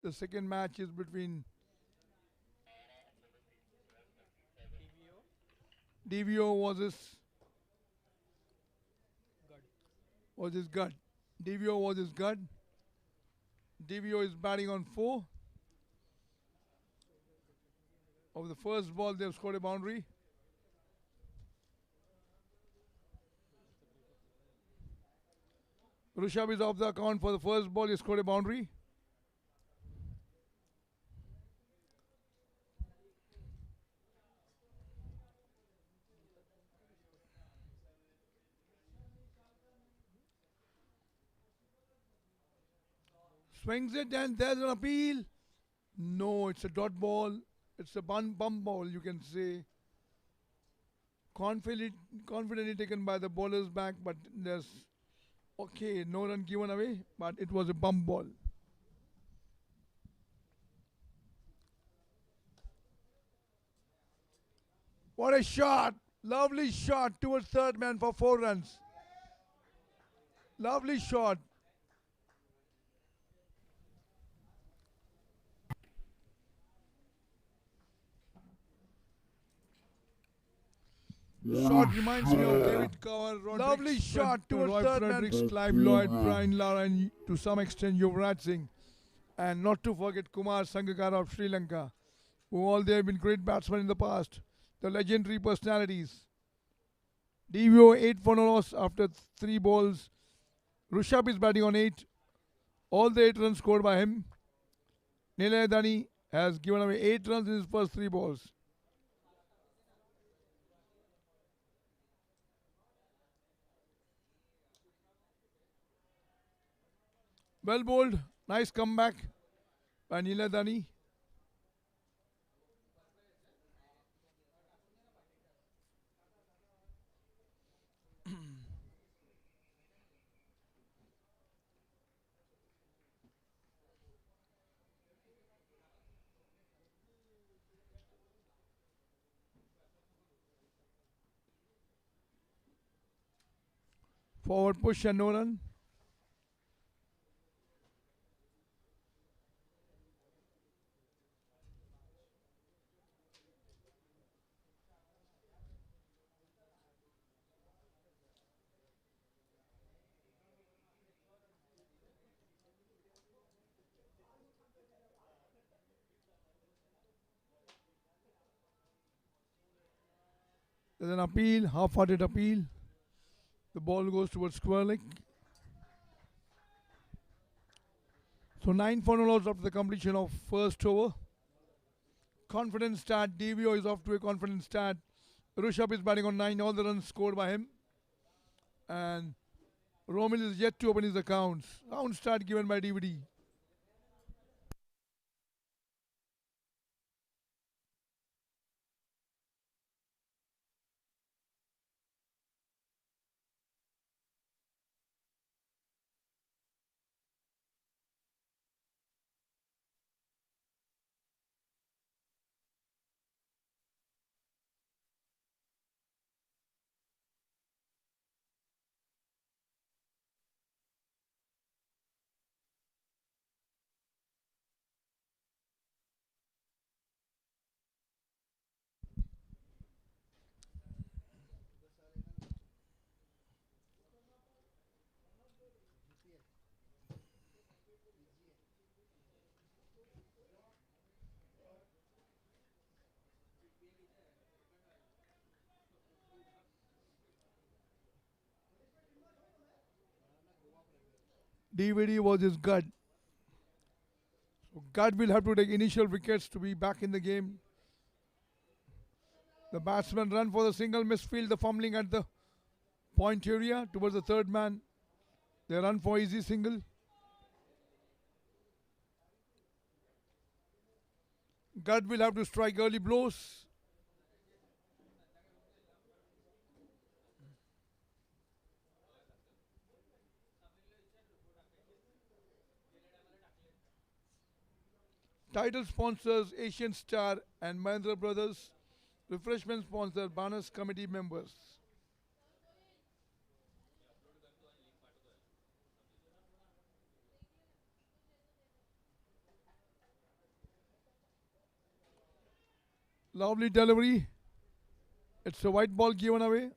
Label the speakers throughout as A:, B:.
A: The second match is between DVO was his gut. DVO was his gut. DVO is batting on 4. Of the first ball, they've scored a boundary. Rishabh is off the account for the first ball. He scored a boundary. Swings it and there's an appeal. No, it's a dot ball. It's a bump ball, you can say. Confidently, confidently taken by the bowler's back, but there's okay, no run given away, but it was a bump ball. What a shot! Lovely shot towards third man for 4 runs. Lovely shot. Shot reminds me of David Cower, lovely shot towards Roy third Fredericks, man. Clive Lloyd, Brian Lara, and to some extent Yuvraj Singh. And not to forget Kumar Sangakkara of Sri Lanka, who all they have been great batsmen in the past. The legendary personalities. DVO 8 for no loss after 3 balls. Rishabh is batting on 8. All the 8 runs scored by him. Nilay Dani has given away 8 runs in his first 3 balls. Well bowled. Nice comeback by Nilay Dani. Forward push and no run. There's an appeal, half-hearted appeal. The ball goes towards square leg. So 9 for no loss after the completion of first over. Confident start. DVO is off to a confident start. Rishabh is batting on 9. All the runs scored by him. And Romil is yet to open his accounts. Round start given by DVD. DVD was his gut. So gut will have to take initial wickets to be back in the game. The batsman run for the single, misfield, the fumbling at the point area towards the third man. They run for easy single. Gut will have to strike early blows. Title sponsors Asian Star and Mahindra Brothers. Refreshment sponsor BANAS committee members. Lovely delivery. It's a white ball given away.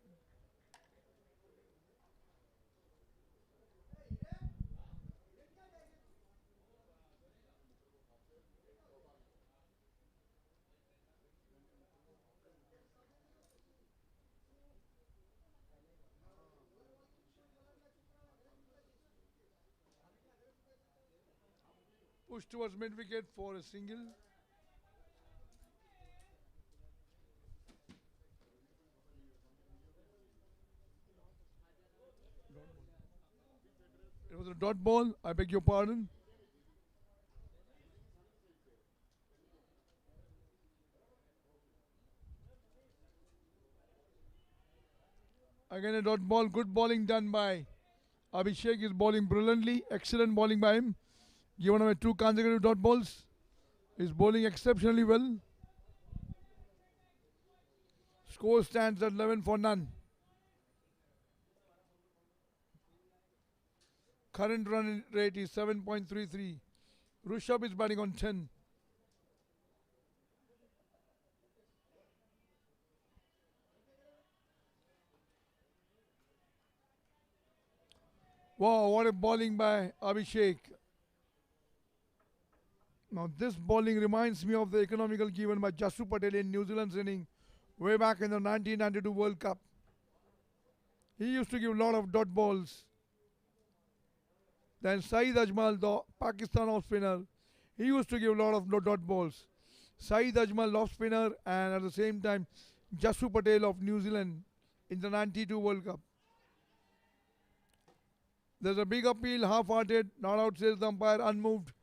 A: Push towards mid wicket for a single. It was a dot ball. I beg your pardon. Again a dot ball. Good bowling done by Abhishek. Is bowling brilliantly. Excellent bowling by him. Given away two consecutive dot balls. He's bowling exceptionally well. Score stands at 11 for none. Current run rate is 7.33. Rishabh is batting on 10. Wow, what a bowling by Abhishek. Now this bowling reminds me of the economical given by Jasu Patel in New Zealand's inning way back in the 1992 World Cup. He used to give a lot of dot balls. Then Saeed Ajmal, the Pakistan off spinner, he used to give a lot of dot balls. Saeed Ajmal, off spinner, and at the same time, Jasu Patel of New Zealand in the 92 World Cup. There's a big appeal, half-hearted, not out, says the umpire, unmoved.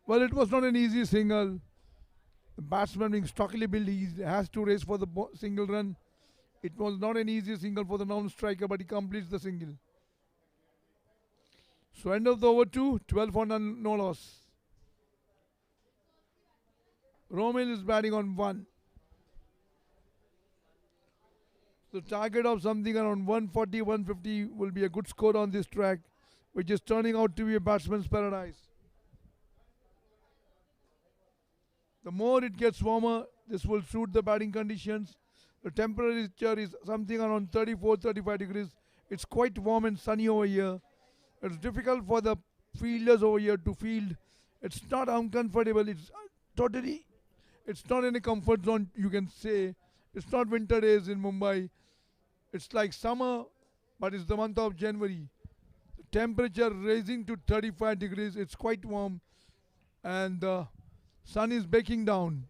A: Well, it was not an easy single. The batsman being stockily built, he has to race for the single run. It was not an easy single for the non-striker, but he completes the single. So end of the over 2, 12 for none, no loss. Romil is batting on 1. The target of something around 140, 150 will be a good score on this track, which is turning out to be a batsman's paradise. The more it gets warmer, this will suit the batting conditions. The temperature is something around 34, 35 degrees. It's quite warm and sunny over here. It's difficult for the fielders over here to field. It's not uncomfortable. It's not in a comfort zone, you can say. It's not winter days in Mumbai. It's like summer, but it's the month of January. The temperature rising to 35 degrees. It's quite warm. And the sun is baking down.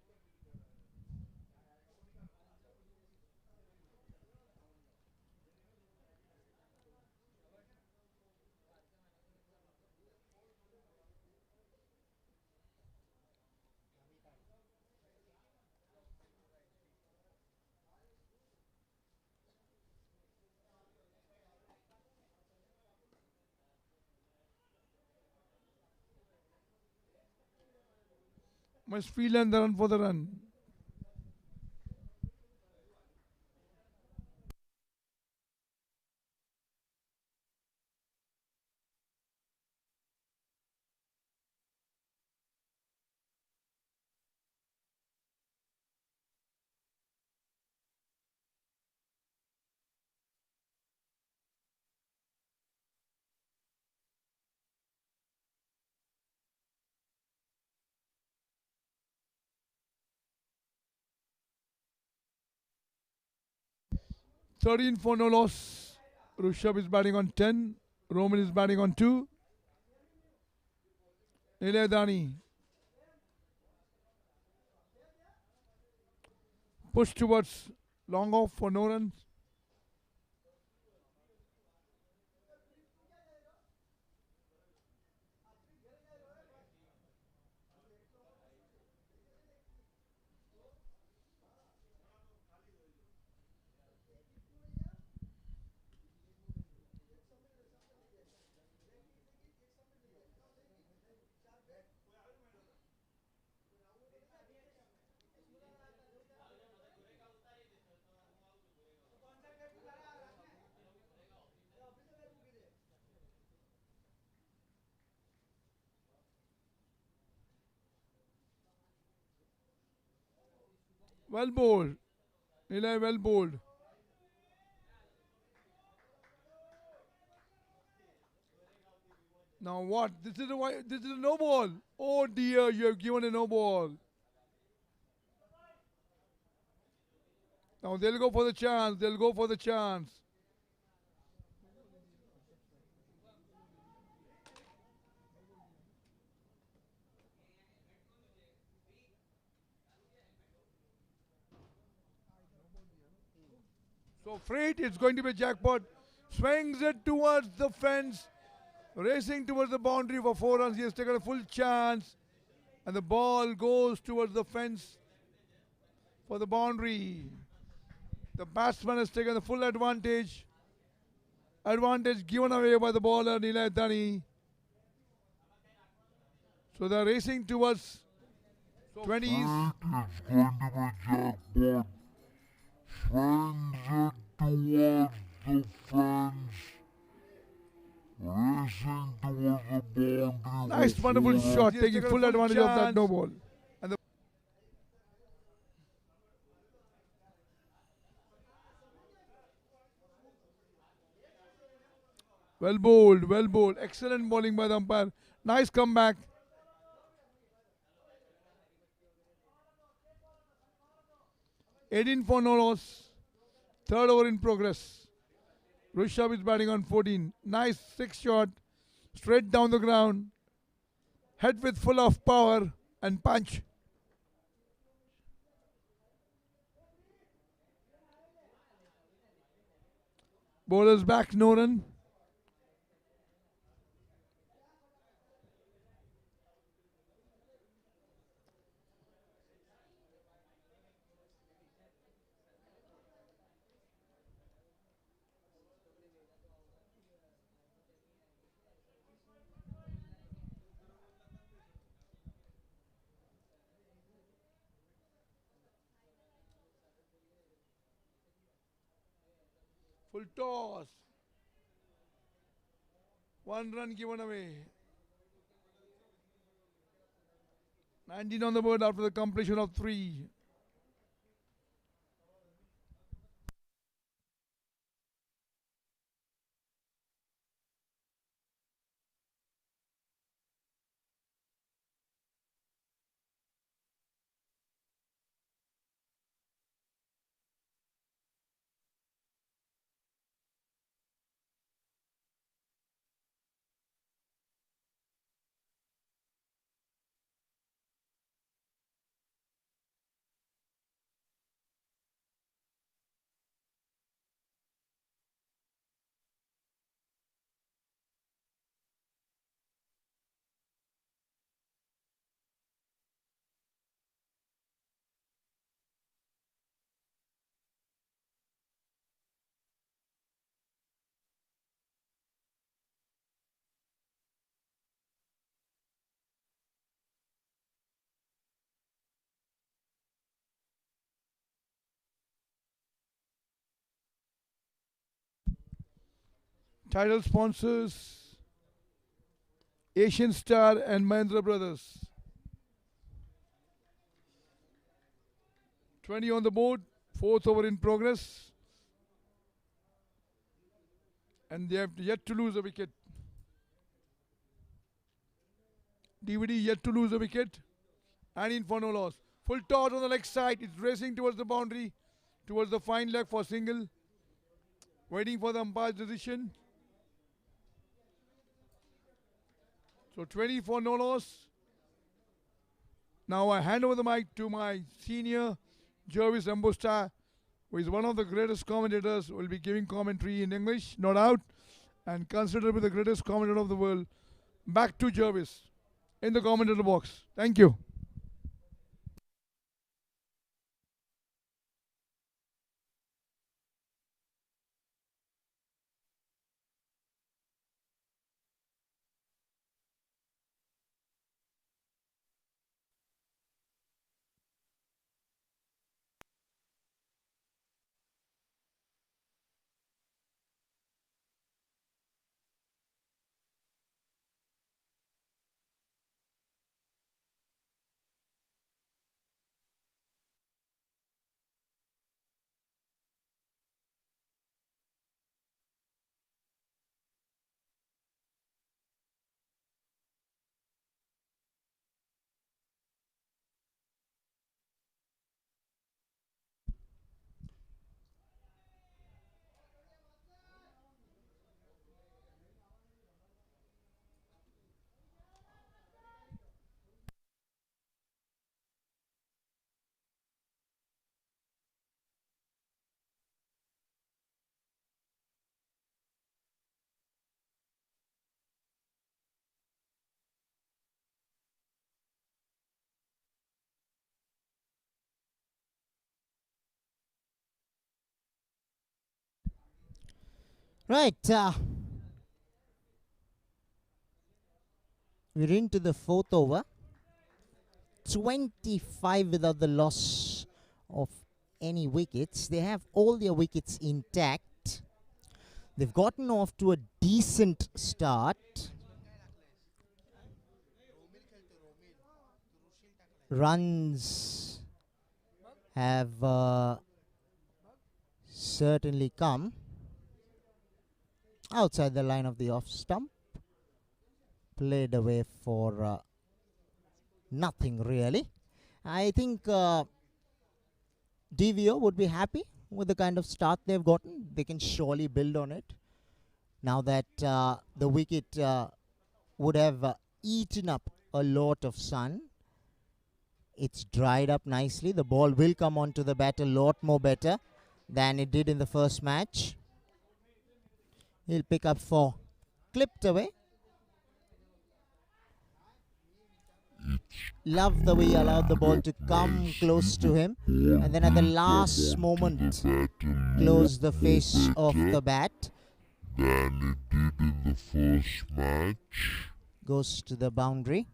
A: Must field and the run for the run. Thirteen for no loss. Rishabh is batting on 10. Roman is batting on 2. Niledani. Push towards long off for no runs. Well bowled. Eli, well bowled. Now what? This is a no ball. Oh dear, you have given a no ball. Now they'll go for the chance. They'll go for the chance. So Freight is going to be a jackpot. Swings it towards the fence. Racing towards the boundary for 4 runs. He has taken a full chance. And the ball goes towards the fence for the boundary. The batsman has taken the full advantage. Advantage given away by the bowler Nilay Dani. So they're racing towards 20s.
B: Swings it towards the fence. Racing towards the boundary.
A: Nice, wonderful shot, taking full advantage of that no ball. And well bowled, well bowled. Excellent bowling by the umpire. Nice comeback. Eighteen for no loss. Third over in progress. Rishabh is batting on 14. Nice six shot. Straight down the ground. Head with full of power and punch. Bowlers back, no run. Full toss. 1 run given away. 19 on the board after the completion of 3. Title sponsors Asian Star and Mahindra Brothers. 20 on the board. Fourth over in progress. And they have yet to lose a wicket. DVD yet to lose a wicket. And in for no loss. Full toss on the leg side. It's racing towards the boundary. Towards the fine leg for single. Waiting for the umpire's decision. So 20 for no loss. Now I hand over the mic to my senior, Jervis Ambusta, who is one of the greatest commentators, who will be giving commentary in English, no doubt, and considered to be the greatest commentator of the world. Back to Jervis in the commentator box. Thank you.
C: Right. We're into the fourth over. 25 without the loss of any wickets. They have all their wickets intact. They've gotten off to a decent start. Runs have certainly come outside the line of the off stump. Played away for nothing really. I think DVO would be happy with the kind of start they've gotten. They can surely build on it. Now that the wicket would have eaten up a lot of sun. It's dried up nicely. The ball will come onto the bat a lot more better than it did in the first match. He'll pick up 4. Clipped away. Love the way he allowed the ball to come close to him. And then at the last moment, close the face of the bat.
B: Than it did in the first match.
C: Goes to the boundary.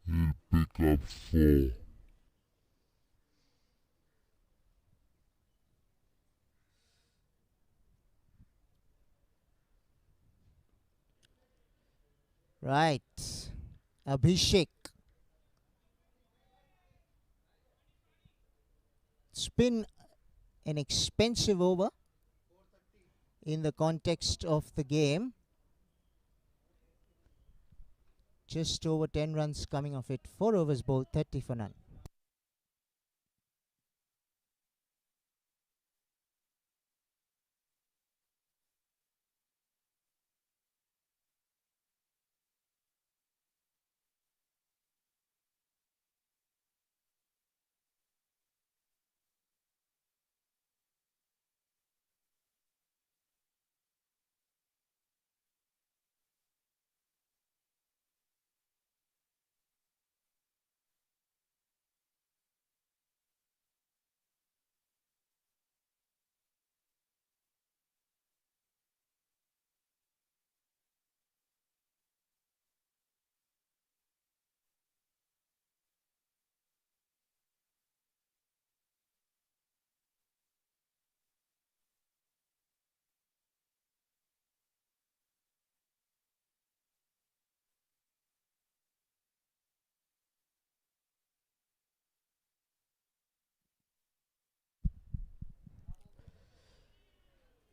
B: He'll pick up 4.
C: Right. Abhishek. It's been an expensive over in the context of the game. Just over 10 runs coming off it. 4 overs bowled, 30 for none.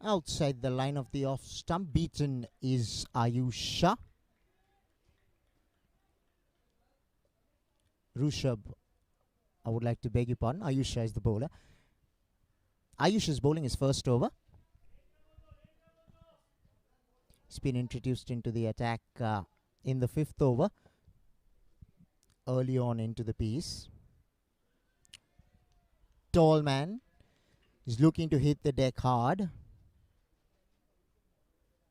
C: Outside the line of the off stump, beaten is Ayusha. Rushabh, I would like to beg your pardon. Ayusha is the bowler. Ayush is bowling his first over. He's been introduced into the attack in the 5th over. Early on into the piece. Tall man is looking to hit the deck hard.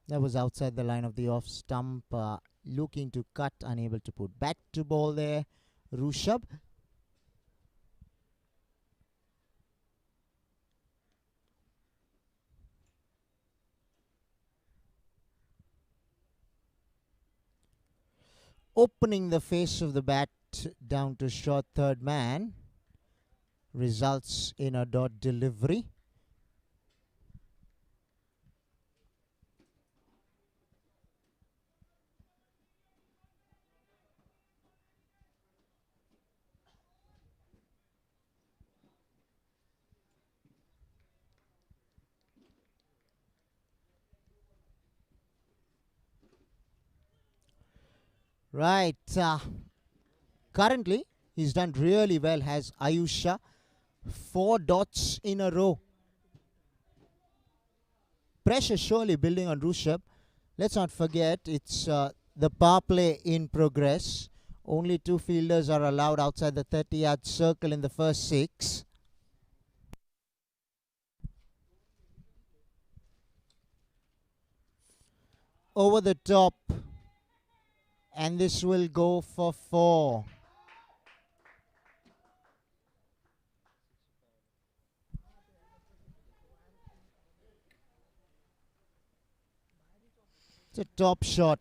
C: That was outside the line of the off stump. Looking to cut, unable to put bat to ball there. Rushabh. Opening the face of the bat down to short third man. Results in a dot delivery. Right. Currently, he's done really well, has Ayusha. 4 dots in a row. Pressure surely building on Rushabh. Let's not forget, it's the power play in progress. Only 2 fielders are allowed outside the 30-yard circle in the first 6. Over the top. And this will go for 4. It's a top shot.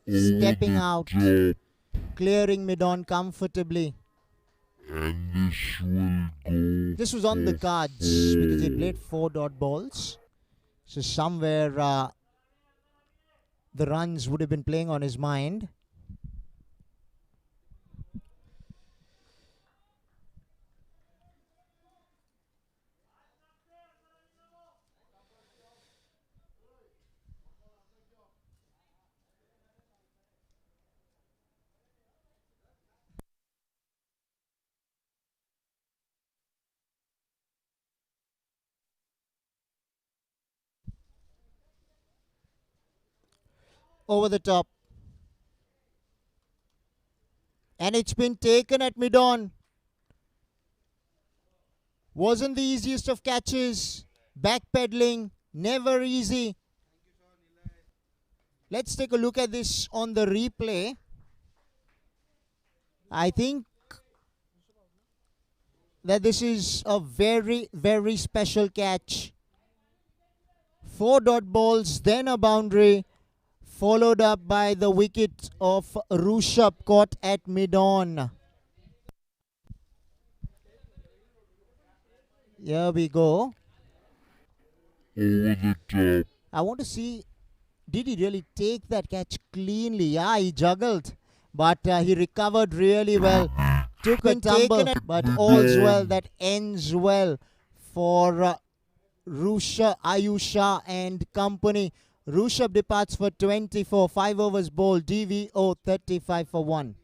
B: over
C: Stepping
B: the
C: out,
B: top,
C: clearing mid-on comfortably.
B: and this will go
C: This was on the
B: for
C: cards because he
B: four.
C: played 4 dot balls. So somewhere the runs would have been playing on his mind. Over the top. And it's been taken at mid-on. Wasn't the easiest of catches. Backpedaling, never easy. Let's take a look at this on the replay. I think that this is a very, very special catch. 4 dot balls, then a boundary, followed up by the wicket of Rushabh caught at mid-on. Here we go.
B: Over the top,
C: I want to see, did he really take that catch cleanly? Yeah, he juggled, but he recovered really well. Took a tumble, but all's well that ends well for Ayusha and company. Rushabh departs for 24, 5 overs bowled, DVO 35 for 1.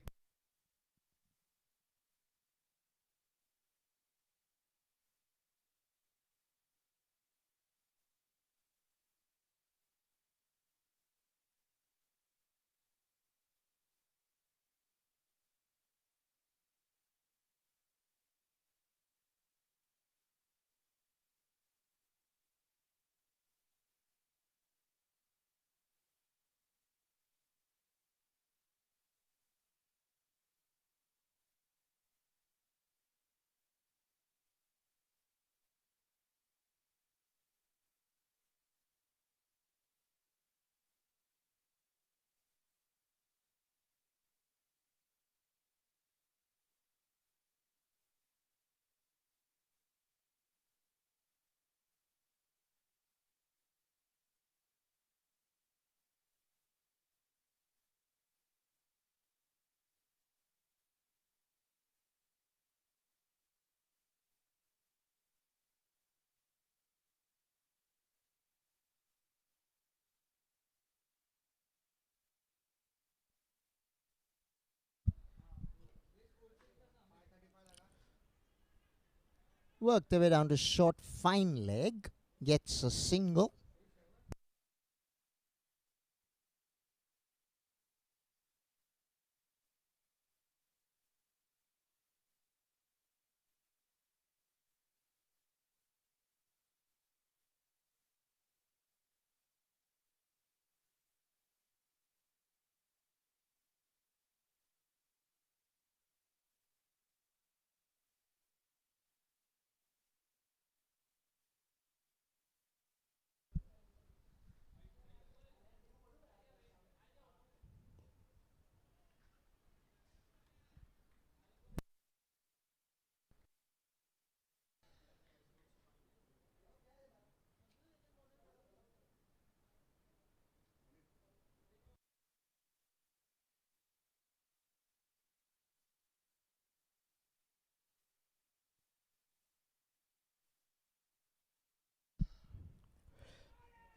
C: Worked their way down to short, fine leg. Gets a single.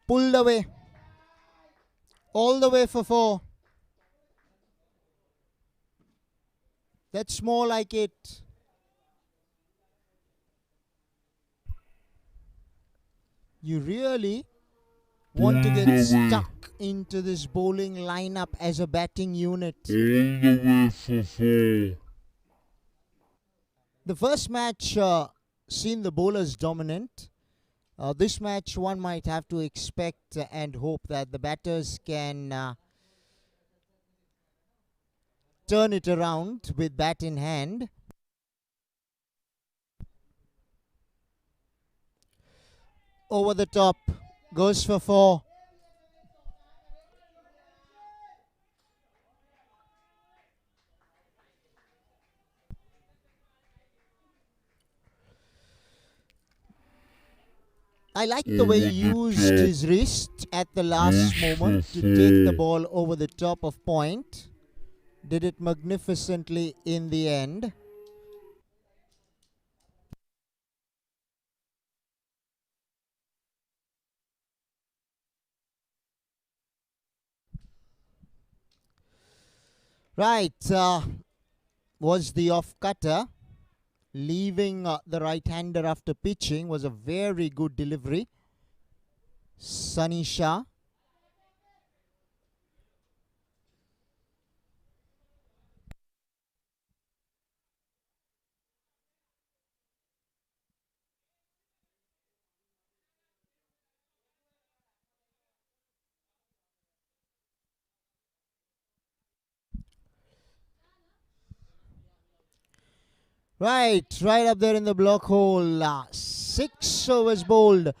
C: Pulled away. All the way for 4. That's more like it. You really want to get stuck into this bowling lineup as a batting unit.
B: all the way for 4.
C: The first match seen the bowlers dominant. This match one might have to expect and hope that the batters can turn it around with bat in hand. Over the top, goes for 4. I like the way he used his wrist at the last moment to take the ball over the top of point. Did it magnificently in the end. Right, was the off cutter. Leaving the right-hander after pitching was a very good delivery. Sunny Shah. Right up there in the block hole. 6 overs bowled.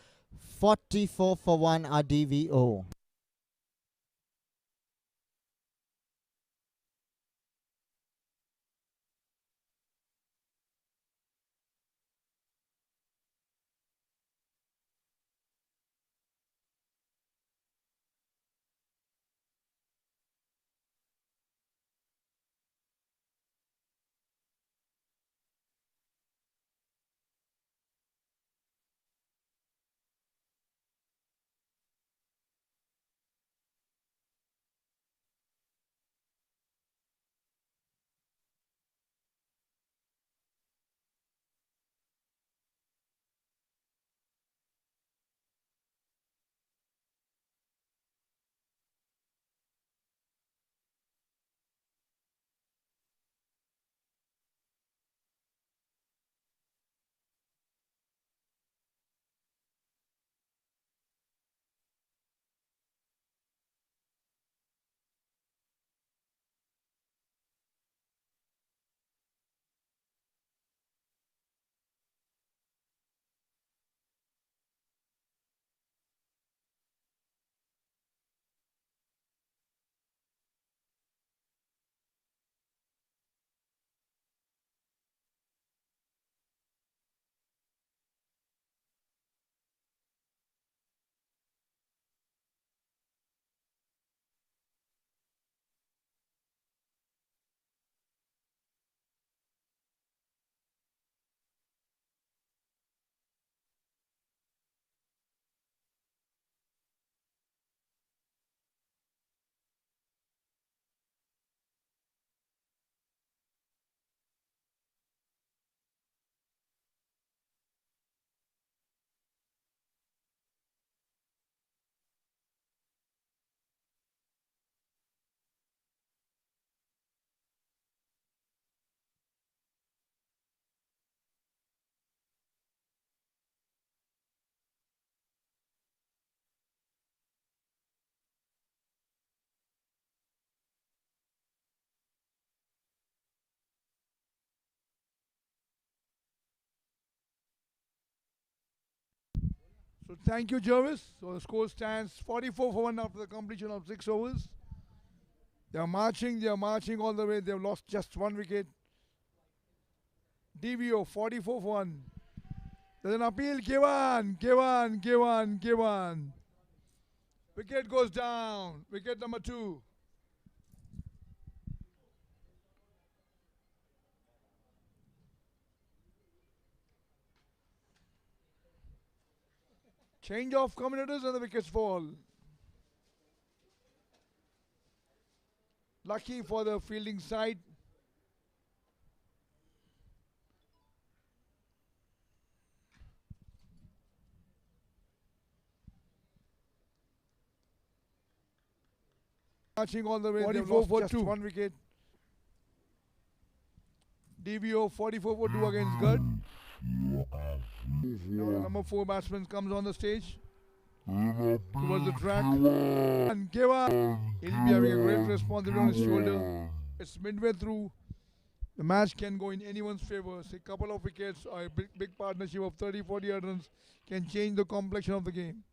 C: 44 for 1 are DVO.
A: So thank you, Jervis. So the score stands 44 for 1 after the completion of 6 overs. They are marching all the way. They have lost just 1 wicket. DVO 44 for 1. There's an appeal. Give on. Wicket goes down. Wicket number 2. Change of commentators and the wickets fall. Lucky for the fielding side. Marching all the way. 44 for 2. 1 wicket. DVO 44 for 2 against GADH. Now the number 4 batsman comes on the stage towards the track. And give up. He'll be having a great responsibility on his shoulder. It's midway through. The match can go in anyone's favor. Say a couple of wickets or a big partnership of 30-40 runs can change the complexion of the game.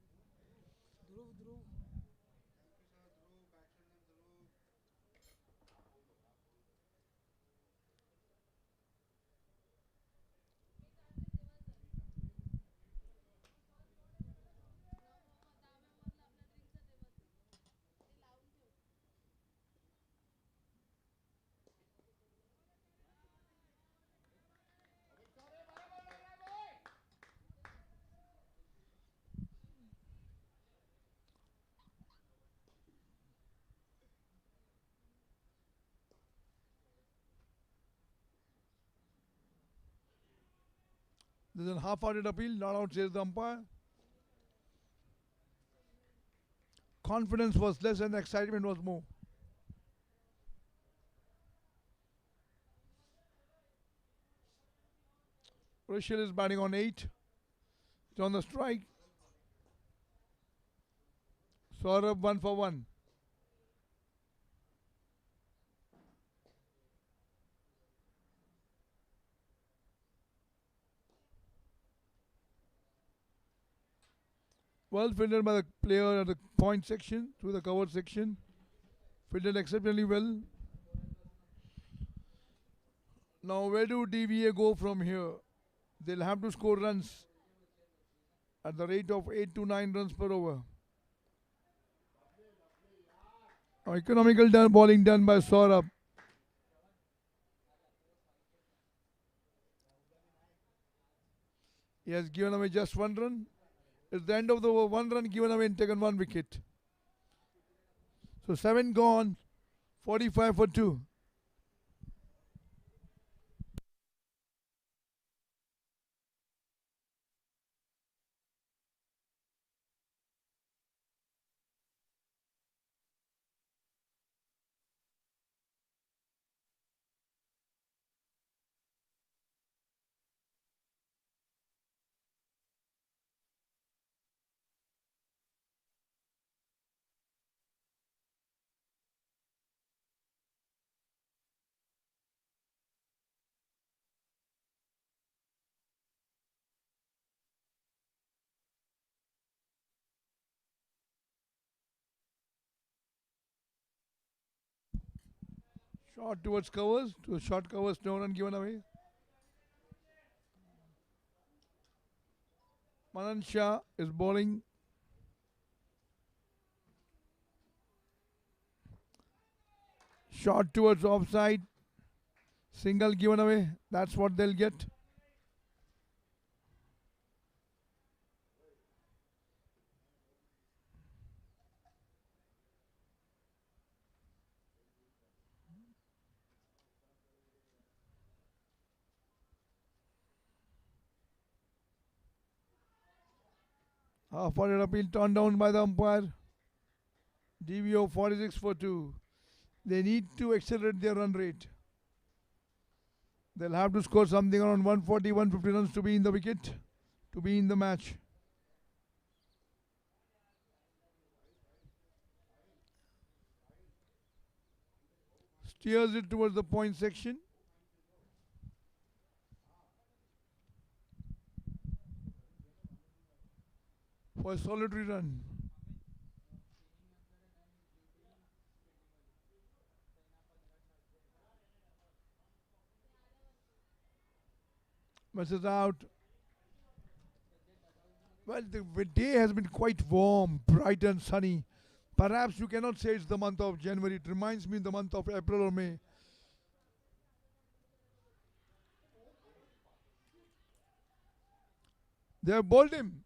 A: There's a half-hearted appeal, not out, says the umpire. Confidence was less and excitement was more. Rachel is batting on 8. It's on the strike. Saurabh 1 for 1. Well fielded by the player at the point section, through the cover section. Fielded exceptionally well. Now where do DVA go from here? They'll have to score runs at the rate of 8 to 9 runs per over. Now economical bowling done by Saurabh. He has given away just 1 run. It's the end of the over. 1 run given away and taken 1 wicket. So 7 gone, 45 for 2. Short towards covers. To short covers, no run given away. Manan Shah is bowling. Short towards offside. Single given away. That's what they'll get. Half-hearted appeal turned down by the umpire. DVO 46 for 2. They need to accelerate their run rate. They'll have to score something around 140, 150 runs to be in the wicket, to be in the match. Steers it towards the point section. For a solitary run. Misses out. Well, the day has been quite warm, bright and sunny. Perhaps you cannot say it's the month of January. It reminds me of the month of April or May. They have bowled him.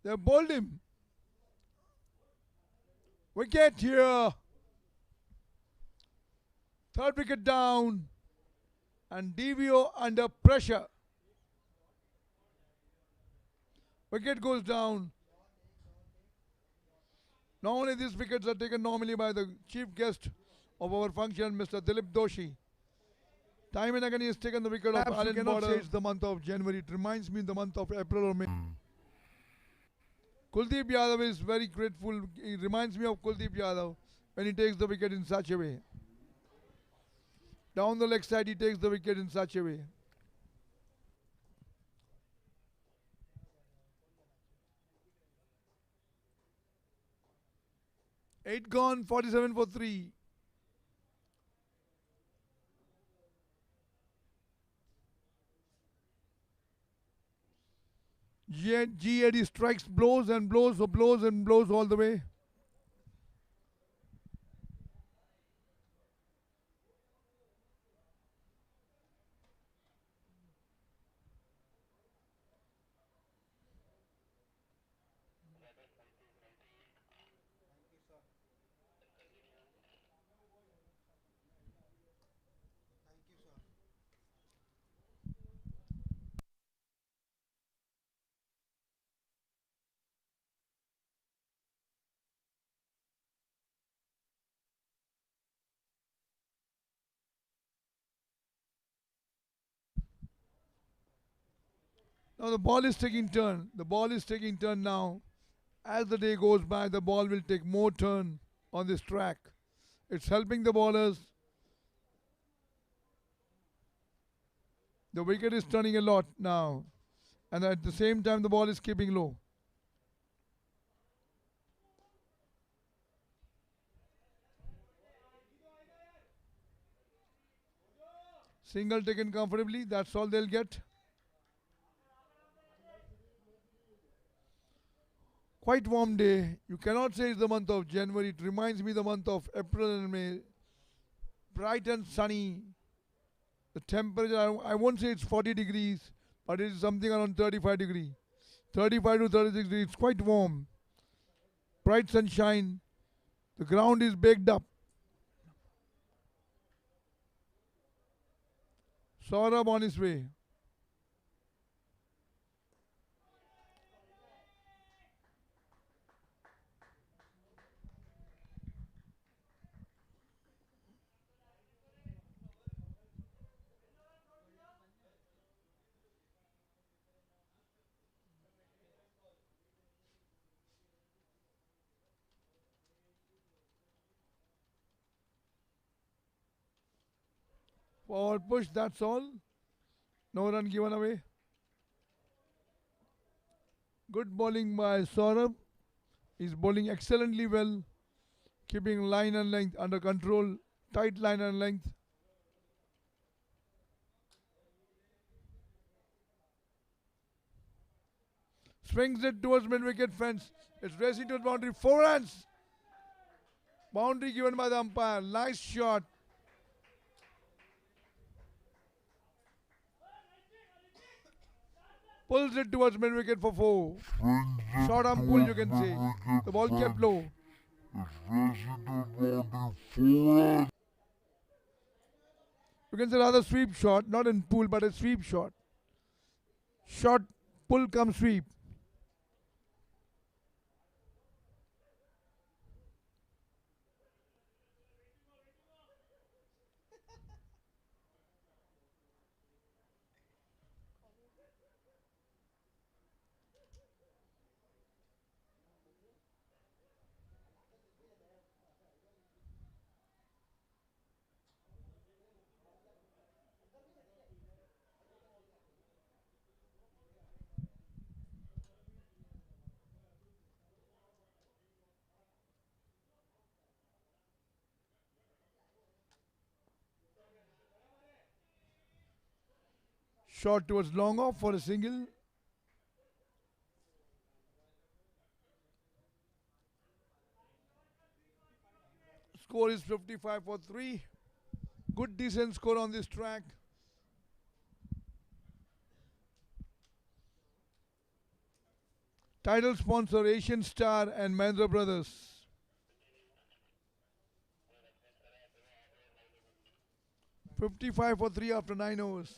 A: They have bowled him. Wicket here. Third wicket down. And DVO under pressure. Wicket goes down. Not only these wickets are taken normally by the chief guest of our function, Mr. Dilip Doshi. Time and again he has taken the wicket of Allen Border. Say it's the month of January. It reminds me of the month of April or May. Kuldeep Yadav is very grateful. He reminds me of Kuldeep Yadav when he takes the wicket in such a way. Down the leg side he takes the wicket in such a way. Eight gone, 47 for 3. GADH strikes, blows and blows, so blows and blows all the way. Now the ball is taking turn. The ball is taking turn now. As the day goes by, the ball will take more turn on this track. It's helping the bowlers. The wicket is turning a lot now. And at the same time, the ball is keeping low. Single taken comfortably. That's all they'll get. Quite warm day. You cannot say it's the month of January. It reminds me the month of April and May. Bright and sunny. The temperature, I won't say it's 40 degrees, but it is something around 35 degrees. 35 to 36 degrees. It's quite warm. Bright sunshine. The ground is baked up. Saurabh on his way. Forward push, that's all. No run given away. Good bowling by Saurabh. He's bowling excellently well, keeping line and length under control, tight line and length. Swings it towards mid-wicket fence. It's racing to the boundary. 4 runs. Boundary given by the umpire. Nice shot. Pulls it towards mid-wicket for 4. Short arm pull, you can say. The ball kept low. You can say rather sweep shot, not in pull, but a sweep shot. Shot, pull, come sweep. Shot towards long off for a single. Score is 55 for 3. Good decent score on this track. Title sponsor Asian Star and Mahindra Brothers. $55 for 3 after 9 overs.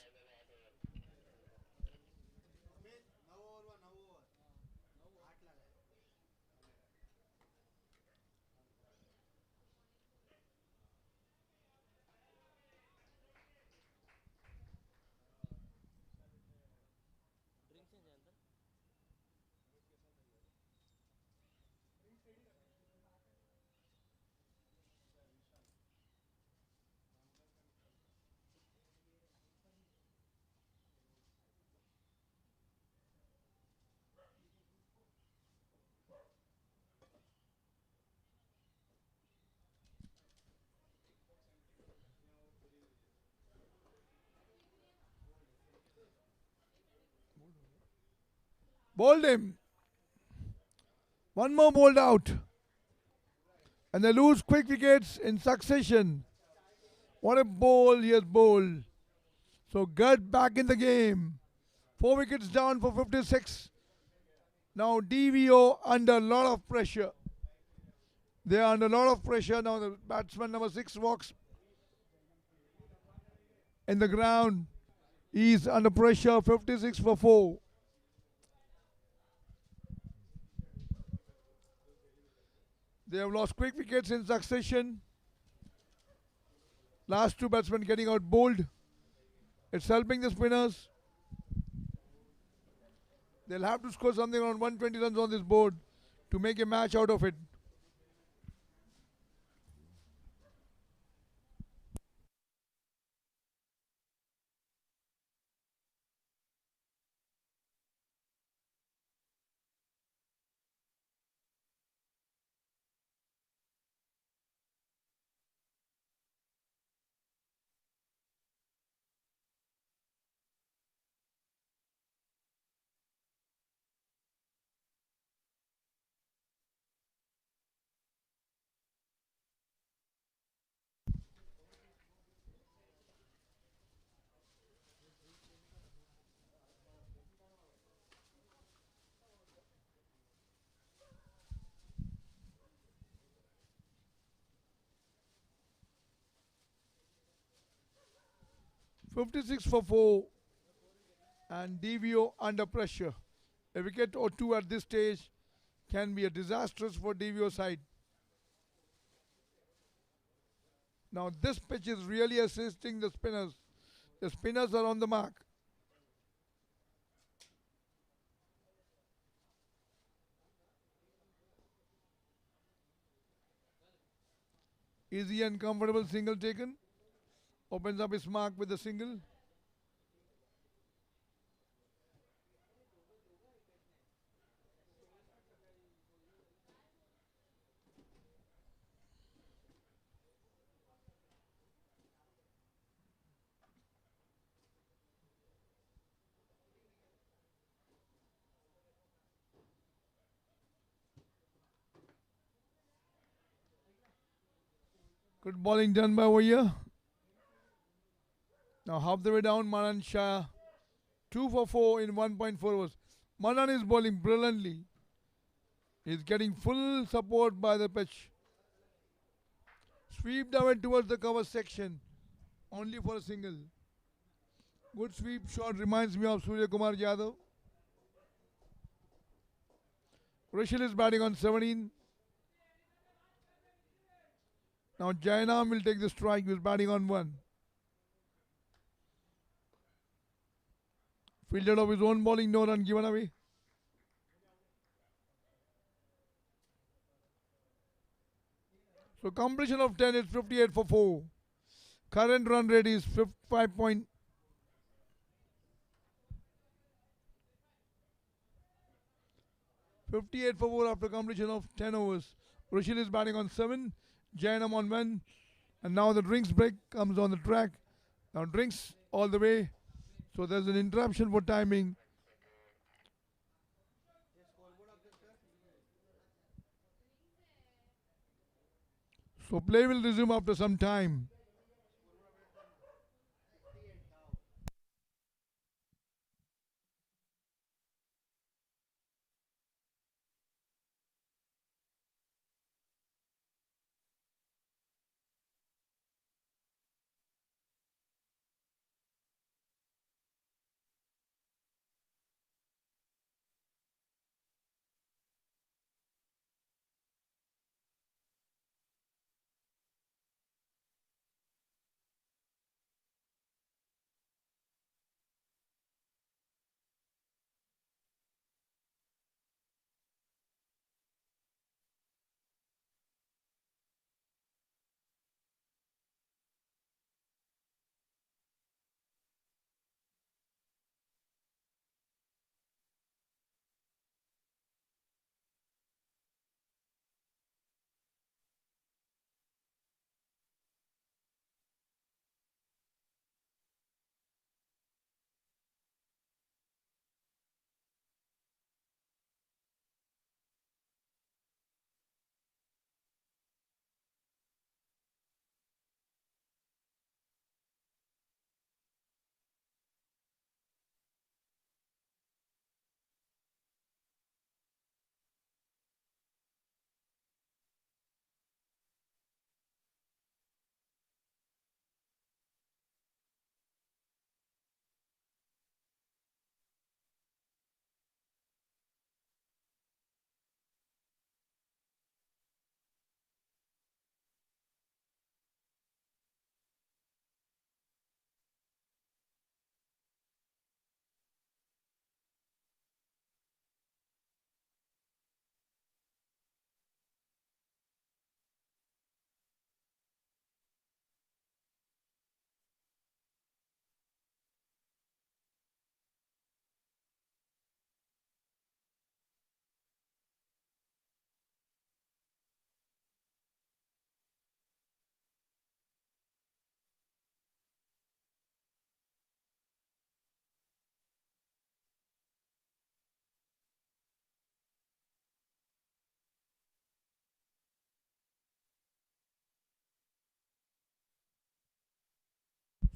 A: Bowled him. One more bowled out. And they lose quick wickets in succession. What a bowl he has bowled. So Gad back in the game. 4 wickets down for 56. Now DVO under a lot of pressure. They are under a lot of pressure. Now the batsman number 6 walks in the ground. He's under pressure. 56 for 4. They have lost quick wickets in succession. Last 2 batsmen getting out bowled. It's helping the spinners. They'll have to score something around 120 runs on this board to make a match out of it. "56 for 4 and DVO under pressure. A wicket or two at this stage can be a disastrous for DVO side. Now this pitch is really assisting the spinners. The spinners are on the mark. Easy and comfortable single taken. Opens up his mark with a single. Good bowling done by over here. Now half the way down, Manan Shah. 2 for 4 in 1.4 overs. Manan is bowling brilliantly. He's getting full support by the pitch. Sweep down towards the cover section. Only for a single. Good sweep shot reminds me of Surya Kumar Yadav. Rishil is batting on 17. Now Jainam will take the strike. He's batting on 1. Fielded of his own bowling, no run given away. So completion of 10 is 58 for 4. Current run rate is 5 point. 58 for 4 after completion of 10 overs. Rishil is batting on 7. Jainam on 1. And now the drinks break comes on the track. Now drinks all the way. So there's an interruption for timing. So play will resume after some time.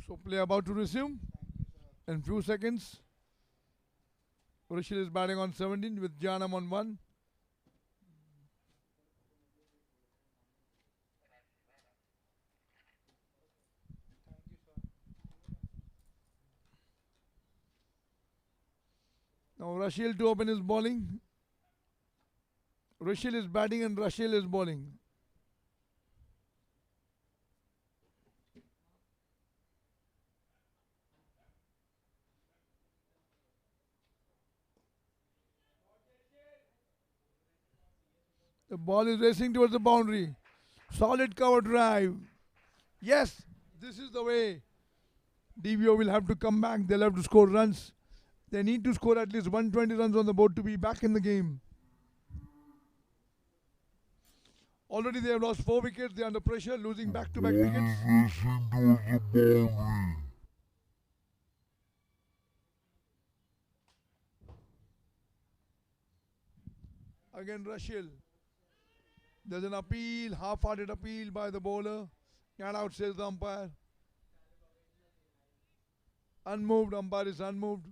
A: So play about to resume in few seconds. Rishil is batting on 17 with Janam on 1. Now Rashil to open his bowling. Rishil is batting and Rashil is bowling. The ball is racing towards the boundary. Solid cover drive. Yes, this is the way. DVO will have to come back. They'll have to score runs. They need to score at least 120 runs on the board to be back in the game. Already they have lost 4 wickets. They are under pressure, losing back-to-back
B: Ball
A: wickets.
B: is racing towards the boundary.
A: Again Rashil. There's an appeal, half-hearted appeal by the bowler. Get out, says the umpire. Unmoved, umpire is unmoved.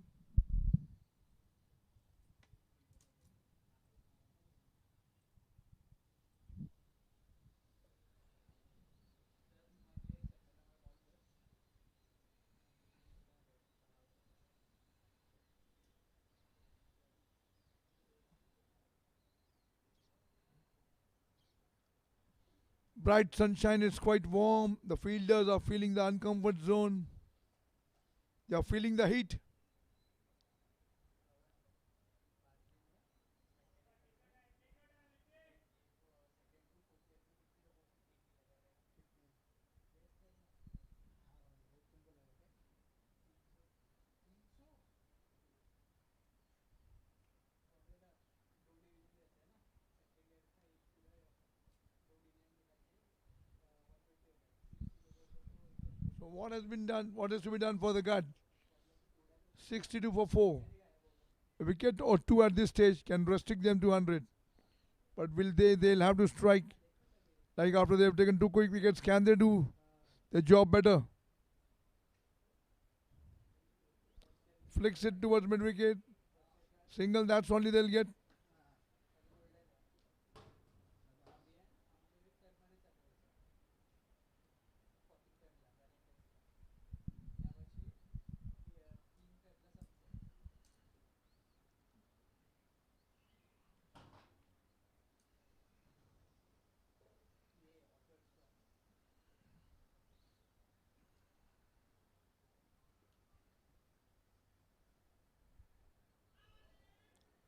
A: Bright sunshine is quite warm. The fielders are feeling the uncomfort zone. They are feeling the heat. So what has been done? What is to be done for the GADH? 62 for 4. A wicket or 2 at this stage can restrict them to 100. But will they? They'll have to strike. Like after they have taken 2 quick wickets, can they do the job better? Flicks it towards mid wicket. Single, that's only they'll get.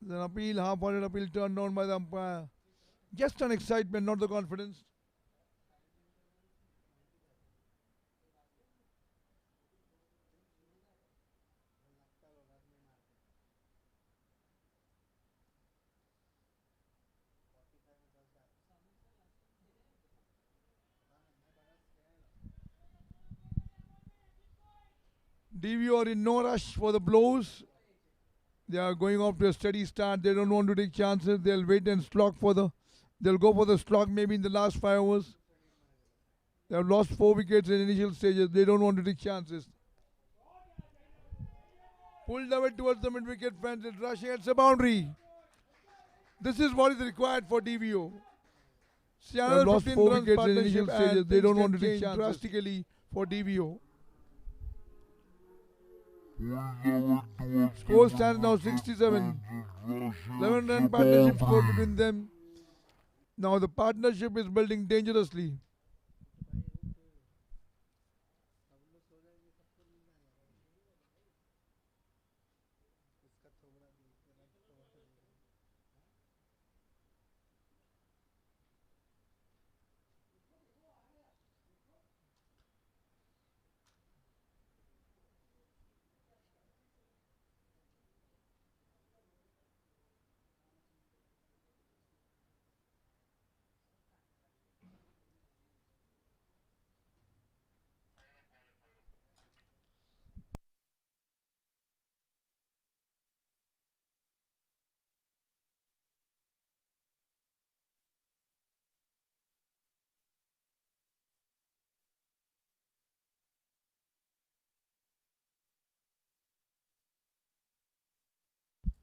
A: There's an appeal, half-hearted appeal turned down by the umpire. Just an excitement, not the confidence. DVO are in no rush for the blows. They are going off to a steady start. They don't want to take chances. They'll wait and slog for the. They'll go for the slog maybe in the last 5 overs. They have lost 4 wickets in initial stages. They don't want to take chances. Pulled away towards the mid-wicket fence. It's rushing. It's a boundary. This is what is required for DVO. See, another
C: lost
A: 15
C: 4
A: runs
C: wickets in
A: partnership
C: initial stages.
A: and
C: They don't
A: things
C: want
A: can
C: to take
A: change
C: chances.
A: drastically for DVO.
B: Score
A: stands now 67. 11-run partnership score between them. Now the partnership is building dangerously.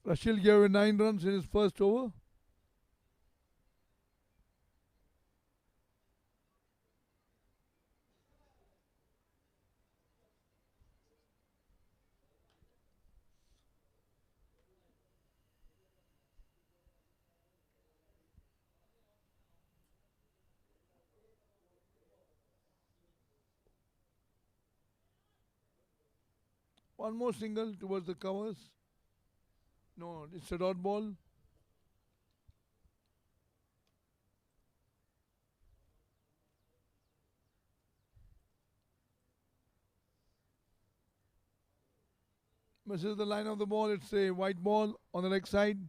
A: Rashil gave away 9 runs in his first over. One more single towards the covers. No, it's a dot ball. Misses the line of the ball. It's a white ball on the leg side.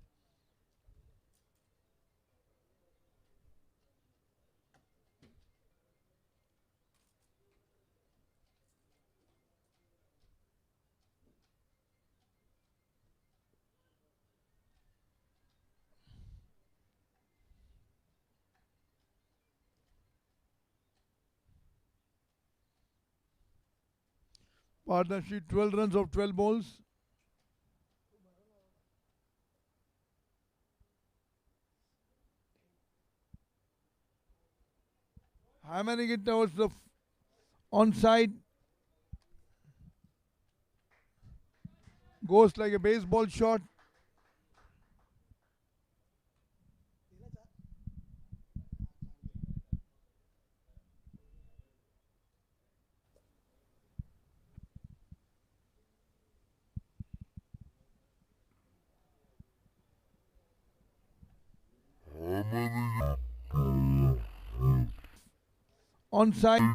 A: Partnership 12 runs of 12 balls. Hammering it towards the onside. Goes like a baseball shot.
B: How many
A: Onside.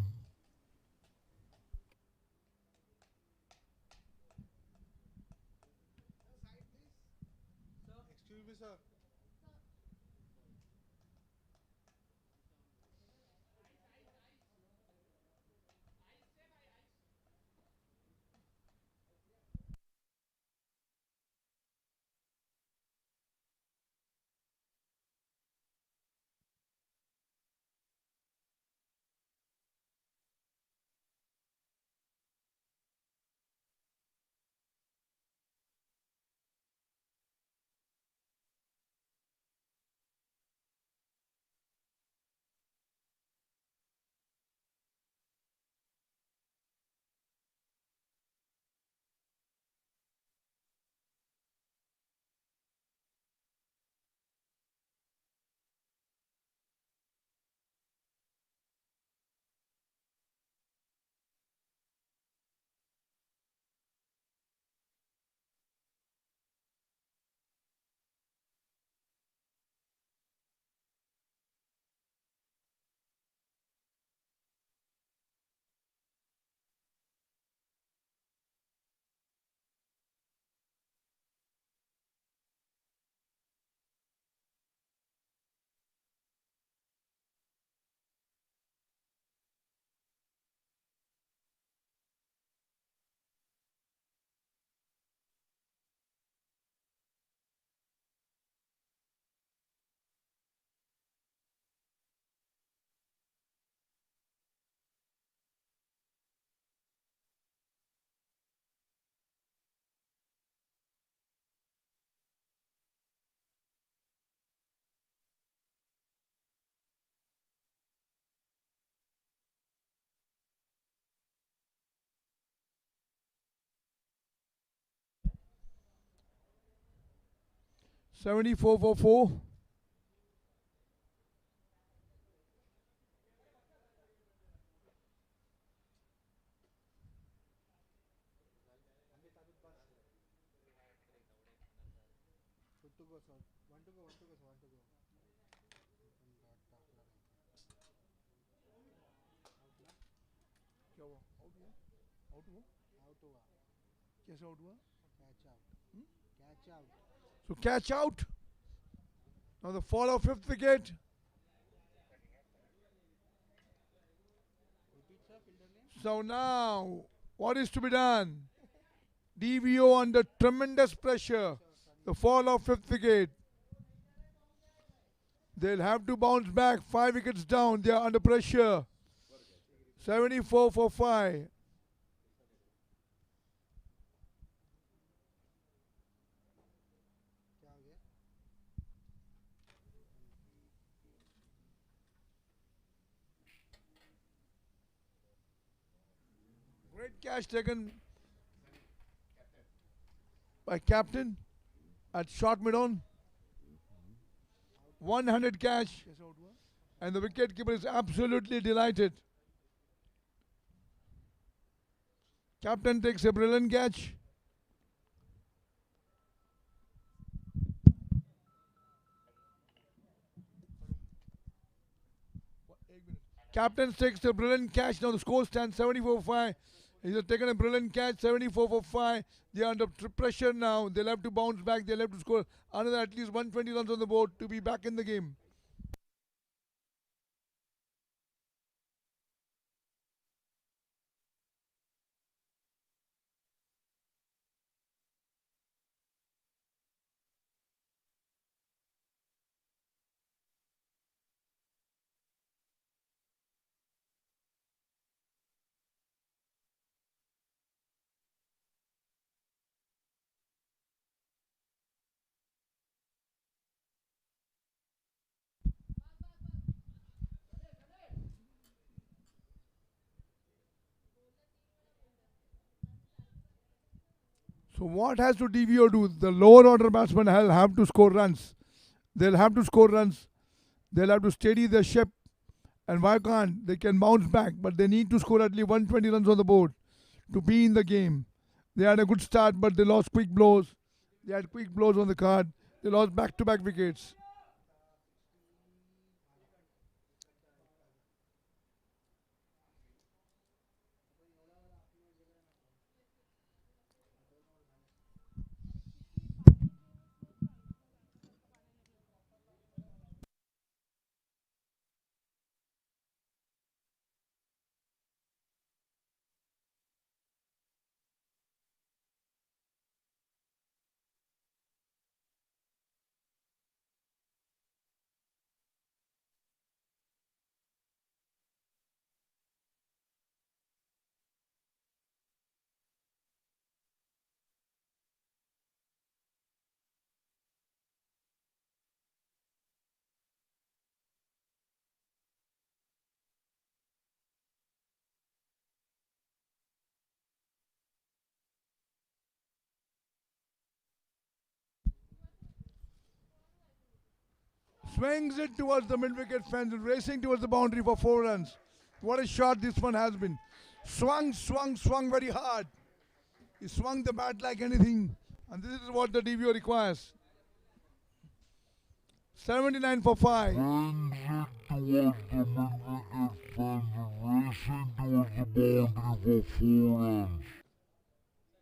D: Excuse me, sir.
A: '74 for 4.
D: Good to go, sir. One to go, one to go, sir. One to go.
A: क्या हुआ? Out हुआ? Out हुआ?
D: Out हुआ.
A: कैसे out हुआ?
D: Catch out.
A: Hmm?
D: Catch out.
A: So catch out. Now the fall of 5th wicket.
D: Repeat, sir. Fielder name.
A: So now, what is to be done? DVO under tremendous pressure. The fall of 5th wicket. They'll have to bounce back. 5 wickets down. They are under pressure. 74 for 5. Great catch taken by captain at short mid on. 100 catch. And the wicketkeeper is absolutely delighted. Captain takes a brilliant catch. Captain takes a brilliant catch. Now the score stands 74-5. He has taken a brilliant catch, 74 for 5. They are under pressure now. They'll have to bounce back. They'll have to score another at least 120 runs on the board to be back in the game. So what has to DVO do? The lower order batsmen have to score runs. They'll have to score runs. They'll have to steady the ship. And why can't? They can bounce back, but they need to score at least 120 runs on the board to be in the game. They had a good start, but they lost quick blows. They had quick blows on the card. They lost back-to-back wickets. Swings it towards the mid-wicket fence, racing towards the boundary for 4 runs. What a shot this one has been. Swung very hard. He swung the bat like anything. And this is what the DVO requires. 79 for 5.
B: Brings it towards the mid-wicket fence, racing towards the boundary for 4 runs.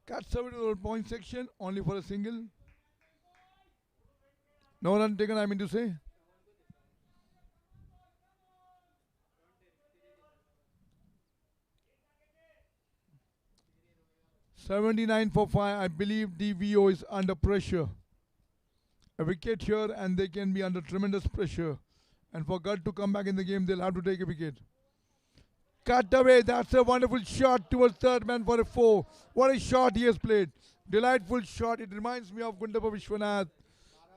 A: Cuts away to the point section, only for a single. No run taken, I mean to say. "79 for 5. I believe DVO is under pressure. A wicket here and they can be under tremendous pressure. And for Gad to come back in the game, they'll have to take a wicket. Cut away. That's a wonderful shot towards third man for a 4. What a shot he has played. Delightful shot. It reminds me of Gundappa Vishwanath.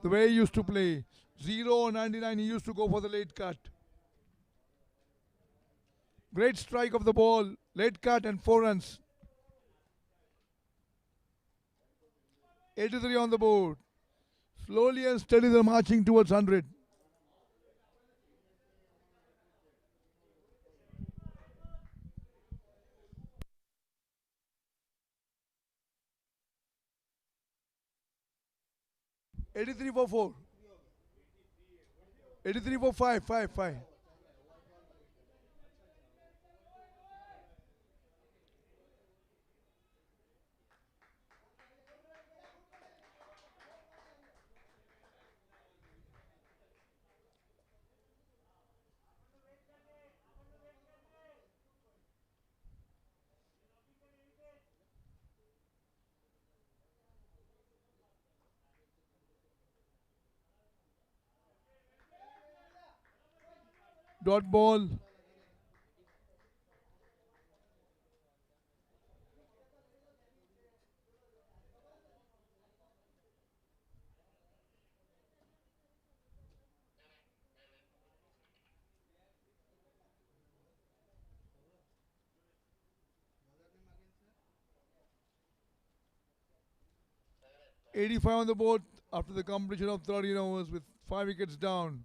A: The way he used to play. 0-99, he used to go for the late cut. Great strike of the ball. Late cut and 4 runs. 83 on the board. Slowly and steady they're marching towards 100. "83 for 4. 83 for 5. 5. Dot ball.
D: Bowler name again, sir?
A: 85 on the board after the completion of 13 overs with 5 wickets down.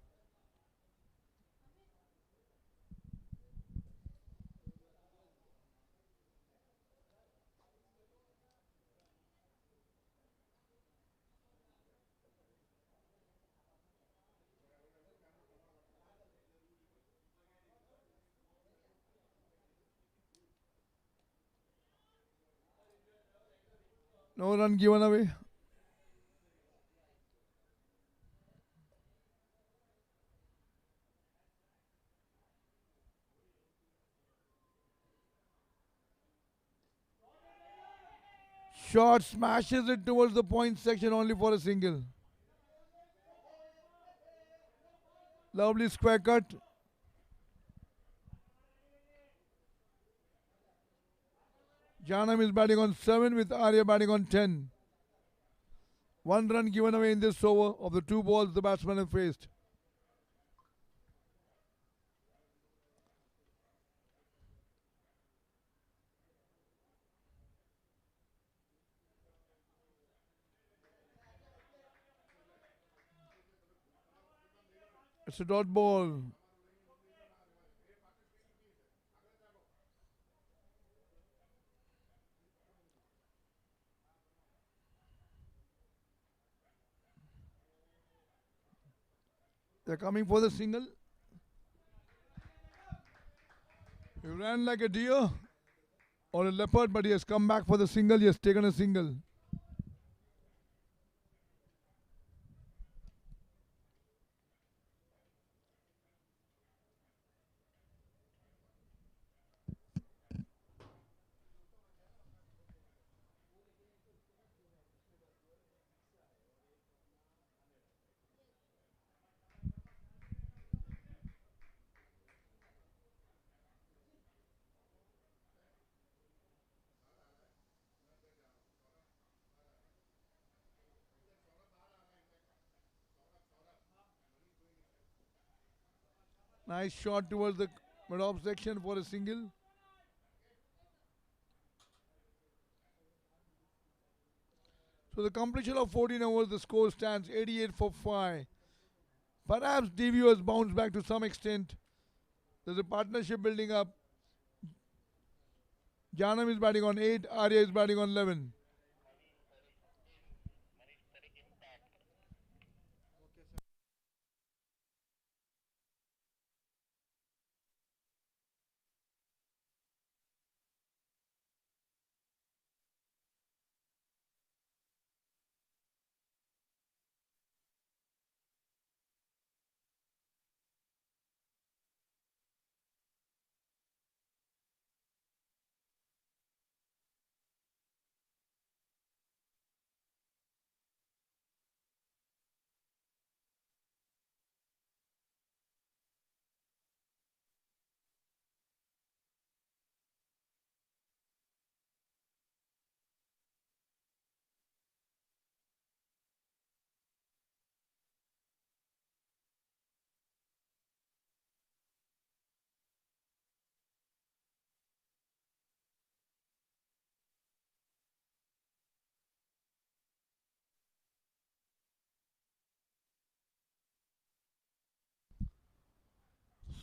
A: No run given away. Shot smashes it towards the point section only for a single. Lovely square cut. Janam is batting on 7 with Arya batting on 10. 1 run given away in this over of the 2 balls the batsman have faced. It's a dot ball. They're coming for the single. He ran like a deer or a leopard, but he has come back for the single. He has taken a single. Nice shot towards the mid-off section for a single. So the completion of 14 overs, the score stands 88 for 5. Perhaps DVO has bounced back to some extent. There's a partnership building up. Janam is batting on 8, Arya is batting on 11.
D: Okay, sir.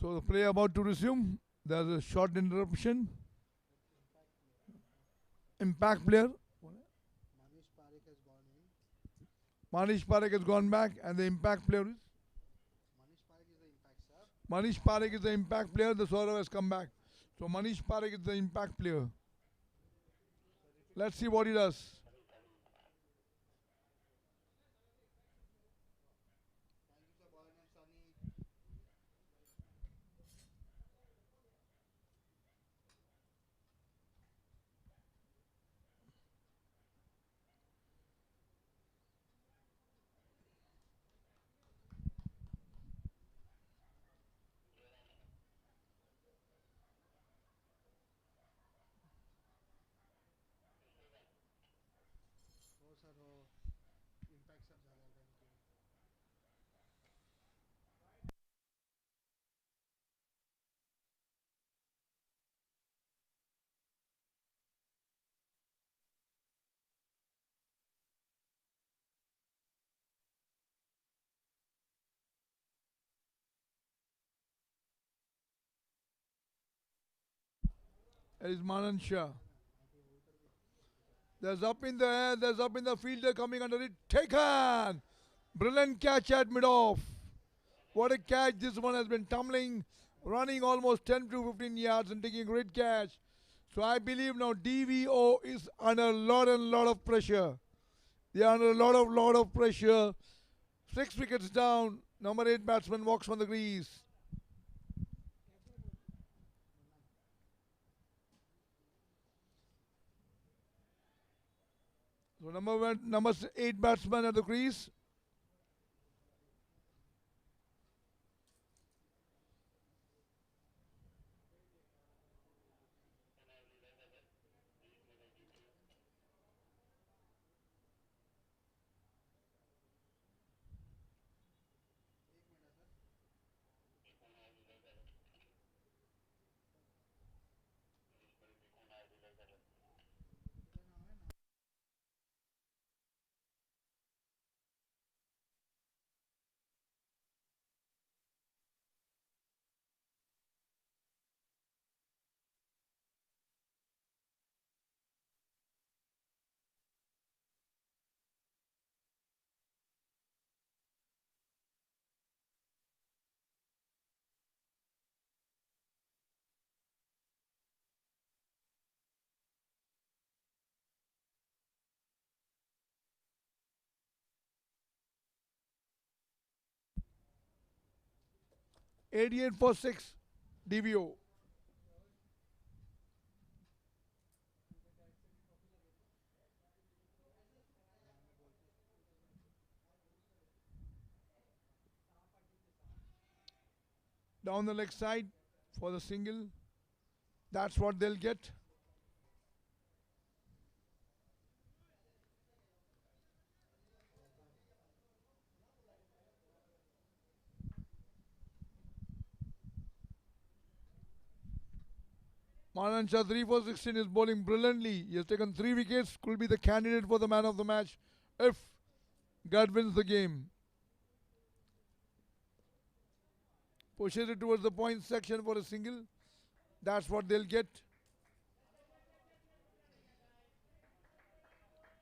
A: So the play about to resume. There's a short interruption. Impact player.
D: Manish Parekh has gone in.
A: Manish Parekh has gone back, and the impact player is
D: Manish Parekh is the impact, sir.
A: Manish Parekh is the impact player. The Saurav has come back. So Manish Parekh is the impact player. Let's see what he does.
D: Thank you, sir. Bowler name Sunny.
A: It is Manan Shah. There's up in the air, there's up in the fielder coming under it. Taken! Brilliant catch at mid-off. What a catch. This one has been tumbling, running almost 10 to 15 yards and taking a great catch. So I believe now DVO is under a lot of pressure. They are under a lot of pressure. 6 wickets down. Number 8 batsman walks on the crease. So number 8 batsman at the crease. '88 for 6. DVO. Down the leg side for the single. That's what they'll get. Manan Shah 3 for 16 is bowling brilliantly. He has taken 3 wickets. Could be the candidate for the man of the match if God wins the game. Pushes it towards the point section for a single. That's what they'll get.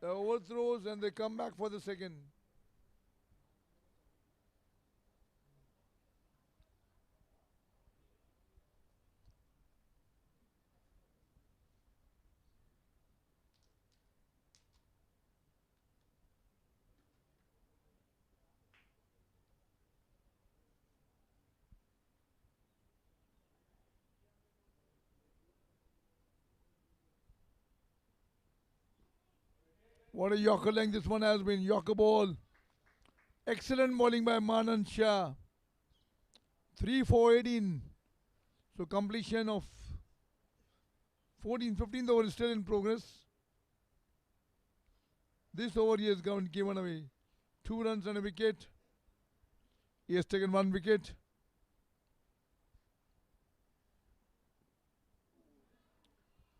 A: The overthrows and they come back for the second. What a Yorker length this one has been. Yorker ball. Excellent bowling by Manan Shah. 3 for 18. So completion of 15th over is still in progress. This over he has given away 2 runs and a wicket. He has taken 1 wicket.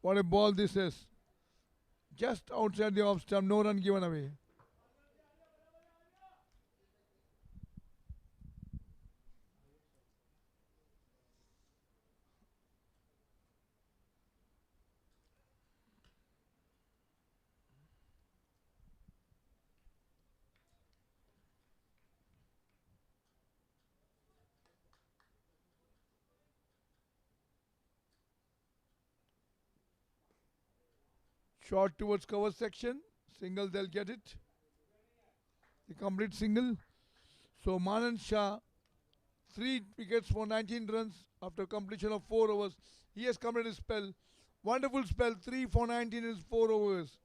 A: What a ball this is. Just outside the off stump, no run given away. Shot towards cover section. Single, they'll get it. The complete single. So Manan Shah, 3 wickets for 19 runs after completion of 4 overs. He has completed his spell. Wonderful spell, 3 for 19 in 4 overs.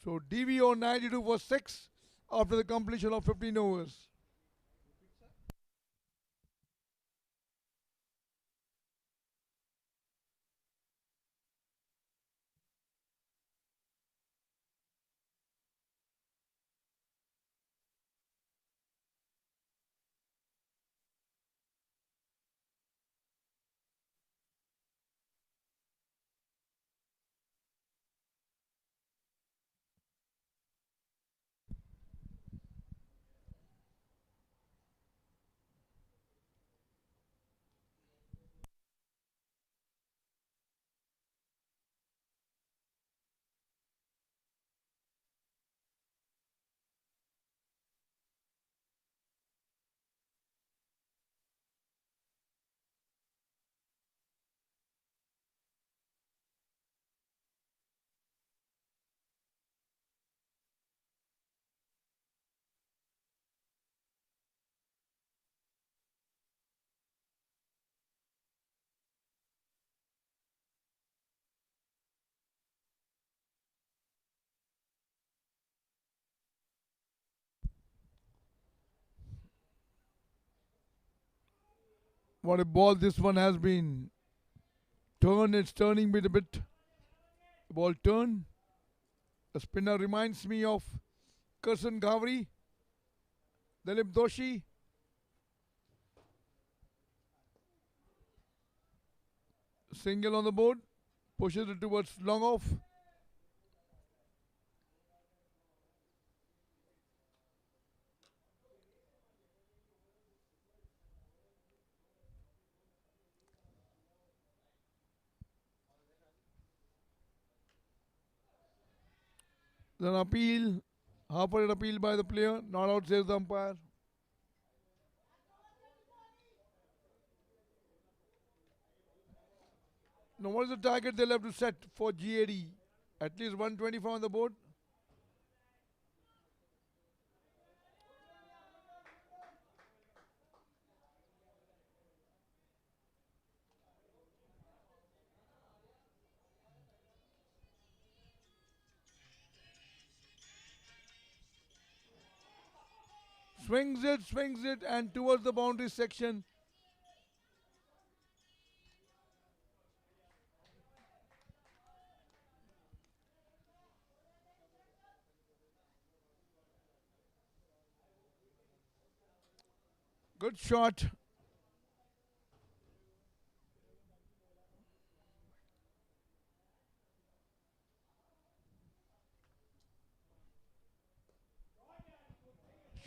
A: So DVO 92 for 6 after the completion of 15 overs. What a ball this one has been. It's turning bit a bit. The ball turn. The spinner reminds me of Karsan Ghavri, Dilip Doshi. Single on the board. Pushes it towards long off. Then appeal. Half-hearted appeal by the player. Not out, says the umpire. Now what is the target they'll have to set for GAD? At least 125 on the board. Swings it, and towards the boundary section. Good shot.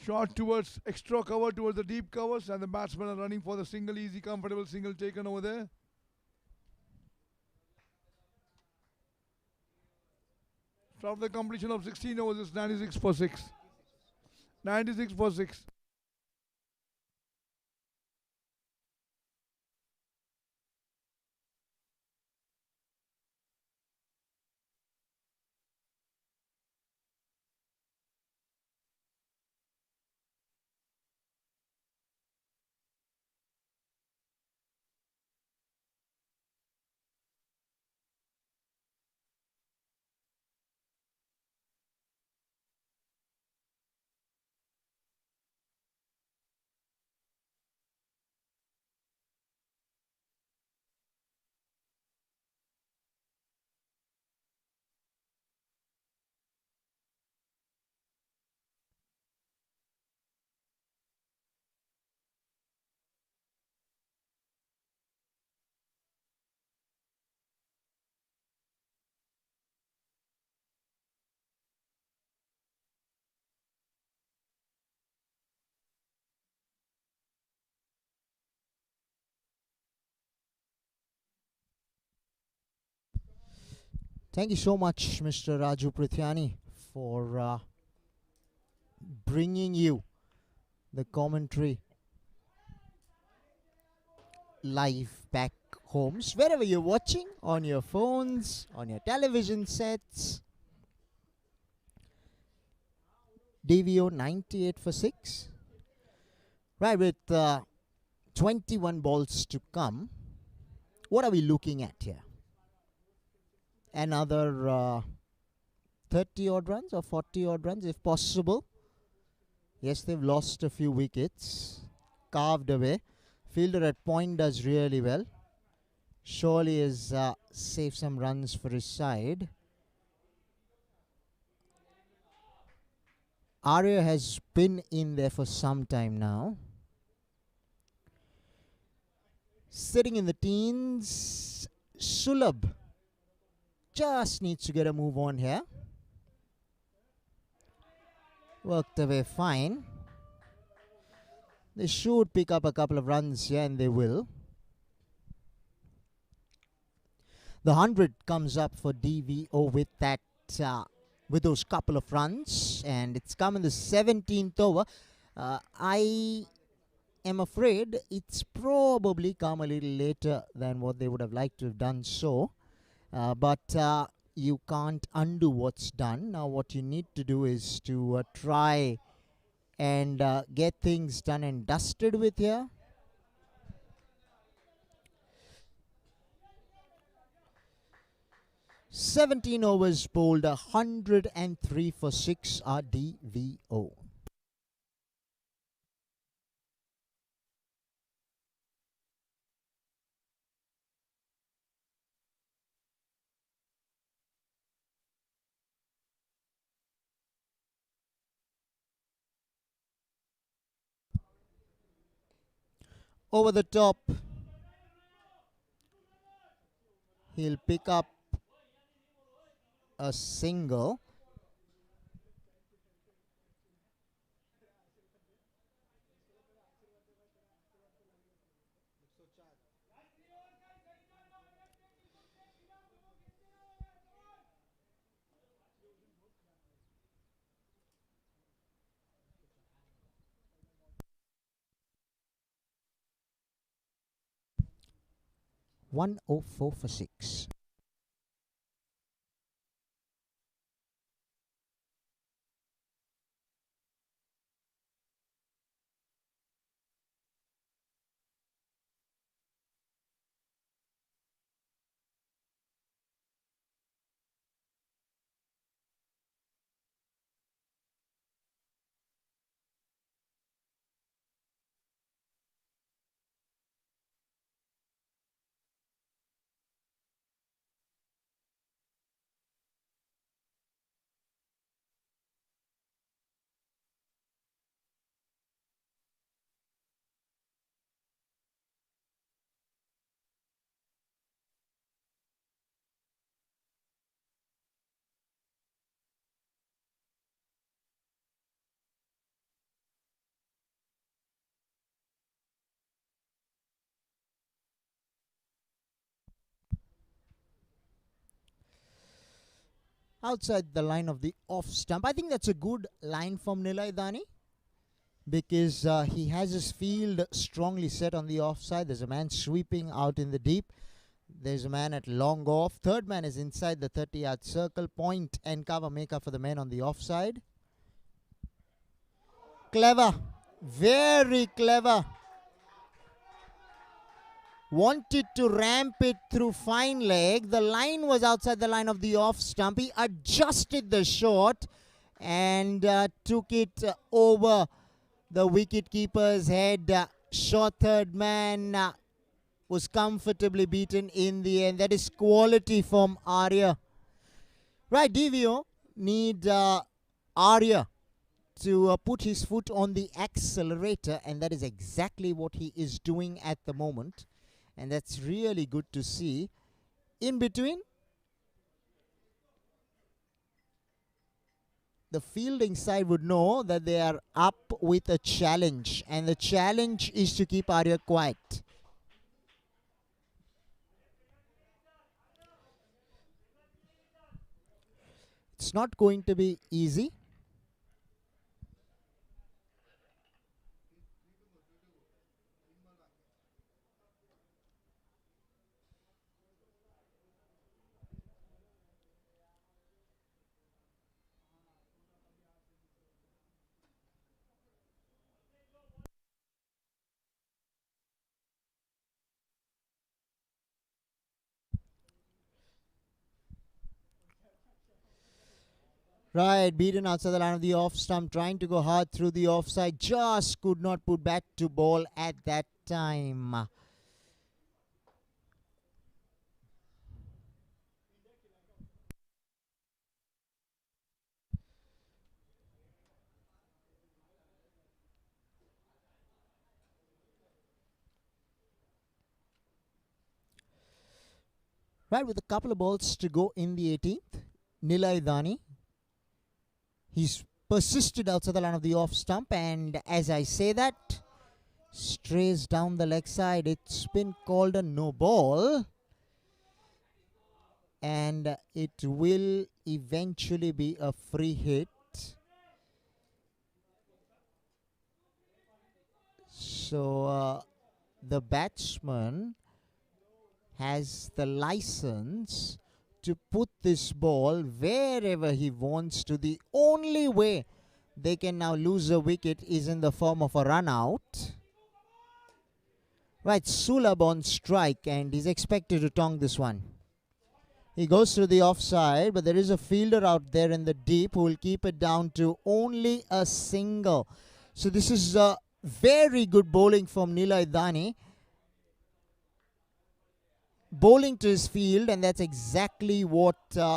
A: Shot towards extra cover, towards the deep covers, and the batsmen are running for the single, easy, comfortable single taken over there. After the completion of 16 overs, it's 96 for 6. 96 for 6.
C: Thank you so much, Mr. Raju Prithyani, for bringing you the commentary live back homes, wherever you're watching, on your phones, on your television sets. DVO 98 for 6. Right, with 21 balls to come, what are we looking at here? Another 30 odd runs or 40 odd runs if possible. Yes, they've lost a few wickets, carved away. Fielder at point does really well. Surely has saved some runs for his side. Arya has been in there for some time now. Sitting in the teens, Sulabh just needs to get a move on here. Worked away fine. They should pick up a couple of runs here, and they will. The 100 comes up for DVO with that, with those couple of runs, and it's come in the 17th over. I am afraid it's probably come a little later than what they would have liked to have done so. But you can't undo what's done. Now what you need to do is to try and get things done and dusted with here. "17 overs bowled, 103 for 6 are DVO. over the top. He'll pick up a single. $104 for 6. Outside the line of the off stump. I think that's a good line from Nilay Dani, because he has his field strongly set on the offside. There's a man sweeping out in the deep. There's a man at long off. Third man is inside the 30-yard circle. Point and cover maker for the men on the offside. Clever. Very clever. Wanted to ramp it through fine leg. The line was outside the line of the off stump. He adjusted the shot and took it over the wicket keeper's head. Short third man was comfortably beaten in the end. That is quality from Arya. Right, DVO need Arya to put his foot on the accelerator, and that is exactly what he is doing at the moment. And that's really good to see. In between, the fielding side would know that they are up with a challenge, and the challenge is to keep Arya quiet. It's not going to be easy. Right, beaten outside the line of the off stump, trying to go hard through the offside, just could not put bat to ball at that time. Right, with a couple of balls to go in the 18th, Nilay Dani, he's persisted outside the line of the off stump, and as I say that, strays down the leg side. It's been called a no ball, and it will eventually be a free hit. So the batsman has the license to put this ball wherever he wants to. The only way they can now lose a wicket is in the form of a run out. Right, Sulab on strike, and he's expected to tong this one. He goes through the offside, but there is a fielder out there in the deep who will keep it down to only a single. So this is very good bowling from Nilay Dani. Bowling to his field, and that's exactly what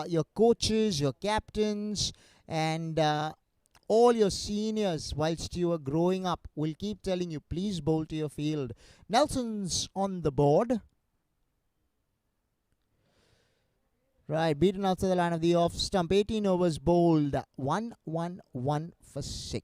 C: your coaches, your captains, and all your seniors whilst you are growing up will keep telling you, please bowl to your field. Nelson's on the board. Right, beaten outside the line of the off stump. 18 overs bowled. 1-1-1 for 6.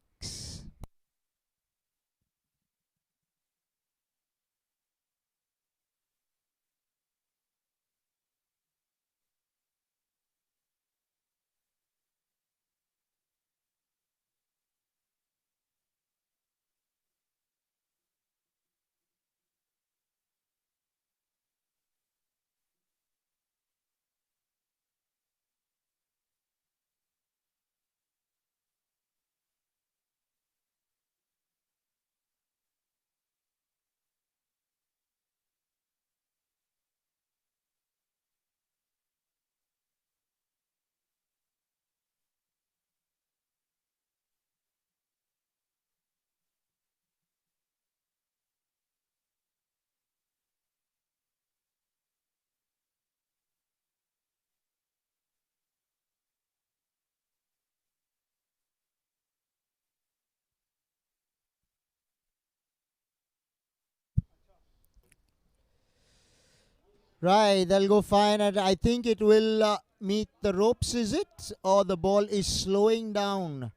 C: Right, they'll go fine, and I think it will meet the ropes, is it? Or the ball is slowing down?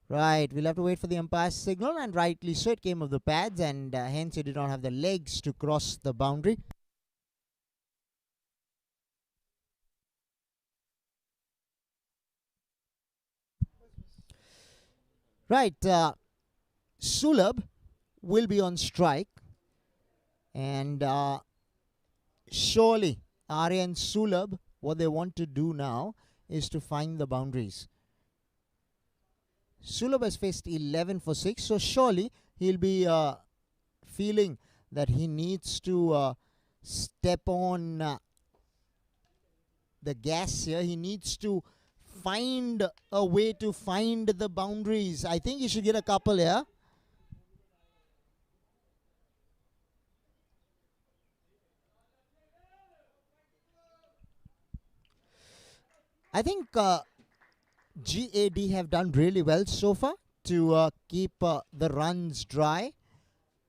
C: Right, we'll have to wait for the umpire's signal, and rightly so, it came off the pads, and hence it did not have the legs to cross the boundary. Right, Sulabh will be on strike, and surely Arya and Sulabh, what they want to do now is to find the boundaries. Sulabh has faced 11 for 6, so surely he'll be feeling that he needs to step on the gas here. He needs to find a way to find the boundaries. I think he should get a couple here. I think GAD have done really well so far to keep the runs dry.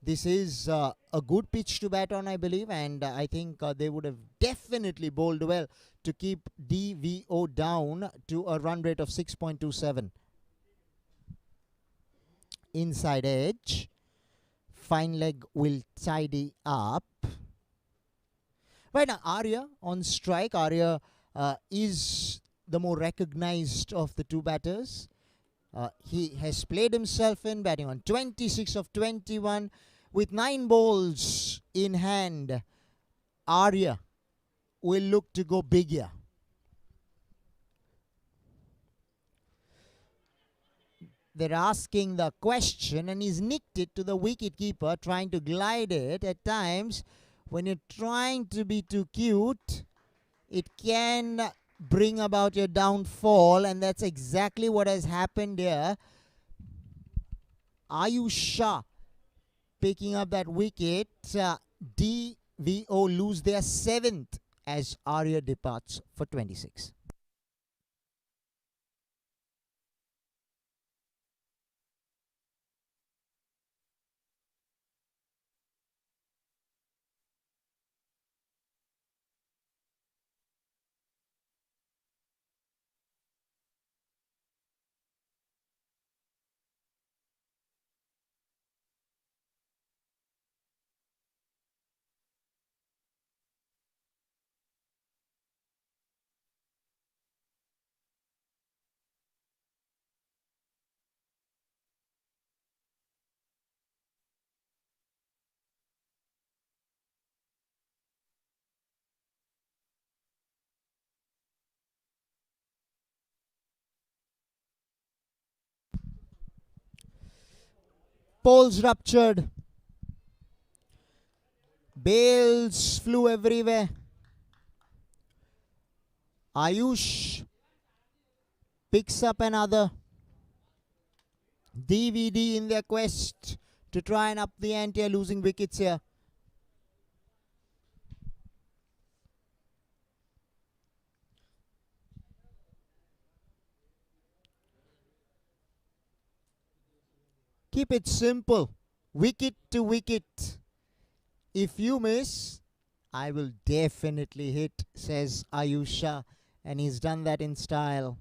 C: This is a good pitch to bat on, I believe, and I think they would have definitely bowled well to keep DVO down to a run rate of 6.27. Inside edge. Fine leg will tidy up. Right now, Arya on strike. Arya is the more recognized of the two batters. He has played himself in, batting on 26 of 21 with 9 balls in hand. Arya will look to go big here. They're asking the question, and he's nicked it to the wicketkeeper, trying to glide it. At times, when you're trying to be too cute, it can bring about your downfall, and that's exactly what has happened here. Ayush Shah picking up that wicket. DVO lose their 7th as Arya departs for 26. Poles ruptured. Bales flew everywhere. Ayush picks up another. DVD in their quest to try and up the ante, losing wickets here. Keep it simple. Wicket to wicket. If you miss, I will definitely hit, says Ayusha. And he's done that in style.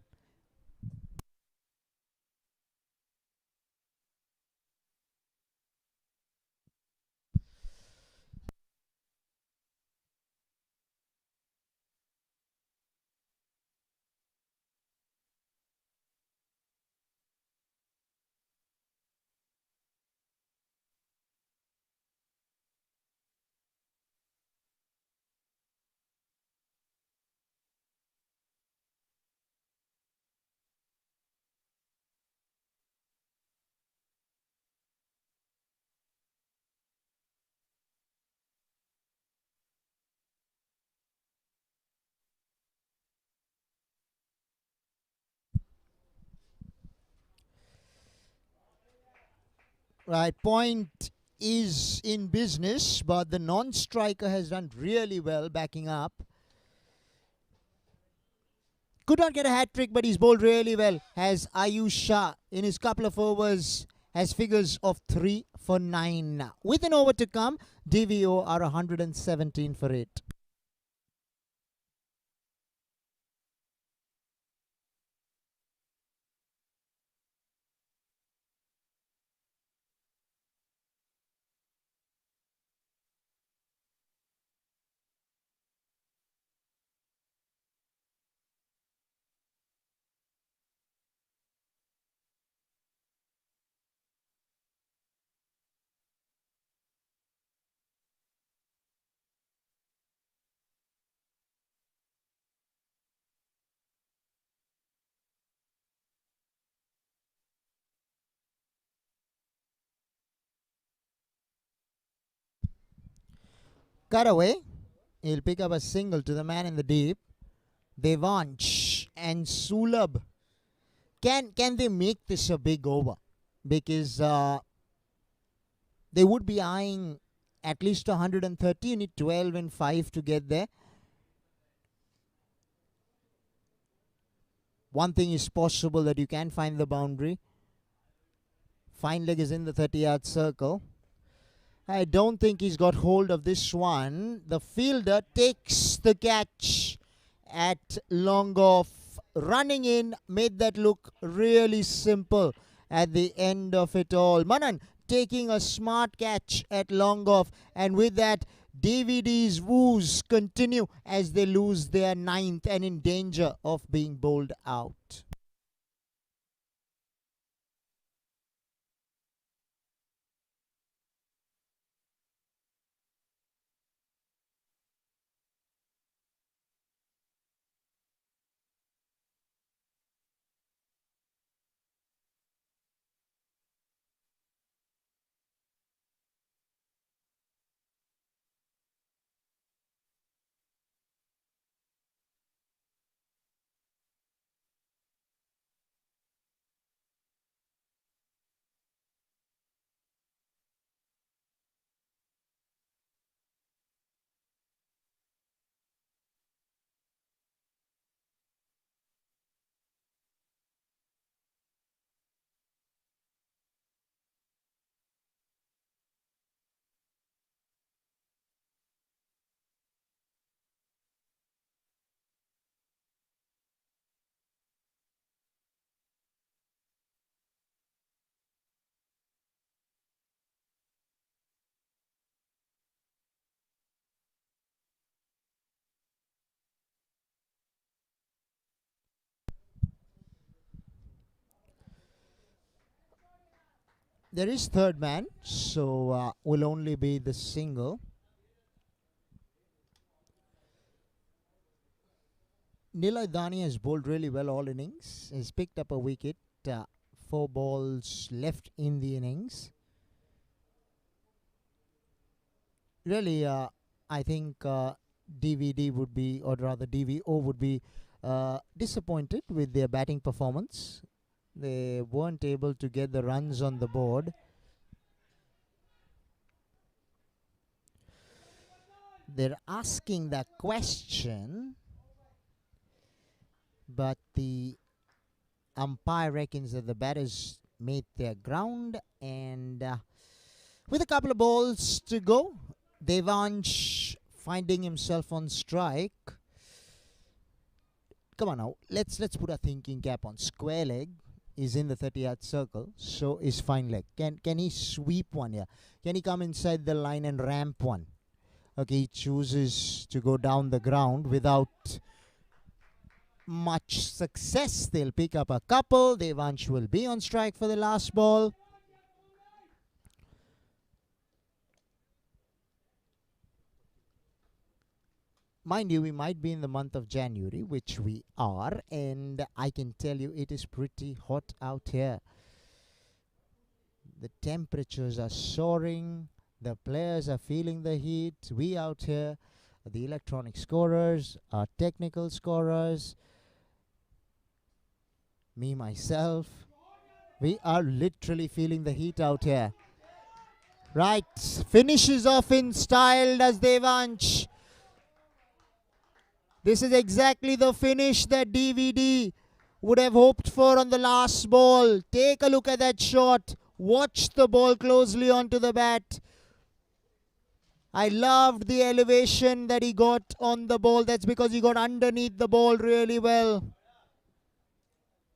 C: Right, point is in business, but the non-striker has done really well backing up. Could not get a hat-trick, but he's bowled really well. Has Ayush Shah in his couple of overs, has figures of 3 for 9. With an over to come, DVO are 117 for it. Cut away. He'll pick up a single to the man in the deep. Devansh and Sulabh. Can they make this a big over? Because they would be eyeing at least 130. You need 12 and 5 to get there. One thing is possible, that you can find the boundary. Fine leg is in the 30-yard circle. I don't think he's got hold of this one. The fielder takes the catch at long off. Running in made that look really simple at the end of it all. Manan taking a smart catch at long off, and with that, DVD's woos continue as they lose their 9th and in danger of being bowled out. There is third man, so will only be the single. Nilay Dani has bowled really well all innings. He's picked up a wicket. 4 balls left in the innings. Really, I think DVD would be, or rather DVO would be disappointed with their batting performance. They weren't able to get the runs on the board. They're asking that question, but the umpire reckons that the batters made their ground, and with a couple of balls to go, Devansh finding himself on strike. Come on now, let's put a thinking cap on. Square leg is in the 30-yard circle, so is fine leg. Can he sweep one here? Can he come inside the line and ramp one? Okay, he chooses to go down the ground without much success. They'll pick up a couple. Devansh will be on strike for the last ball. Mind you, we might be in the month of January, which we are, and I can tell you it is pretty hot out here. The temperatures are soaring. The players are feeling the heat. We out here, the electronic scorers, our technical scorers, me, myself, we are literally feeling the heat out here. Right, finishes off in style as Devansh. This is exactly the finish that DVD would have hoped for on the last ball. Take a look at that shot. Watch the ball closely onto the bat. I loved the elevation that he got on the ball. That's because he got underneath the ball really well.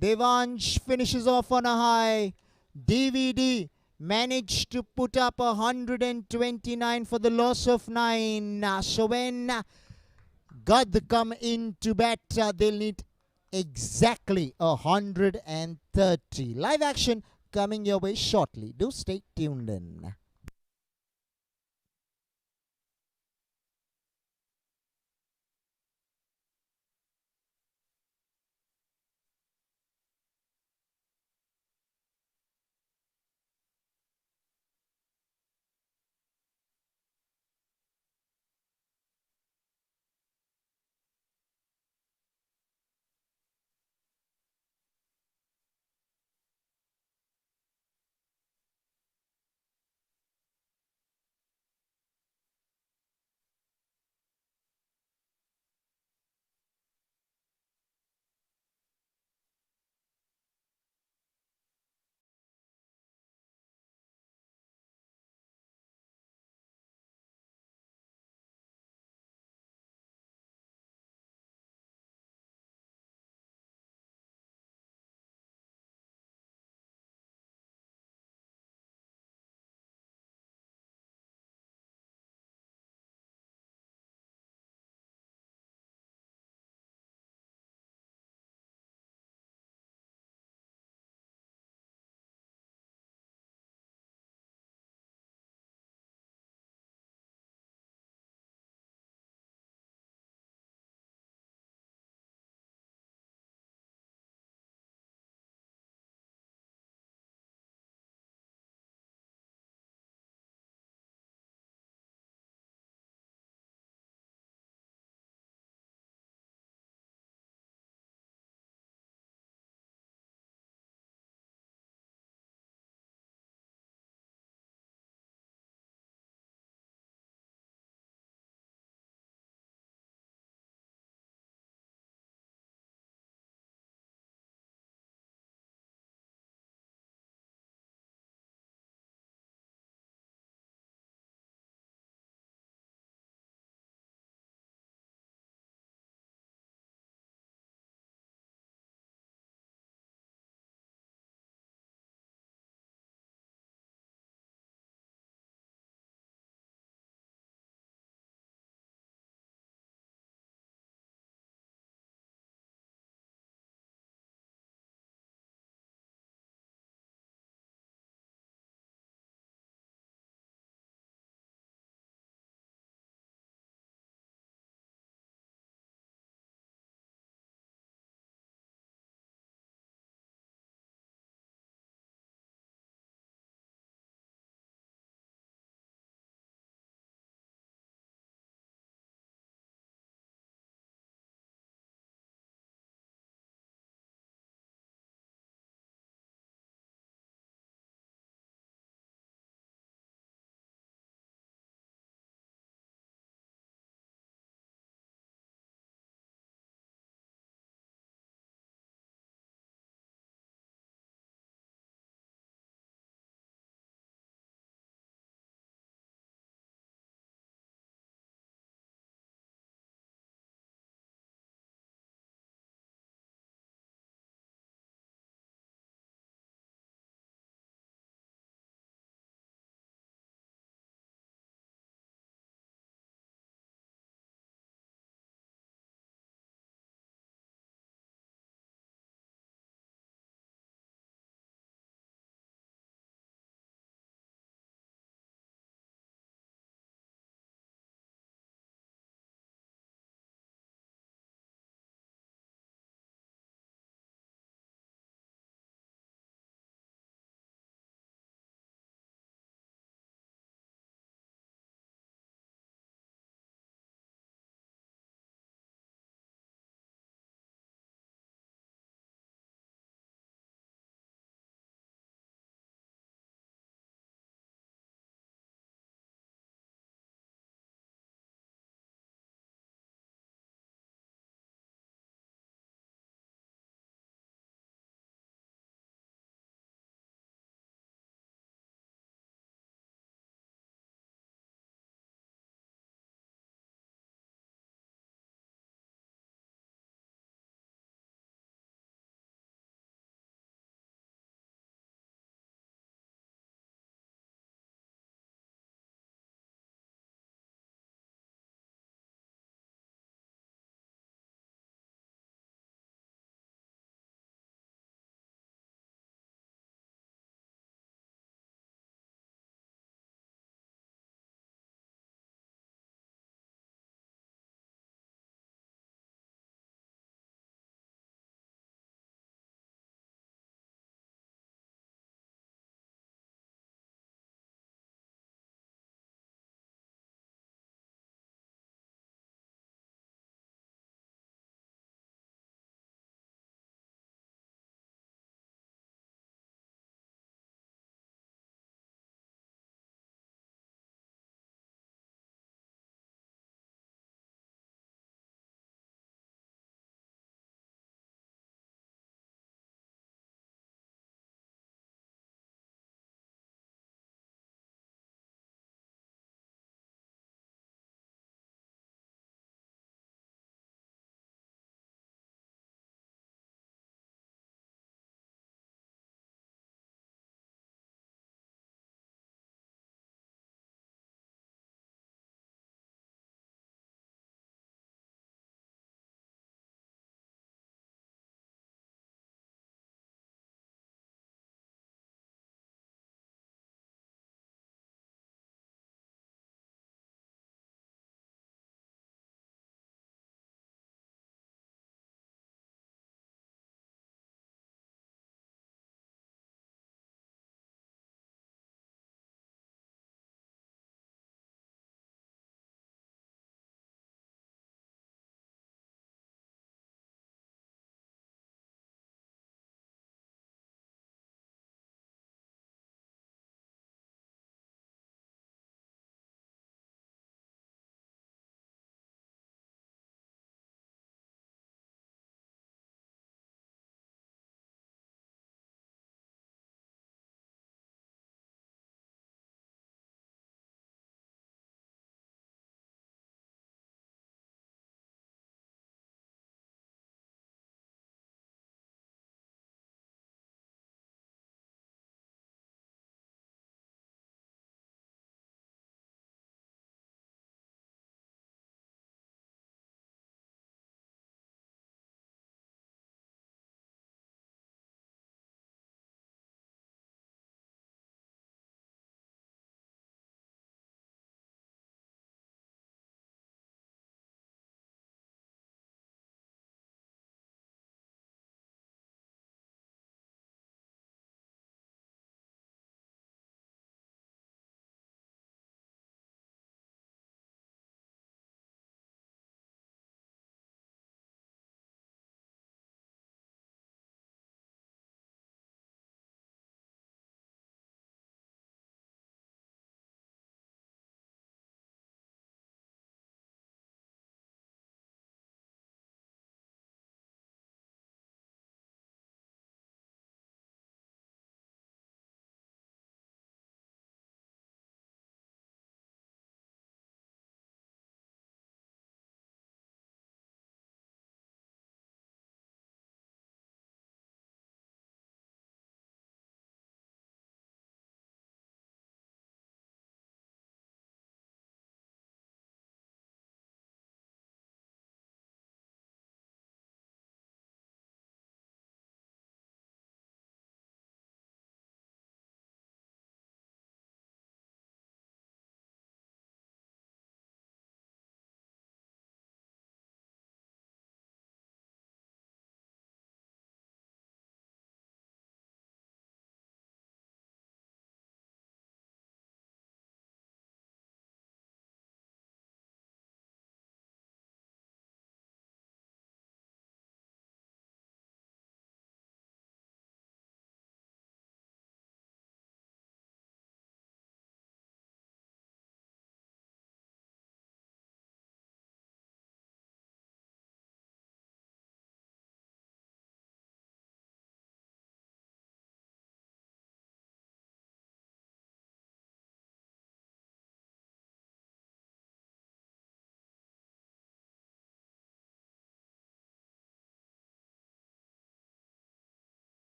C: Devansh finishes off on a high. DVD managed to put up 129 for the loss of 9. So when Gad come into bat, they'll need exactly 130. Live action coming your way shortly. Do stay tuned in.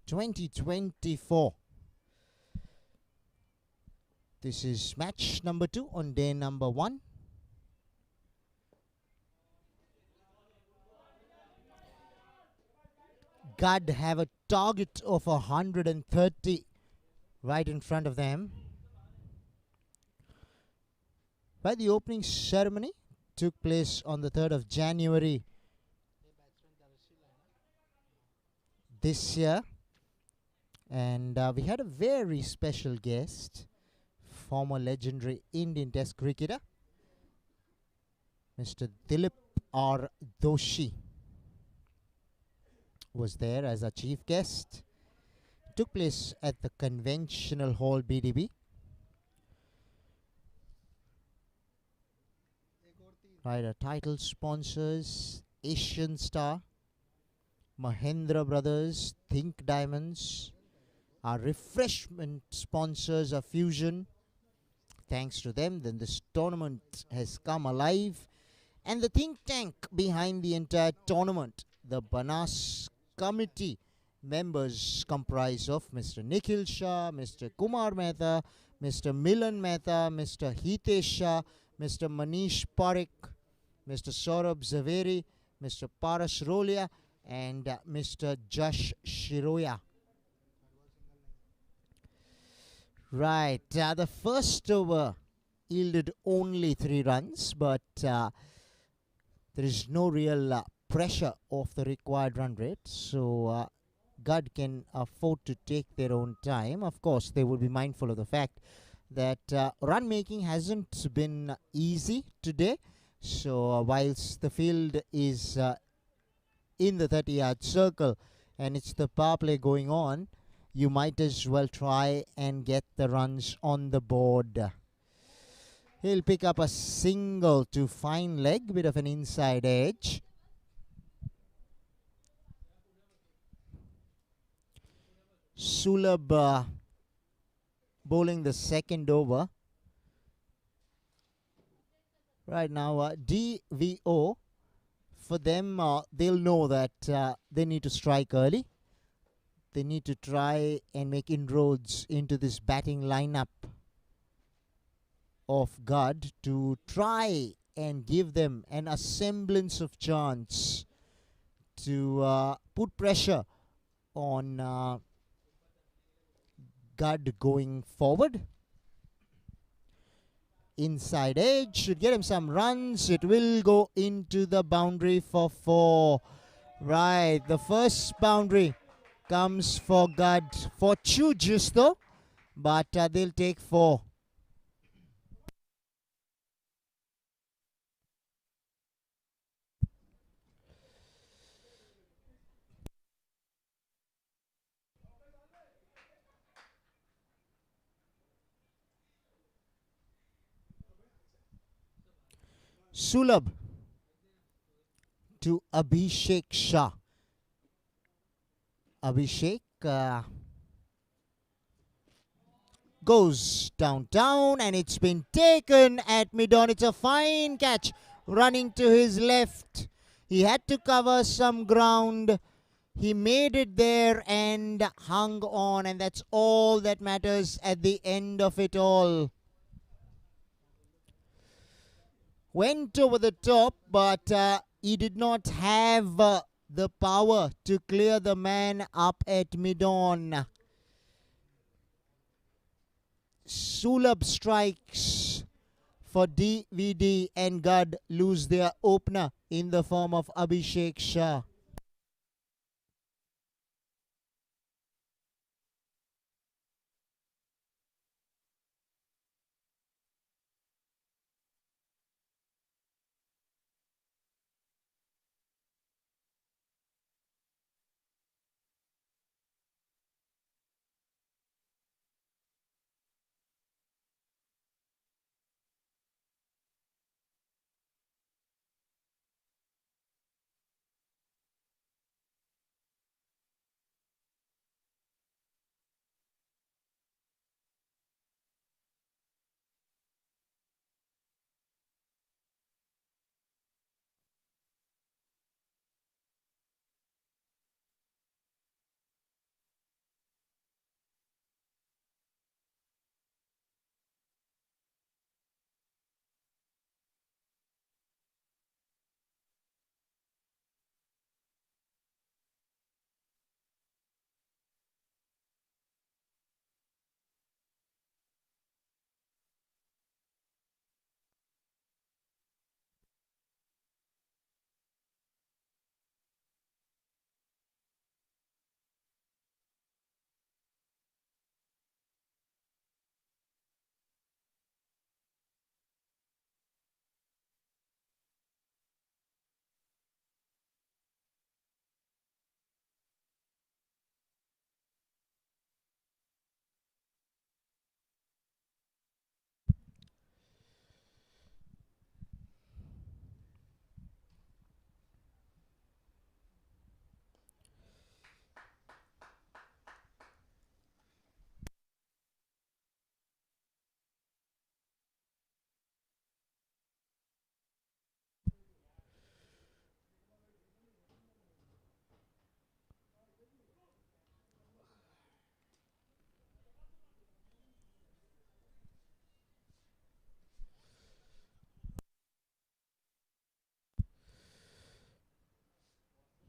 C: 2024. This is match number 2 on day number 1. GADH have a target of 130 right in front of them. But the opening ceremony took place on the 3rd of January this year. And we had a very special guest, former legendary Indian Test cricketer, Mr. Dilip R. Doshi was there as a chief guest. Took place at the Conventional Hall, BDB. Right, our title sponsors: Asian Star, Mahendra Brothers, Think Diamonds. Our refreshment sponsors are Fusion. Thanks to them, then this tournament has come alive. And the think tank behind the entire tournament, the BANAS committee members, comprise of Mr. Nikhil Shah, Mr. Kumar Mehta, Mr. Milan Mehta, Mr. Hitesh Shah, Mr. Manish Parekh, Mr. Saurabh Zaveri, Mr. Paras Rolia, and Mr. Jash Shiroya. Right, the first over yielded only 3 runs, but there is no real pressure of the required run rate, so GADH can afford to take their own time. Of course, they will be mindful of the fact that run making hasn't been easy today. So whilst the field is in the 30-yard circle and it's the power play going on, you might as well try and get the runs on the board. He'll pick up a single to fine leg, bit of an inside edge. Sulabh bowling the second over. Right now, DVO, for them, they'll know that they need to strike early. They need to try and make inroads into this batting lineup of GADH to try and give them an semblance of chance to put pressure on GADH going forward. Inside edge should get him some runs. It will go into the boundary for 4. Right, the first boundary comes for GADH. Fortuitous though, but they'll take 4. Sulabh to Abhishek Shah. Abhishek goes down, and it's been taken at mid-on. It's a fine catch running to his left. He had to cover some ground. He made it there and hung on, and that's all that matters at the end of it all. Went over the top, but he did not have the power to clear the man up at mid-on. Sulabh strikes for DVD, and GADH lose their opener in the form of Abhishek Shah.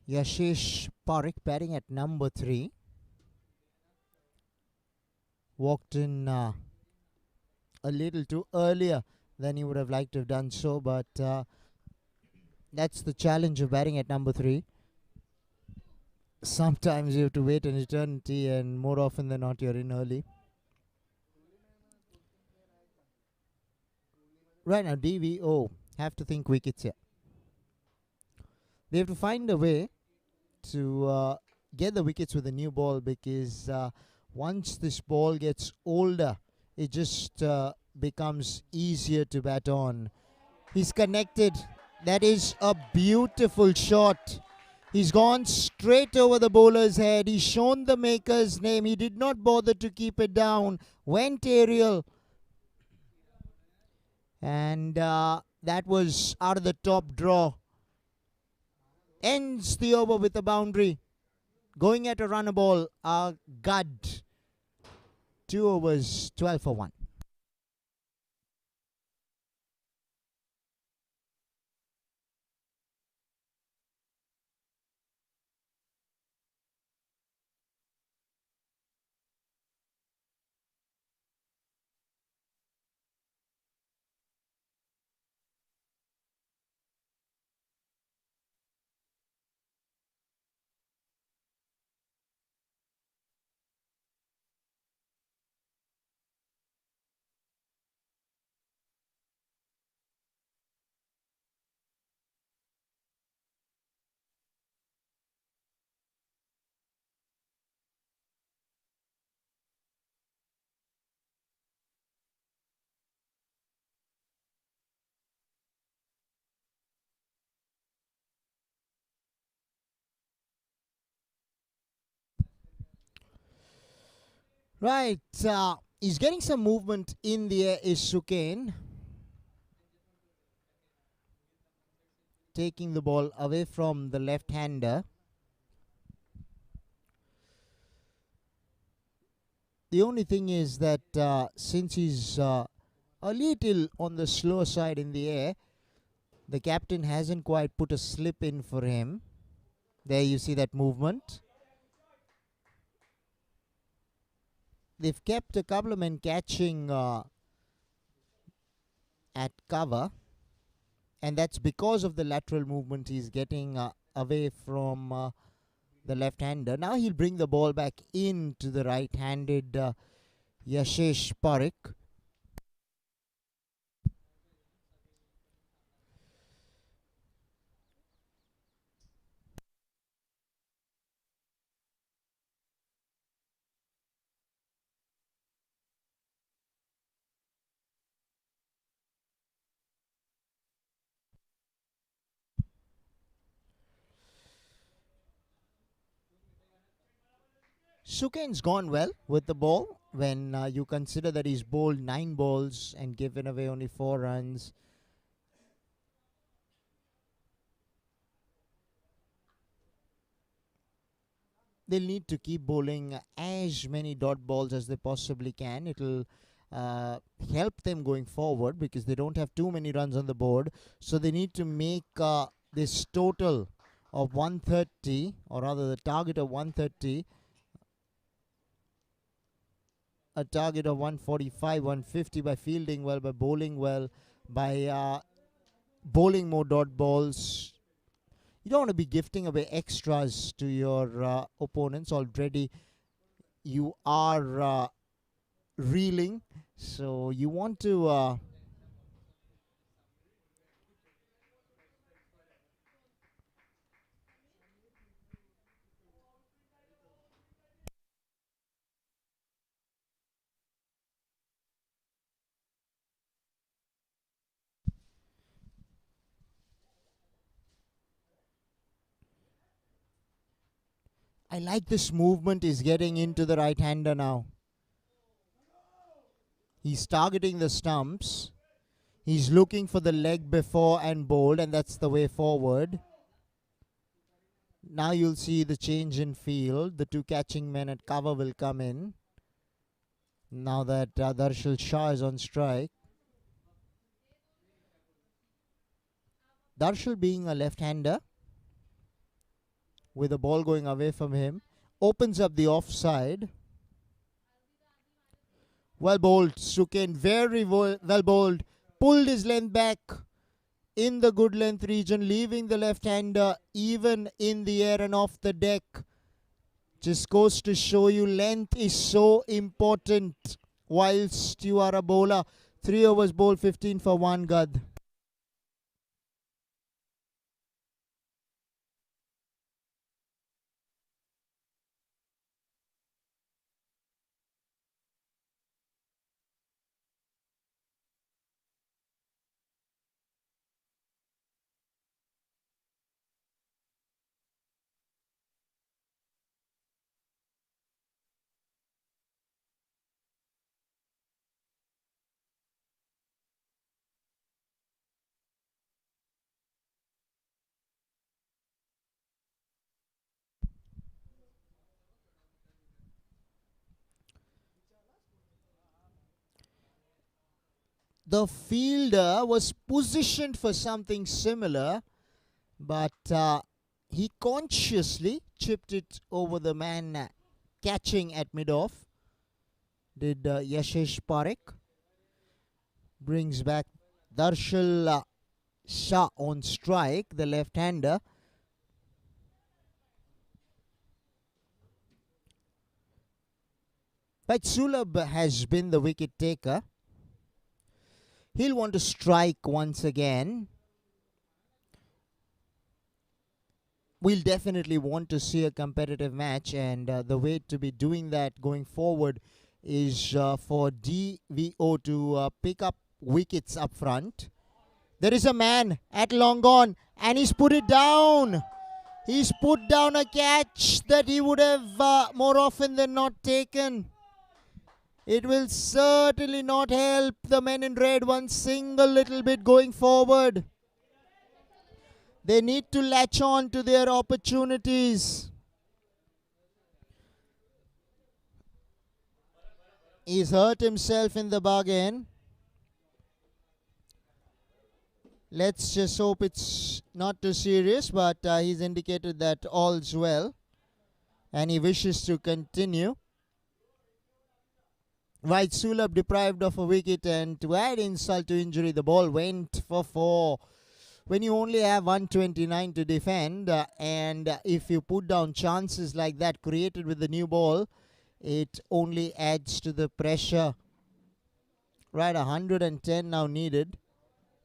C: Yashish Parekh batting at number 3. Walked in a little too earlier than he would have liked to have done so, but that's the challenge of batting at number 3. Sometimes you have to wait an eternity, and more often than not, you're in early. Right now, DVO have to think wickets here. They have to find a way to get the wickets with a new ball, because once this ball gets older, it just becomes easier to bat on. He's connected. That is a beautiful shot. He's gone straight over the bowler's head. He's shown the maker's name. He did not bother to keep it down. Went aerial. And that was out of the top draw. Ends the over with a boundary. Going at a runner ball, GADH. 2 overs, 12 for 1. Right, he's getting some movement in the air is Sukain. Taking the ball away from the left-hander. The only thing is that since he's a little on the slower side in the air, the captain hasn't quite put a slip in for him. There you see that movement. They've kept a couple of men catching at cover, and that's because of the lateral movement he's getting away from the left-hander. Now he'll bring the ball back into the right-handed Yashish Parekh. Sukain's gone well with the ball when you consider that he's bowled 9 balls and given away only 4 runs. They'll need to keep bowling as many dot balls as they possibly can. It'll help them going forward because they don't have too many runs on the board. So they need to make this total of 130, or rather the target of 130, a target of 145, 150 by fielding well, by bowling well, by bowling more dot balls. You don't want to be gifting away extras to your opponents. Already you are reeling, so you want to I like this movement. Is getting into the right-hander now. He's targeting the stumps. He's looking for the leg before and bowled, and that's the way forward. Now you'll see the change in field. The 2 catching men at cover will come in. Now that Darshil Shah is on strike. Darshil being a left-hander, with the ball going away from him. Opens up the offside. Well bowled, Suken, very well bowled. Pulled his length back in the good length region, leaving the left-hander even in the air and off the deck. Just goes to show you length is so important whilst you are a bowler. 3 overs bowled, 15 for 1, Gad. The fielder was positioned for something similar, but he consciously chipped it over the man catching at mid-off. Did Yashish Parekh. Brings back Darshal Shah on strike, the left-hander. But Sulab has been the wicket taker. He'll want to strike once again. We'll definitely want to see a competitive match, and the way to be doing that going forward is for DVO to pick up wickets up front. There is a man at long on, and he's put it down. He's put down a catch that he would have more often than not taken. It will certainly not help the men in red one single little bit going forward. They need to latch on to their opportunities. He's hurt himself in the bargain. Let's just hope it's not too serious, but he's indicated that all's well and he wishes to continue. Right, Sulab deprived of a wicket, and to add insult to injury, the ball went for 4. When you only have 129 to defend, and if you put down chances like that created with the new ball, it only adds to the pressure. Right, 110 now needed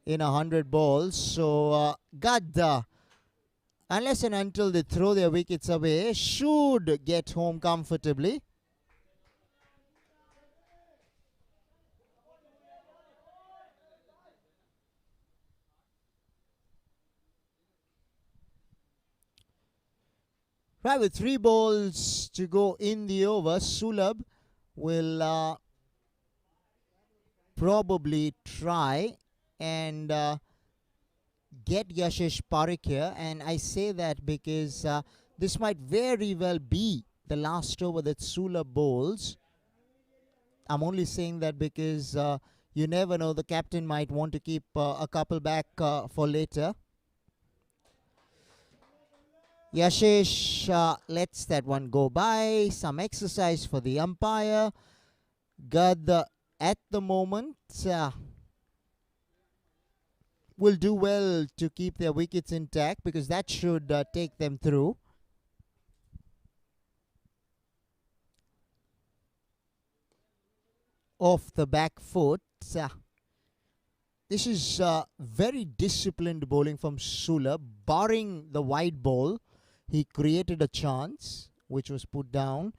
C: in 100 balls. So, Gadda, unless and until they throw their wickets away, should get home comfortably. Right, with 3 balls to go in the over, Sulab will probably try and get Yashish Parekh here. And I say that because this might very well be the last over that Sulab bowls. I'm only saying that because you never know, the captain might want to keep a couple back for later. Yashish lets that one go by. Some exercise for the umpire. Gad at the moment will do well to keep their wickets intact, because that should take them through. Off the back foot. This is very disciplined bowling from Sulab. Barring the wide ball, he created a chance which was put down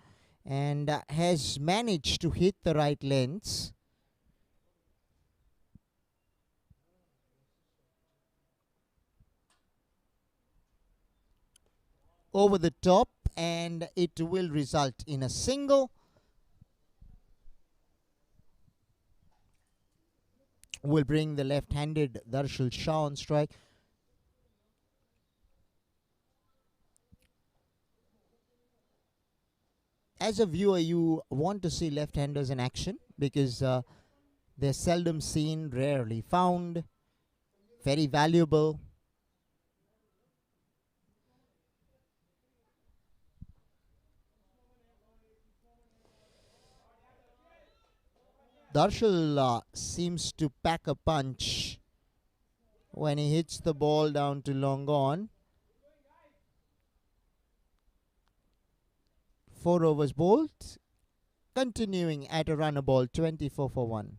C: and has managed to hit the right lengths. Over the top, and it will result in a single. Will bring the left-handed Darshal Shah on strike. As a viewer, you want to see left-handers in action because they're seldom seen, rarely found, very valuable. Darshal seems to pack a punch when he hits the ball down to long on. 4 overs bowled, continuing at a runner ball, 24 for 1.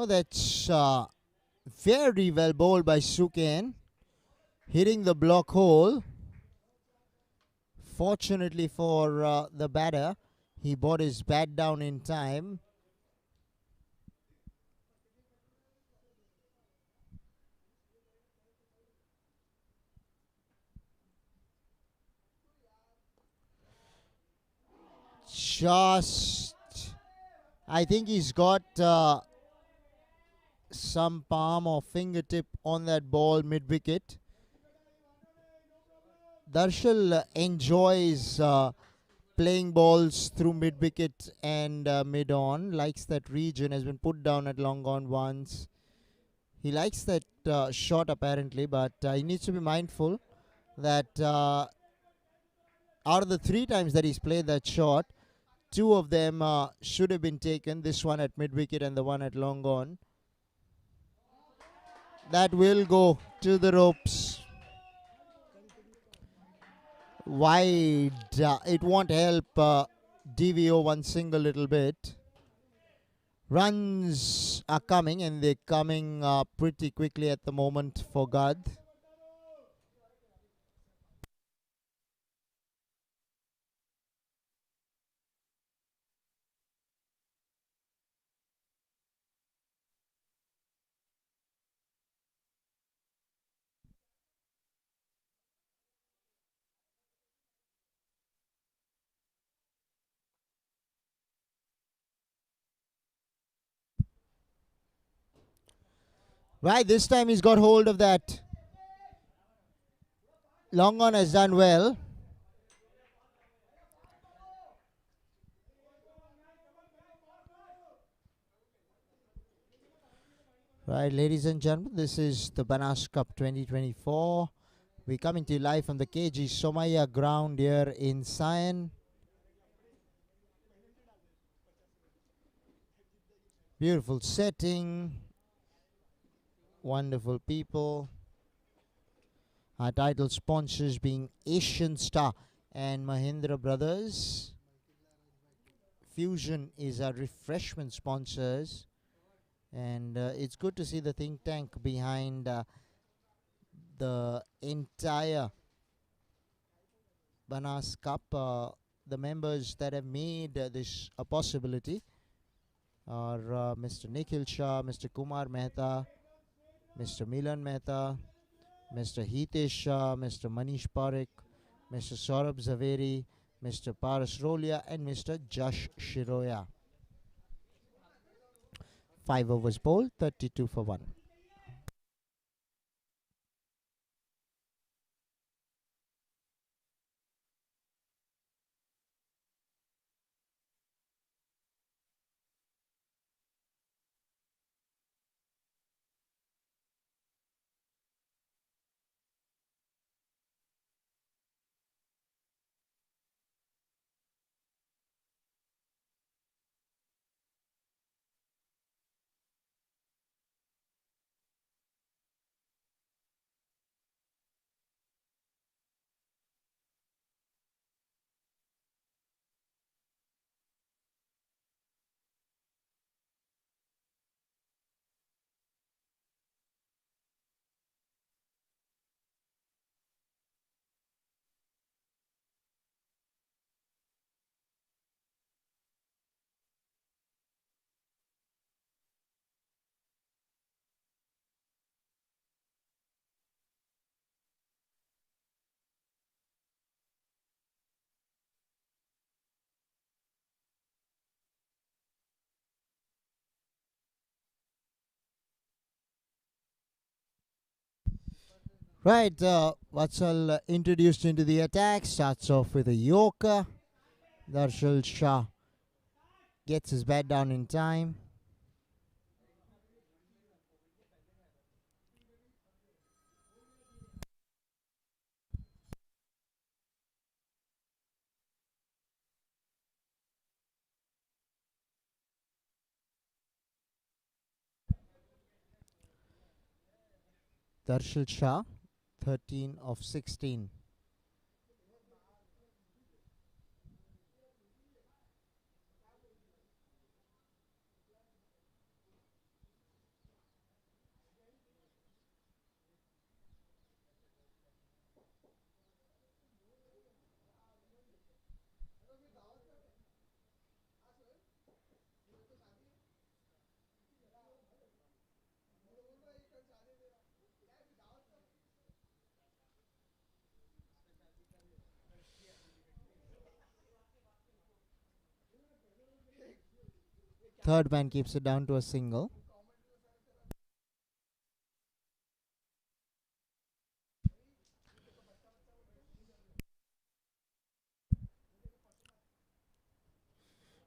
C: Oh, that's very well bowled by Suken, hitting the block hole. Fortunately for the batter, he brought his bat down in time. Just, I think he's got some palm or fingertip on that ball mid-wicket. Darshal enjoys playing balls through mid-wicket and mid-on, likes that region, has been put down at long on once. He likes that shot apparently, but he needs to be mindful that out of the 3 times that he's played that shot, 2 of them should have been taken, this one at mid-wicket and the one at long on. That will go to the ropes. Wide. It won't help DVO one single little bit. Runs are coming, and they're coming pretty quickly at the moment for GADH. Right, this time he's got hold of that. Long on has done well. Right, ladies and gentlemen, this is the BANAS Cup 2024. We're coming to you live from the KG Somaya ground here in Sion. Beautiful setting. Wonderful people. Our title sponsors being Asian Star and Mahindra Brothers. Fusion is our refreshment sponsors. And it's good to see the think tank behind the entire BANAS Cup. The members that have made this a possibility are Mr. Nikhil Shah, Mr. Kumar Mehta, Mr. Milan Mehta, Mr. Hitesh Shah, Mr. Manish Parekh, Mr. Saurabh Zaveri, Mr. Paras Rolia, and Mr. Jash Shiroya. 5 overs bowled, 32 for 1. Right, Vatsal introduced into the attack, starts off with a Yorker. Darshal Shah gets his bat down in time. Darshal Shah, 13 of 16. Third man keeps it down to a single.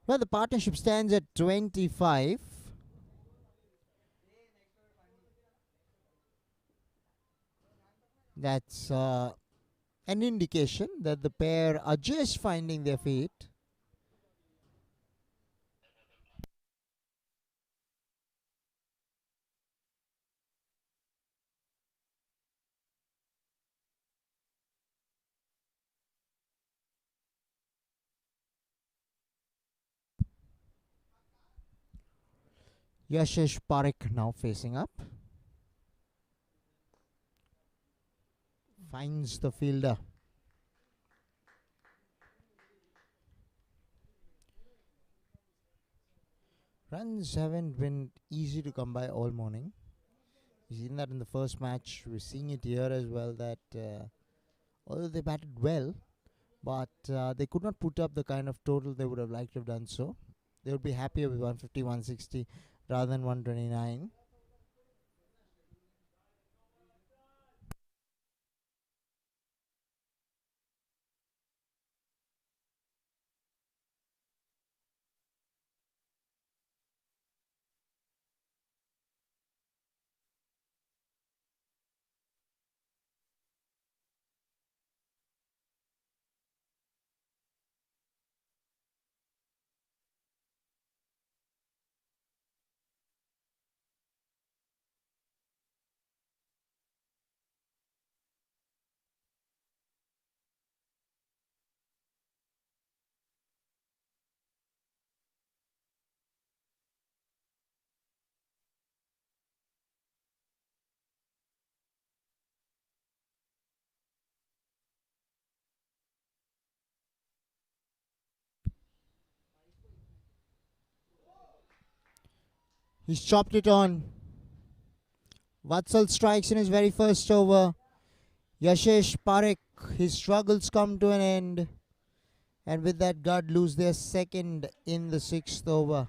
C: Well, the partnership stands at 25. That's an indication that the pair are just finding their feet. Yashish Parekh now facing up. Finds the fielder. Runs haven't been easy to come by all morning. We've seen that in the first match. We're seeing it here as well that although they batted well, but they could not put up the kind of total they would have liked to have done so. They would be happier with 150, 160 rather than 129. He's chopped it on. Vatsal strikes in his very first over. Yashish Parekh, his struggles come to an end. And with that, Gad lose their second in the sixth over.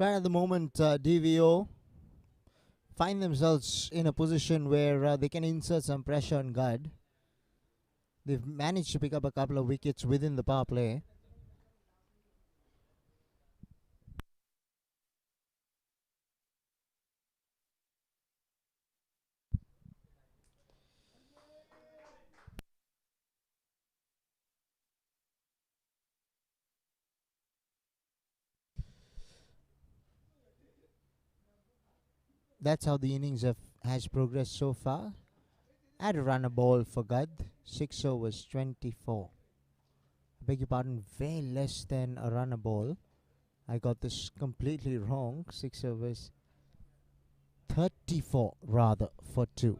C: Right at the moment, DVO find themselves in a position where they can insert some pressure on Gad. They've managed to pick up a couple of wickets within the power play. That's how the innings has progressed so far. Add a run a ball for Gad. 6 overs, 24. I beg your pardon, way less than a run a ball. I got this completely wrong. 6 overs, 34 rather for 2.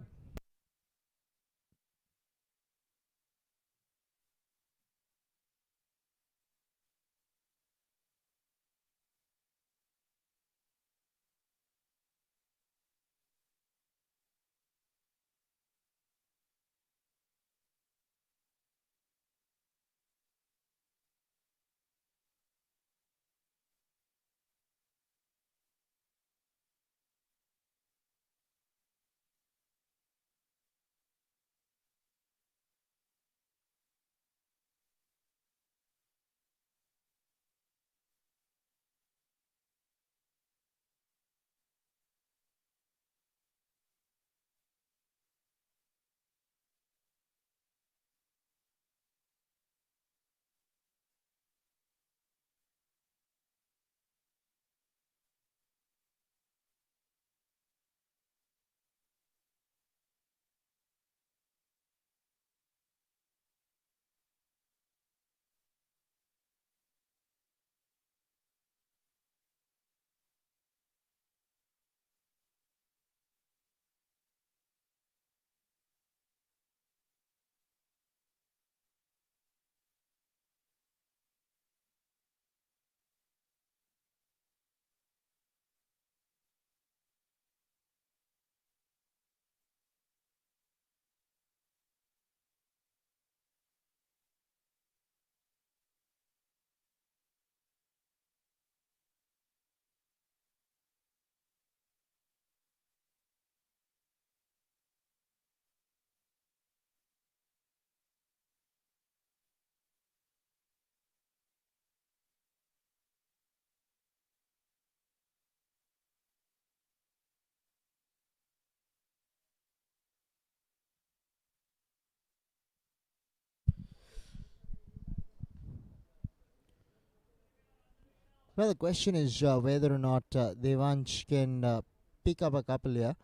C: Well, the question is whether or not Devansh can pick up a couple here.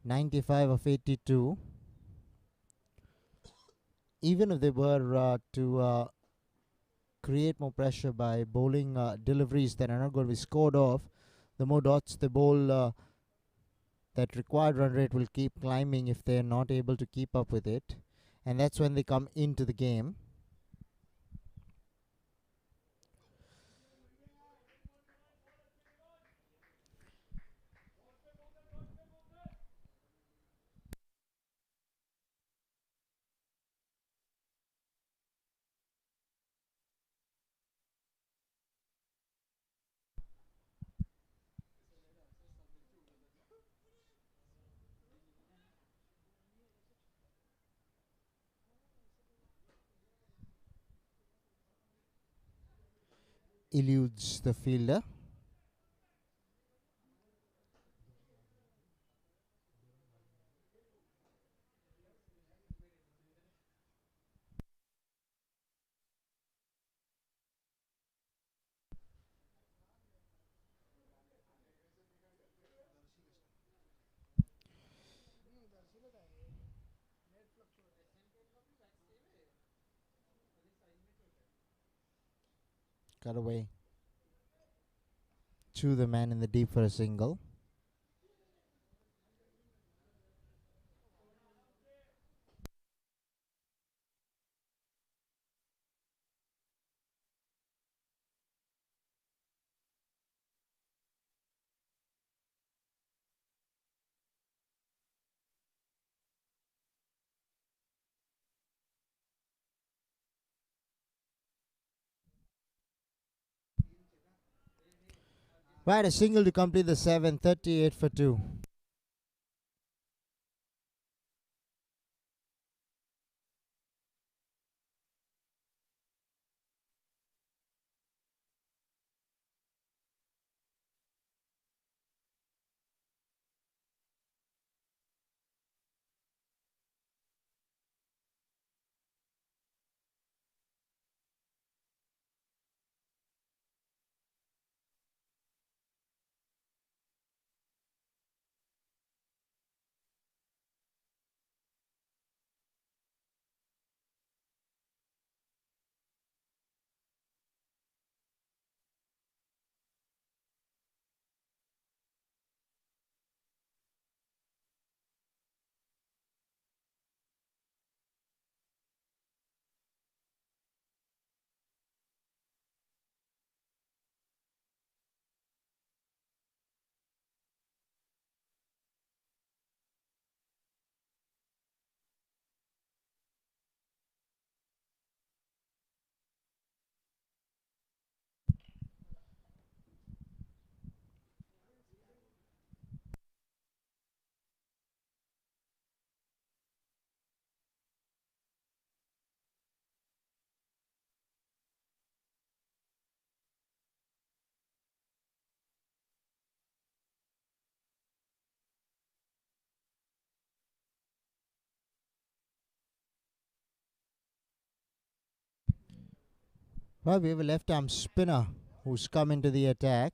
C: 95 of 82. Even if they were to create more pressure by bowling deliveries that are not going to be scored off, the more dots they bowl, that required run rate will keep climbing if they're not able to keep up with it. And that's when they come into the game. Eludes the fielder. Cut away to the man in the deep for a single. Right, a single to complete the 7, 38 for 2. Well, we have a left arm spinner who's come into the attack.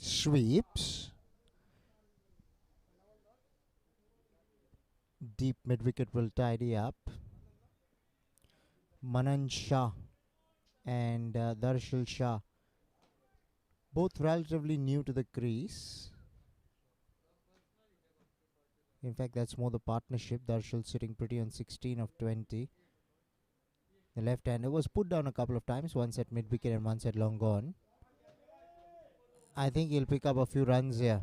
C: Sweeps. Deep mid wicket will tidy up. Manan Shah and Darshil Shah, both relatively new to the crease. In fact, that's more the partnership. Darshil sitting pretty on 16 of 20. The left-hander was put down a couple of times, once at mid-wicket and once at long gone. I think he'll pick up a few runs here.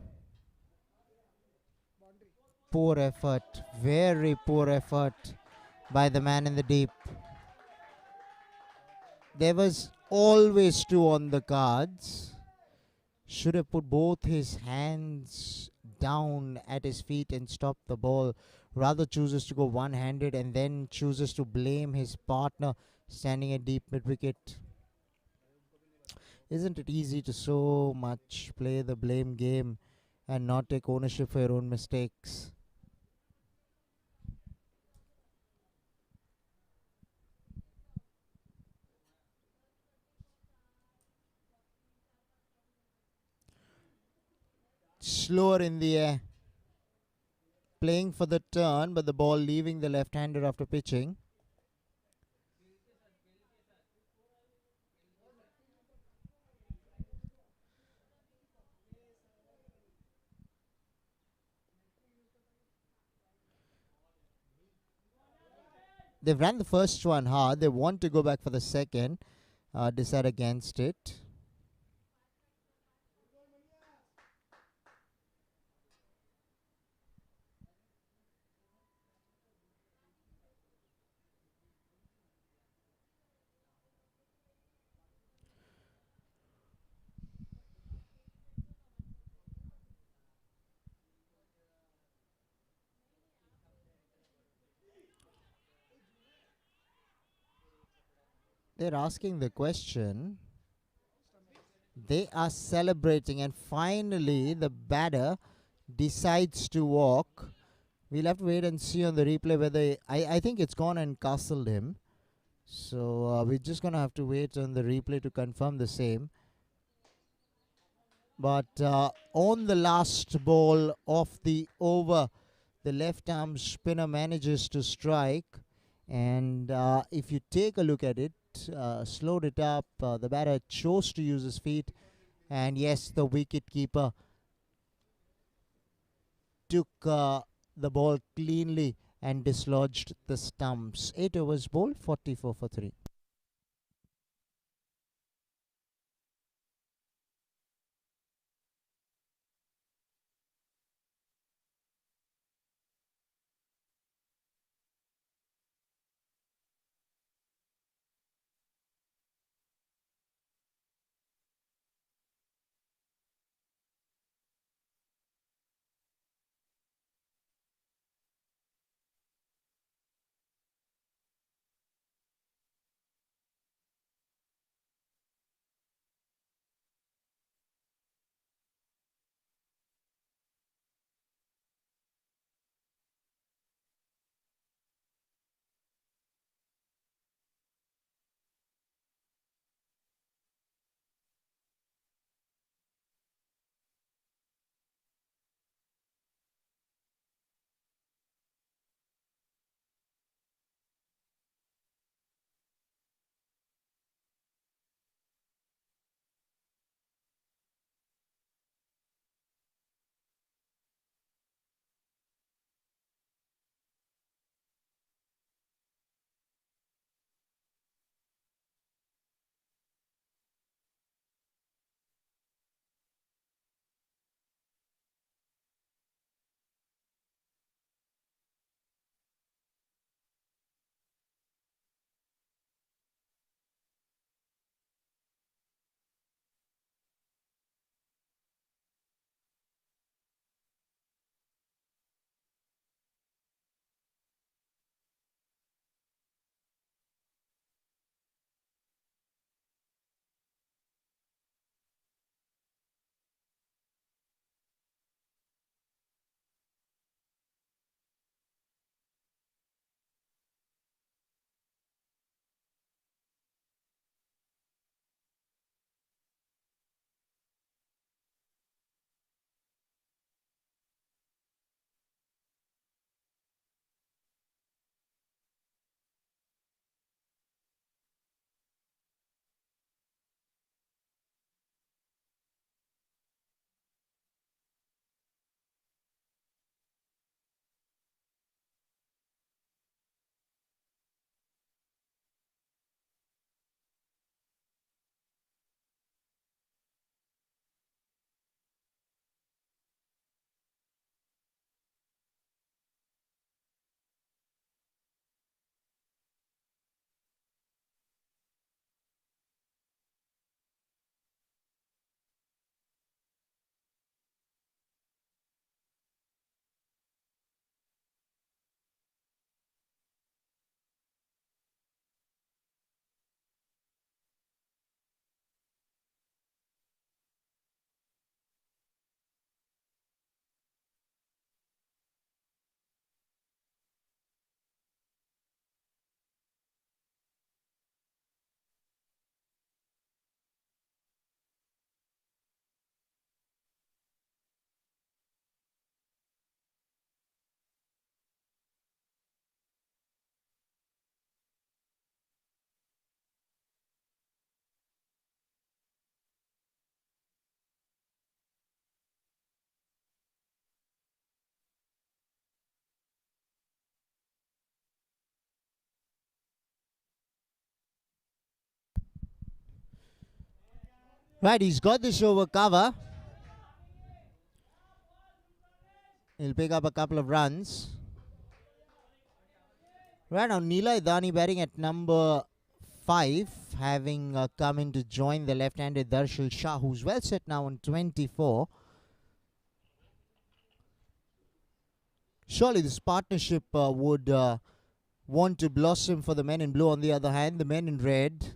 C: Poor effort, very poor effort by the man in the deep. There was always two on the cards. Should have put both his hands down at his feet and stopped the ball. Rather chooses to go one-handed and then chooses to blame his partner standing at deep mid-wicket. Isn't it easy to so much play the blame game and not take ownership for your own mistakes? Slower in the air. Playing for the turn, but the ball leaving the left-hander after pitching. They've ran the first one hard. They want to go back for the second. Decide against it. they're asking the question. They are celebrating, and finally the batter decides to walk. We'll have to wait and see on the replay whether I think it's gone and castled him. So we're just gonna have to wait on the replay to confirm the same. But on the last ball of the over, the left arm spinner manages to strike. And if you take a look at it, slowed it up, the batter chose to use his feet. And yes, the wicket keeper took the ball cleanly and dislodged the stumps. 8 overs bowled, 44 for 3. Right, he's got this over cover. He'll pick up a couple of runs. Right now, Nila Idani batting at number 5, having come in to join the left-handed Darshil Shah, who's well set now on 24. Surely this partnership would want to blossom for the men in blue. On the other hand, the men in red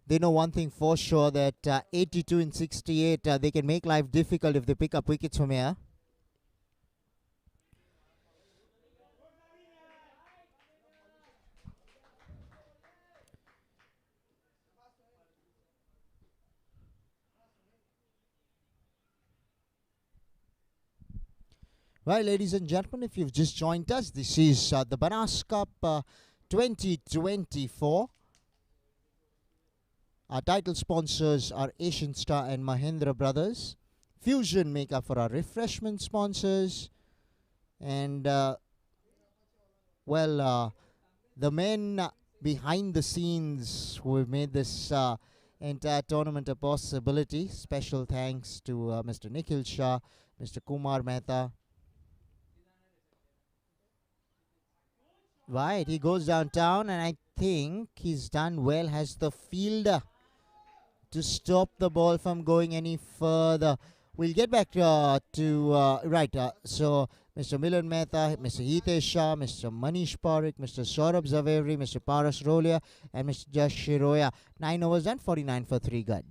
C: they know one thing for sure, that 82 and 68, they can make life difficult if they pick up wickets from here. Right, ladies and gentlemen, if you've just joined us, this is the BANAS Cup 2024. Our title sponsors are Asian Star and Mahindra Brothers. Fusion make up for our refreshment sponsors. And, the men behind the scenes who have made this entire tournament a possibility. Special thanks to Mr. Nikhil Shah, Mr. Kumar Mehta. Right, he goes downtown, and I think he's done well. Has the fielder to stop the ball from going any further. We'll get back so Mr. Milan Mehta, Mr. Hitesh Shah, Mr. Manish Parikh, Mr. Saurabh Zaveri, Mr. Paras Rolia, and Mr. Jash Shiroya. 9 overs done, 49 for 3 good.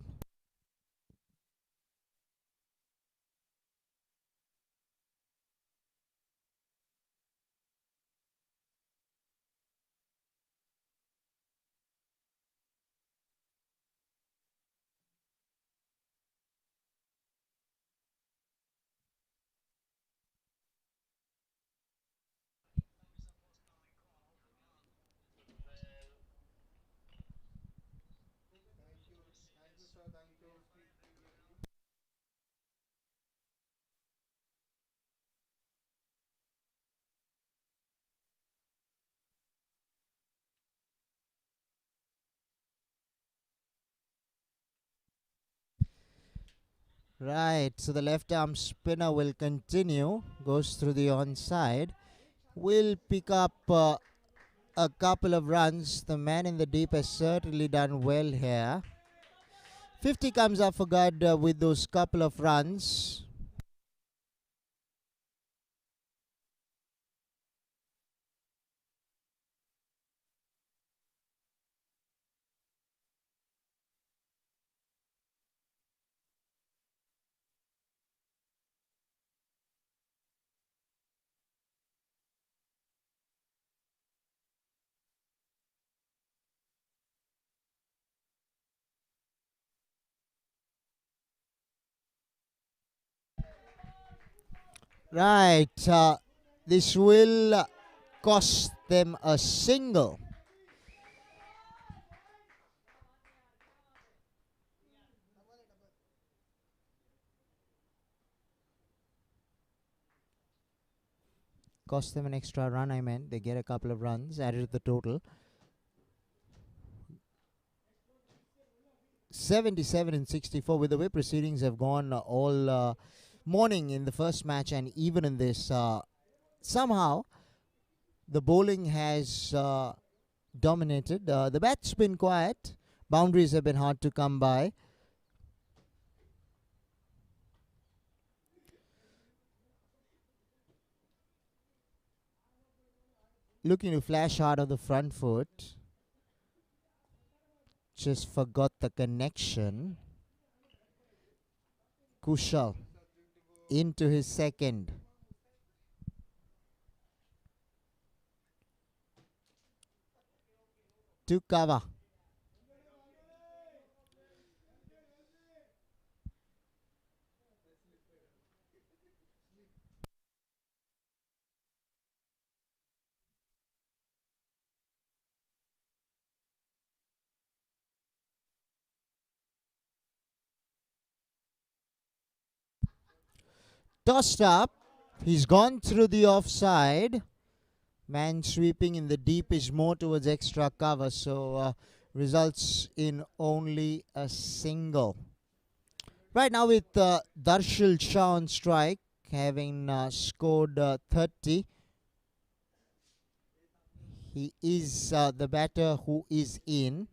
D: Thank you, sir. Thank you.
C: Right, so the left arm spinner will continue, goes through the onside, will pick up a couple of runs. The man in the deep has certainly done well here. 50 comes up for good with those couple of runs. Right, this will cost them a single. Cost them an extra run, I meant. They get a couple of runs added to the total. 77 and 64. With the way proceedings have gone all morning in the first match and even in this, somehow the bowling has dominated. The bat's been quiet. Boundaries have been hard to come by. Looking to flash hard on the front foot. Just forgot the connection. Kushal into his second. To cover. Tossed up. He's gone through the offside. Man sweeping in the deep is more towards extra cover, so results in only a single. Right now with Darshil Shah on strike, having scored 30. He is the batter who is in.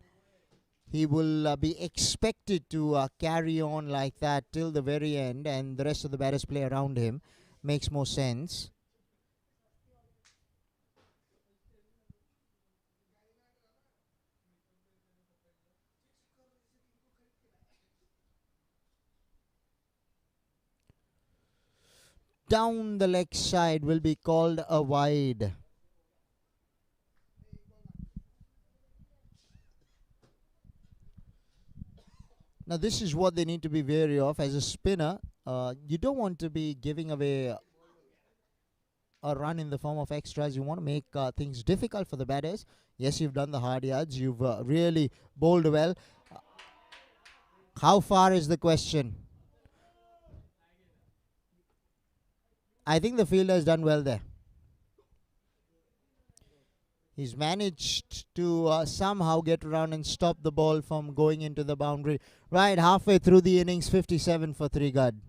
C: He will be expected to carry on like that till the very end, and the rest of the batters play around him. Makes more sense. down the leg side will be called a wide. Now this is what they need to be wary of as a spinner. You don't want to be giving away a run in the form of extras. You want to make things difficult for the batters. Yes, you've done the hard yards. You've really bowled well. How far is the question? I think the fielder has done well there. He's managed to somehow get around and stop the ball from going into the boundary. Right, halfway through the innings, 57 for 3 Gad.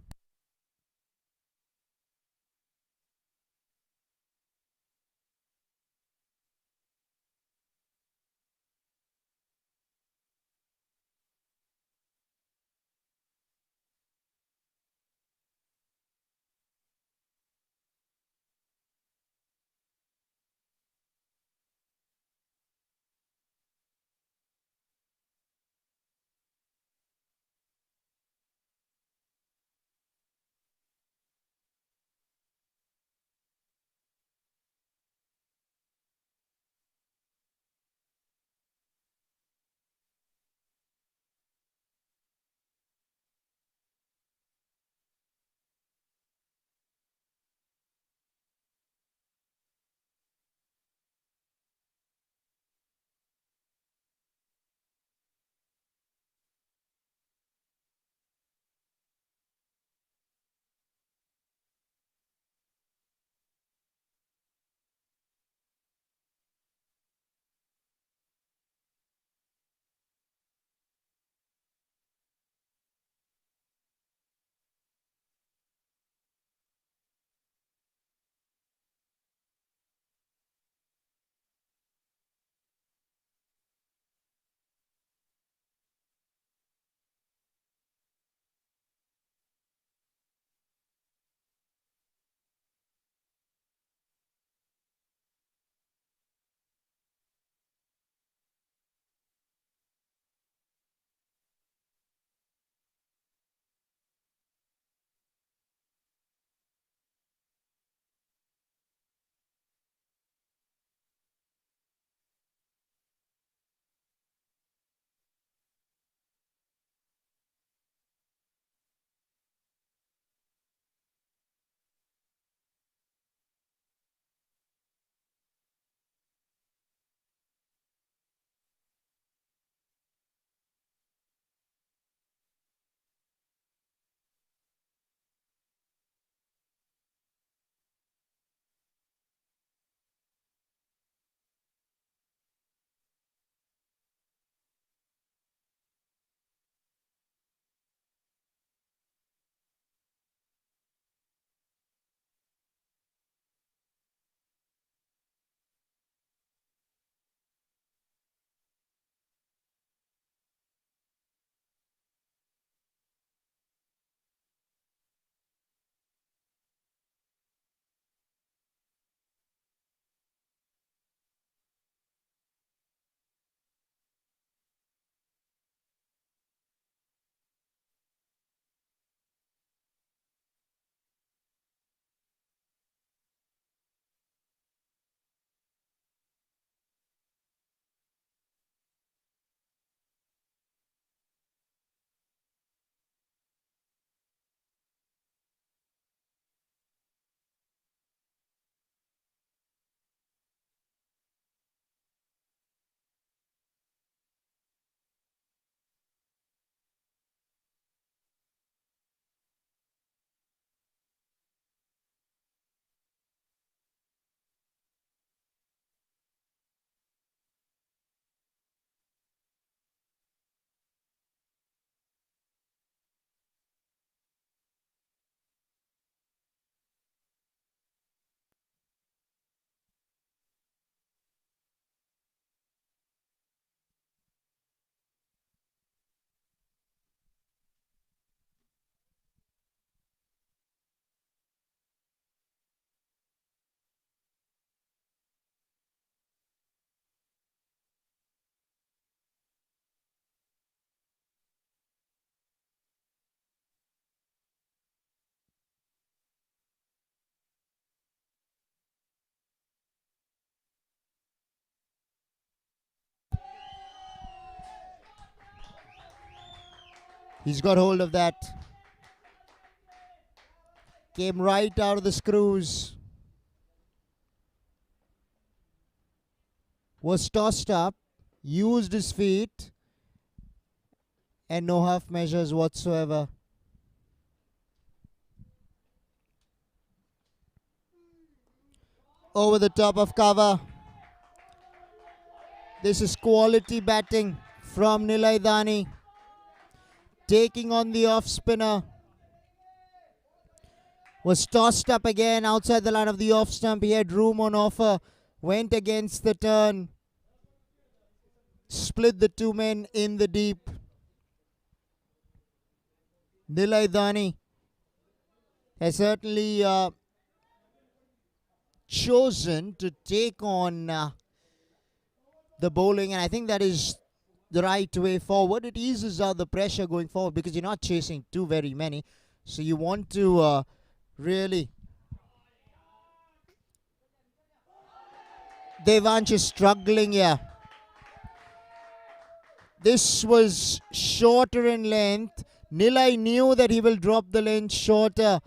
C: He's got hold of that. Came right out of the screws. Was tossed up. Used his feet. And no half measures whatsoever. Over the top of cover. This is quality batting from Nilaidani. Taking on the off spinner. Was tossed up again outside the line of the off stump. He had room on offer. Went against the turn. Split the two men in the deep. Nilaidani has certainly chosen to take on the bowling, and I think that is the right way forward. It eases out the pressure going forward because you're not chasing too very many, so you want to really. Devansh is struggling here. This was shorter in length. Nilai knew that he will drop the length shorter.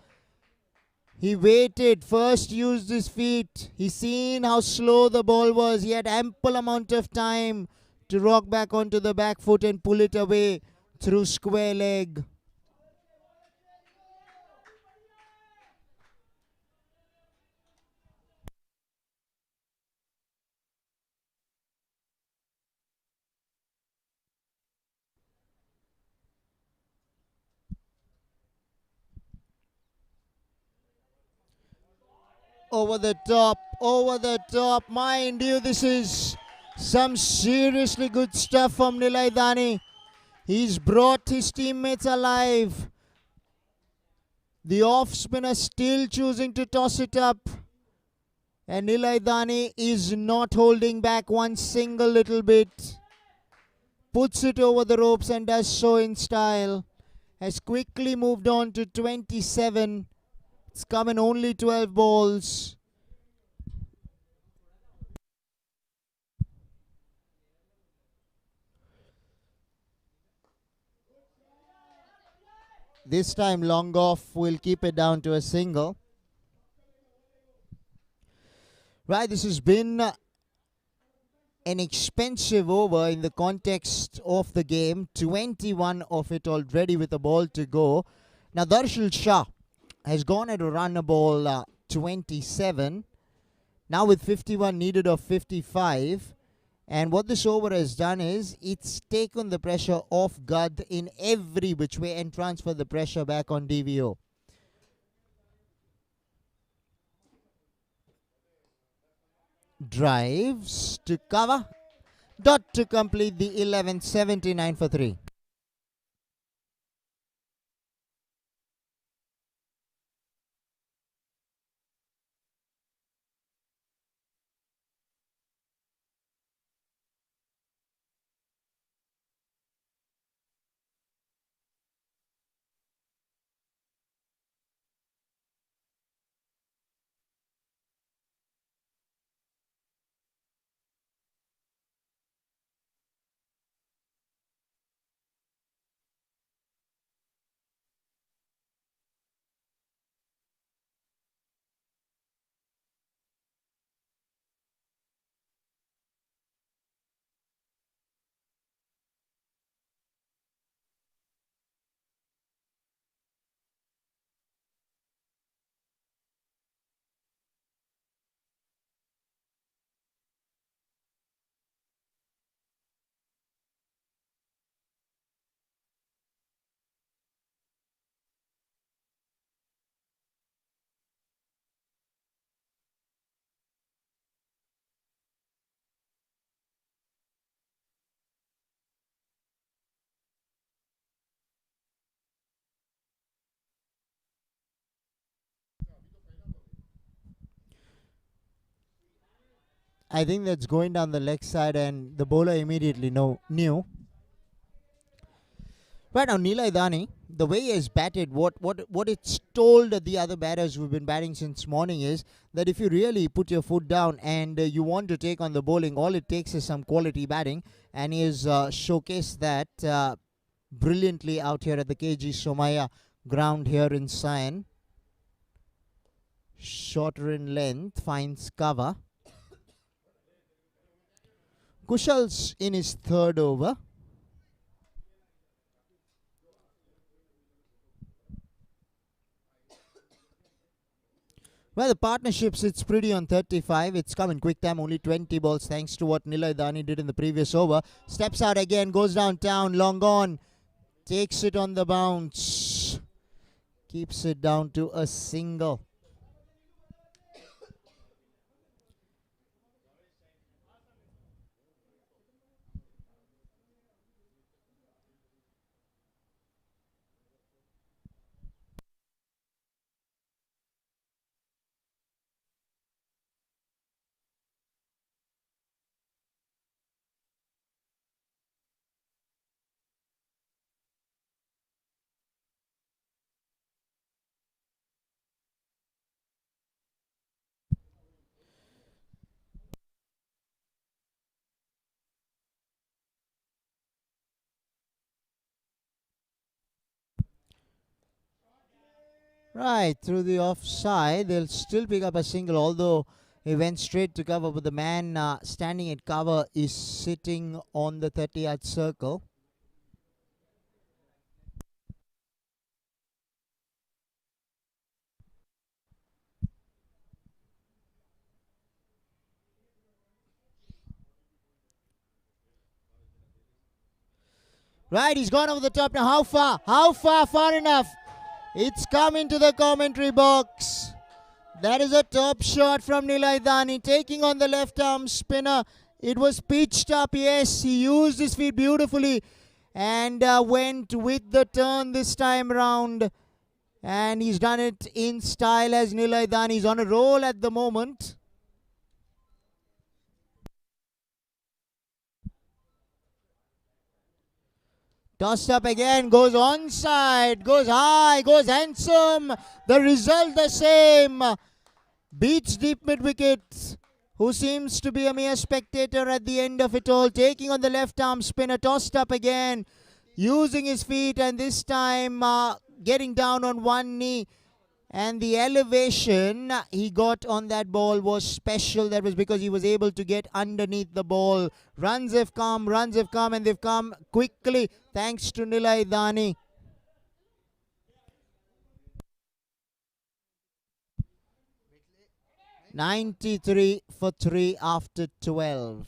C: He waited, first used his feet. He seen how slow the ball was. He had ample amount of time to rock back onto the back foot and pull it away through square leg. Over the top. Mind you, this is some seriously good stuff from Nilaidani. He's brought his teammates alive. The off spinner still choosing to toss it up. And Nilaidani is not holding back one single little bit. Puts it over the ropes and does so in style. Has quickly moved on to 27. It's come in only 12 balls. This time long off will keep it down to a single. Right, this has been an expensive over in the context of the game. 21 of it already with a ball to go. Now Darshil Shah has gone at a run ball 27. Now with 51 needed of 55. And what this over has done is it's taken the pressure off Gad in every which way and transferred the pressure back on DVO. Drives to cover. Dot to complete the 11th, 79 for 3. I think that's going down the leg side, and the bowler immediately knew. Right now, Nilaidani, the way he has batted, what it's told the other batters who've been batting since morning is that if you really put your foot down and you want to take on the bowling, all it takes is some quality batting, and he has showcased that brilliantly out here at the KG Somaya ground here in Sion. Shorter in length, finds cover. Kushal's in his third over. Well, the partnership sits pretty on 35. It's come in quick time, only 20 balls thanks to what Nilay Dani did in the previous over. Steps out again, goes downtown, long gone. Takes it on the bounce. Keeps it down to a single. Right, through the offside, they'll still pick up a single, although he went straight to cover, but the man standing at cover is sitting on the 30-yard circle. Right, he's gone over the top now. How far? How far? Far enough. It's come into the commentary box. That is a top shot from Nilay Dani, taking on the left arm spinner. It was pitched up, yes. He used his feet beautifully and went with the turn this time round. And he's done it in style as Nilay Dani. He's on a roll at the moment. Tossed up again, goes onside, goes high, goes handsome. The result the same. Beats deep mid-wicket, who seems to be a mere spectator at the end of it all. Taking on the left arm spinner, tossed up again, using his feet, and this time getting down on one knee. And the elevation he got on that ball was special. That was because he was able to get underneath the ball. Runs have come, and they've come quickly thanks to Nilay Dani. $93 for 3 after 12.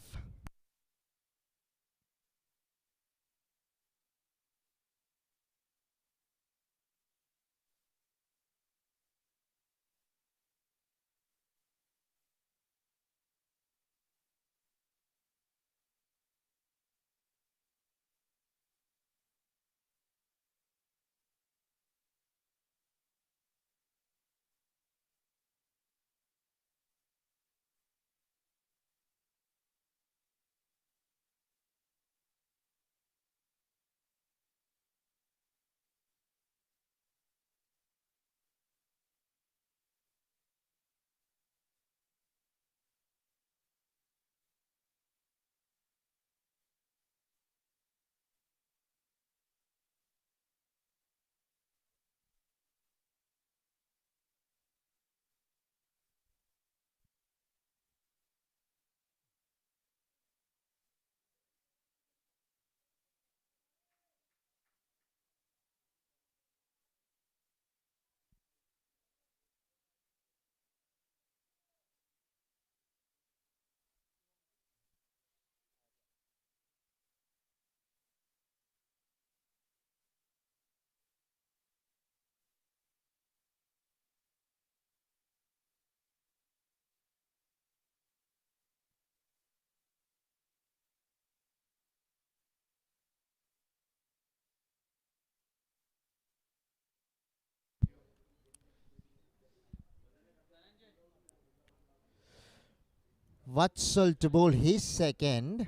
C: Vatsal to bowl his second.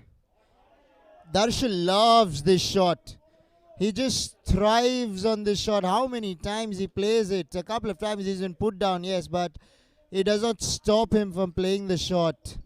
C: Darshan loves this shot. He just thrives on this shot. How many times he plays it? A couple of times he's been put down, yes, but it does not stop him from playing the shot.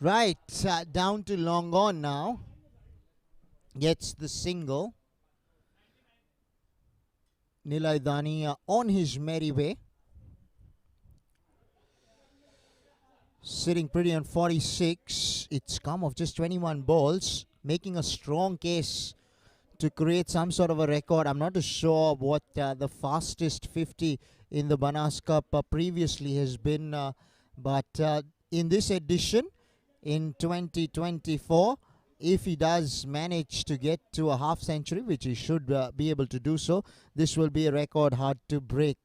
C: Right, down to long on now. Gets the single. Nilay Dani on his merry way. Sitting pretty on 46. It's come off just 21 balls. Making a strong case to create some sort of a record. I'm not too sure what the fastest 50 in the BANAS Cup previously has been. But in this edition, in 2024, if he does manage to get to a half century, which he should be able to do so, this will be a record hard to break.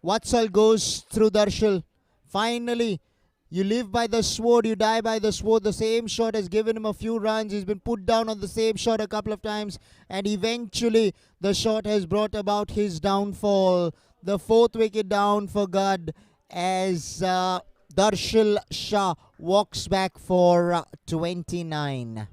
C: Watsal goes through Darshal. Finally, you live by the sword, you die by the sword. The same shot has given him a few runs. He's been put down on the same shot a couple of times. And eventually, the shot has brought about his downfall. The fourth wicket down for GADH as Darshal Shah walks back for 29.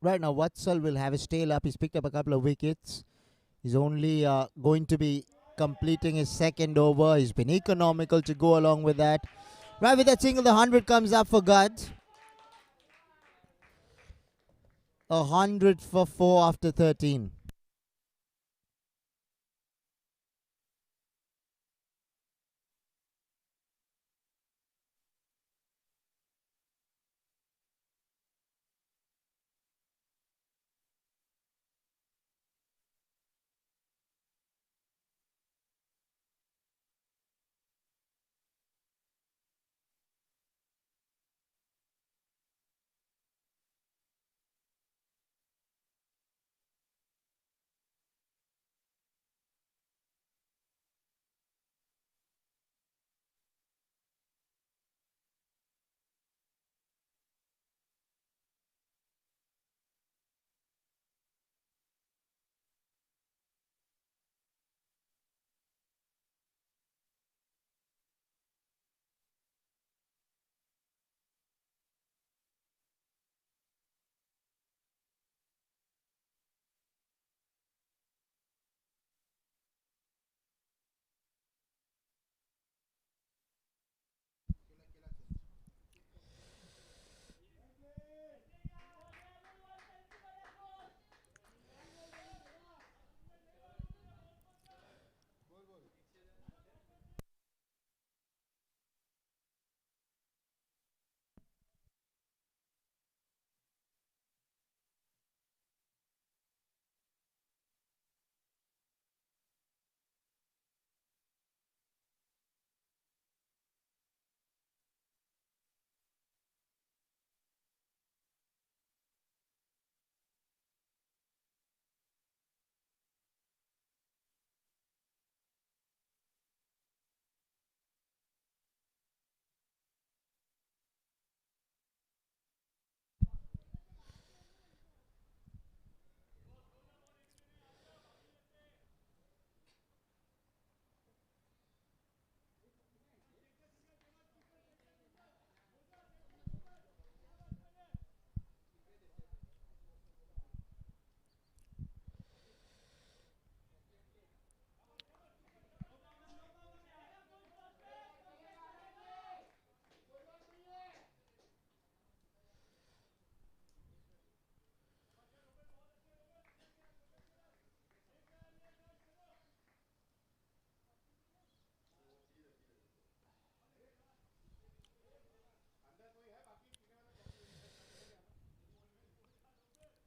C: Right now, Watsal will have his tail up. He's picked up a couple of wickets. He's only going to be completing his second over. He's been economical to go along with that. Right with that single, the 100 comes up for GADH. 100 for 4 after 13.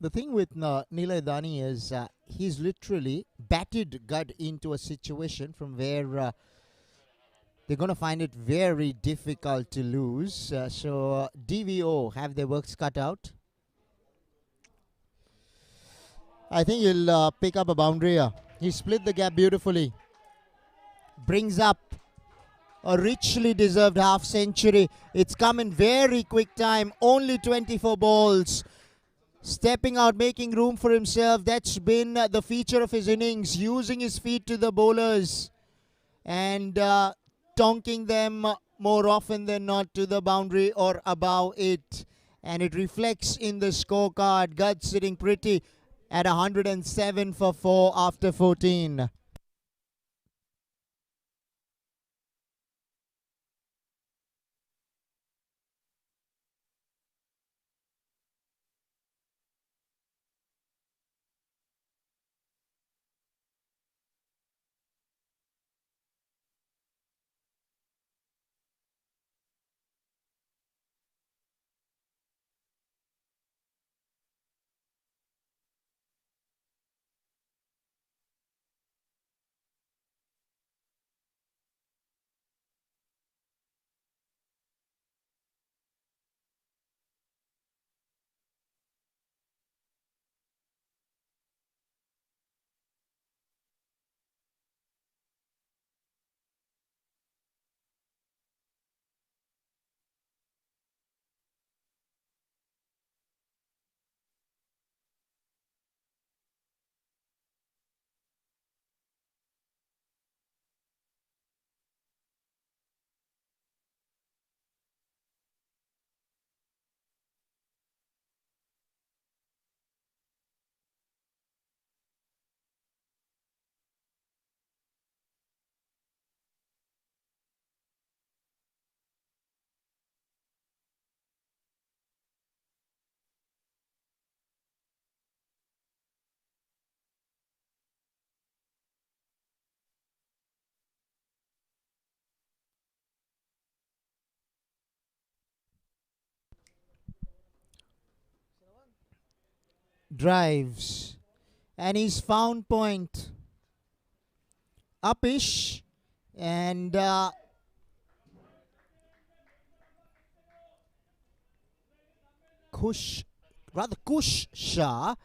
C: The thing with Nilay Dani is he's literally batted Gad into a situation from where they're going to find it very difficult to lose. So DVO have their works cut out. I think he'll pick up a boundary here. He split the gap beautifully. Brings up a richly deserved half century. It's come in very quick time. Only 24 balls. Stepping out, making room for himself. That's been the feature of his innings. Using his feet to the bowlers. And tonking them more often than not to the boundary or above it. And it reflects in the scorecard. Gad sitting pretty at 107 for 4 after 14. Drives. And he's found point. Upish. And Kush Shah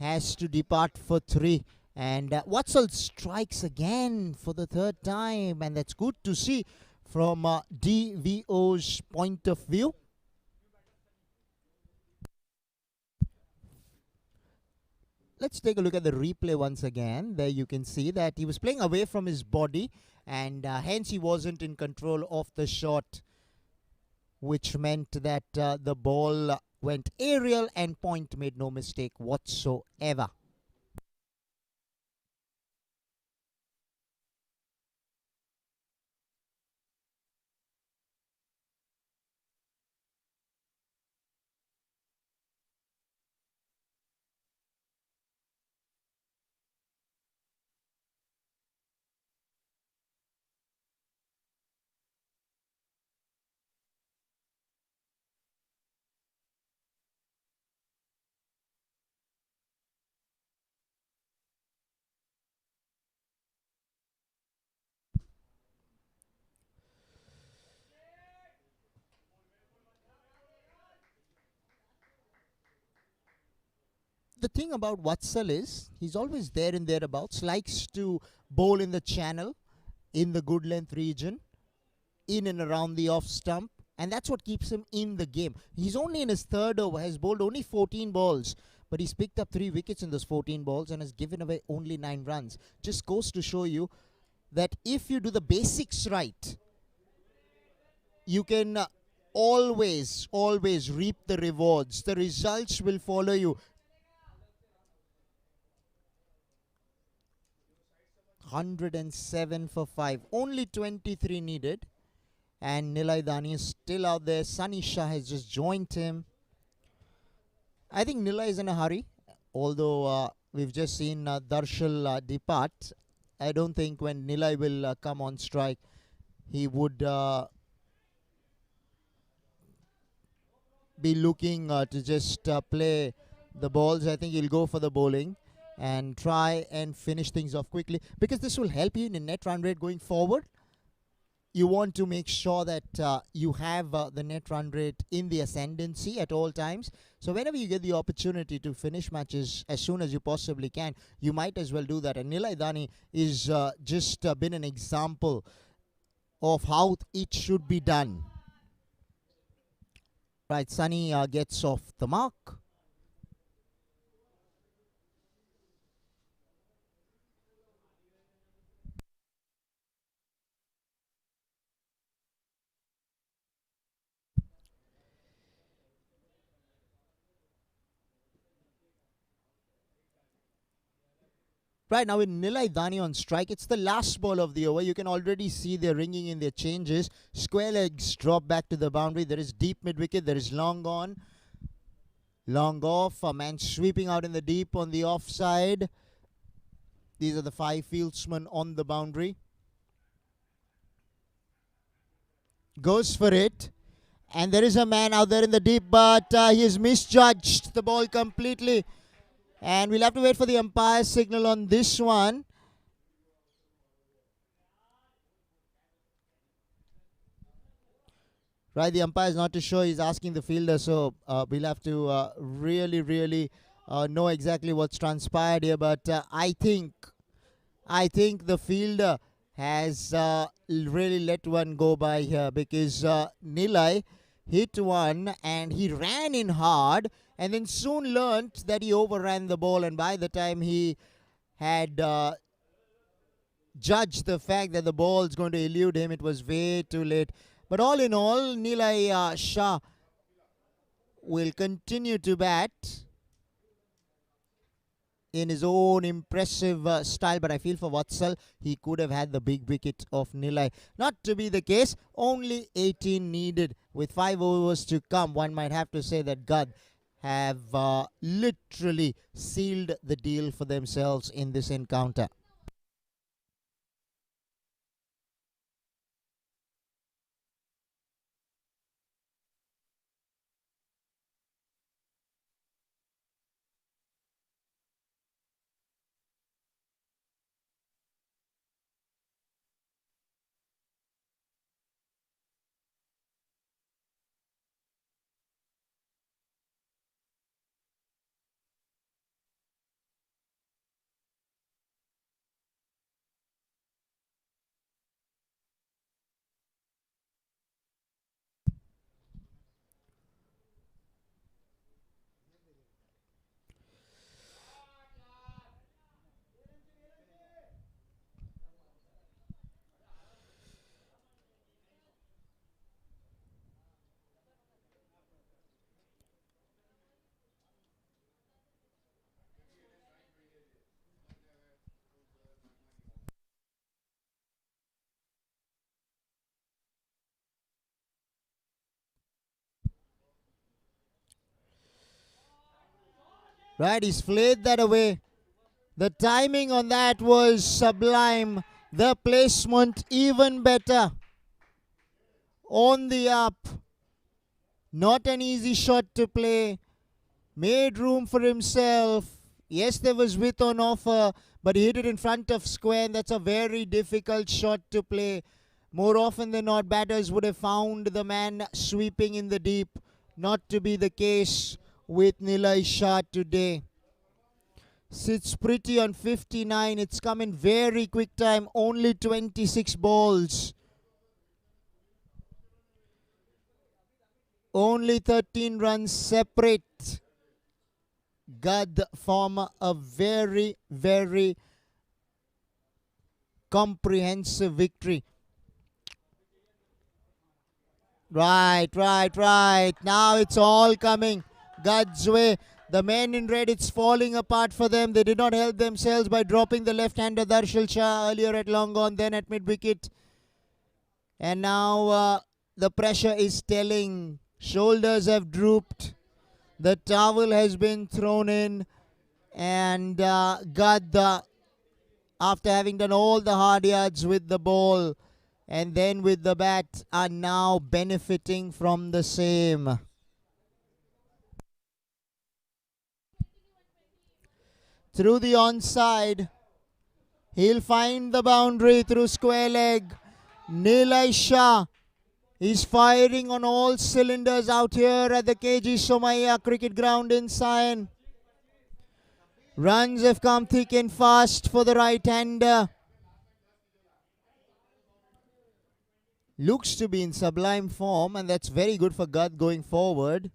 C: has to depart for 3. And Watsal strikes again for the 3rd time. And that's good to see from DVO's point of view. Let's take a look at the replay once again. There you can see that he was playing away from his body. And hence he wasn't in control of the shot, which meant that the ball went aerial and Point made no mistake whatsoever. The thing about Watsal is he's always there and thereabouts, likes to bowl in the channel, in the good length region, in and around the off stump, and that's what keeps him in the game. He's only in his 3rd over, has bowled only 14 balls, but he's picked up 3 wickets in those 14 balls and has given away only 9 runs. Just goes to show you that if you do the basics right, you can always reap the rewards. The results will follow you. 107 for 5. Only 23 needed. And Nilay Dani is still out there. Sunny Shah has just joined him. I think Nilay is in a hurry. Although we've just seen Darshal depart. I don't think when Nilay will come on strike, he would be looking to just play the balls. I think he'll go for the bowling and try and finish things off quickly, because this will help you in a net run rate going forward. You want to make sure that you have the net run rate in the ascendancy at all times. So whenever you get the opportunity to finish matches as soon as you possibly can, you might as well do that. And Nilai Dani is just been an example of how it should be done. Right, Sunny gets off the mark. Right now, with Nilai Dani on strike, it's the last ball of the over. You can already see they're ringing in their changes. Square legs drop back to the boundary. There is deep mid wicket. There is long on. Long off. A man sweeping out in the deep on the offside. These are the 5 fieldsmen on the boundary. Goes for it. And there is a man out there in the deep, but he has misjudged the ball completely. And we'll have to wait for the umpire's signal on this one. Right, the umpire is not too sure. He's asking the fielder, so we'll have to really know exactly what's transpired here. But I think the fielder has really let one go by here, because Nilai hit one and he ran in hard, and then soon learnt that he overran the ball, and by the time he had judged the fact that the ball is going to elude him, it was way too late. But all in all, Nilai Shah will continue to bat in his own impressive style, but I feel for Vatsal, he could have had the big wicket of Nilai. Not to be the case, only 18 needed. With 5 overs to come, one might have to say that GADH have literally sealed the deal for themselves in this encounter. Right, he's flayed that away. The timing on that was sublime. The placement even better. On the up. Not an easy shot to play. Made room for himself. Yes, there was width on offer, but he hit it in front of square, and that's a very difficult shot to play. More often than not, batters would have found the man sweeping in the deep. Not to be the case with Nilai Shah today. Sits pretty on 59. It's come in very quick time. Only 26 balls. Only 13 runs separate. GADH form a very comprehensive victory. Right. Now it's all coming GADH's way. The men in red, it's falling apart for them. They did not help themselves by dropping the left-hander Darshil Shah earlier at long on, then at mid-wicket. And now the pressure is telling. Shoulders have drooped. The towel has been thrown in. And GADH, after having done all the hard yards with the ball and then with the bat, are now benefiting from the same. through the onside. He'll find the boundary through square leg. Nilay Shah is firing on all cylinders out here at the KG Somaiya cricket ground in Sion. Runs have come thick and fast for the right-hander. Looks to be in sublime form, and that's very good for Gad going forward.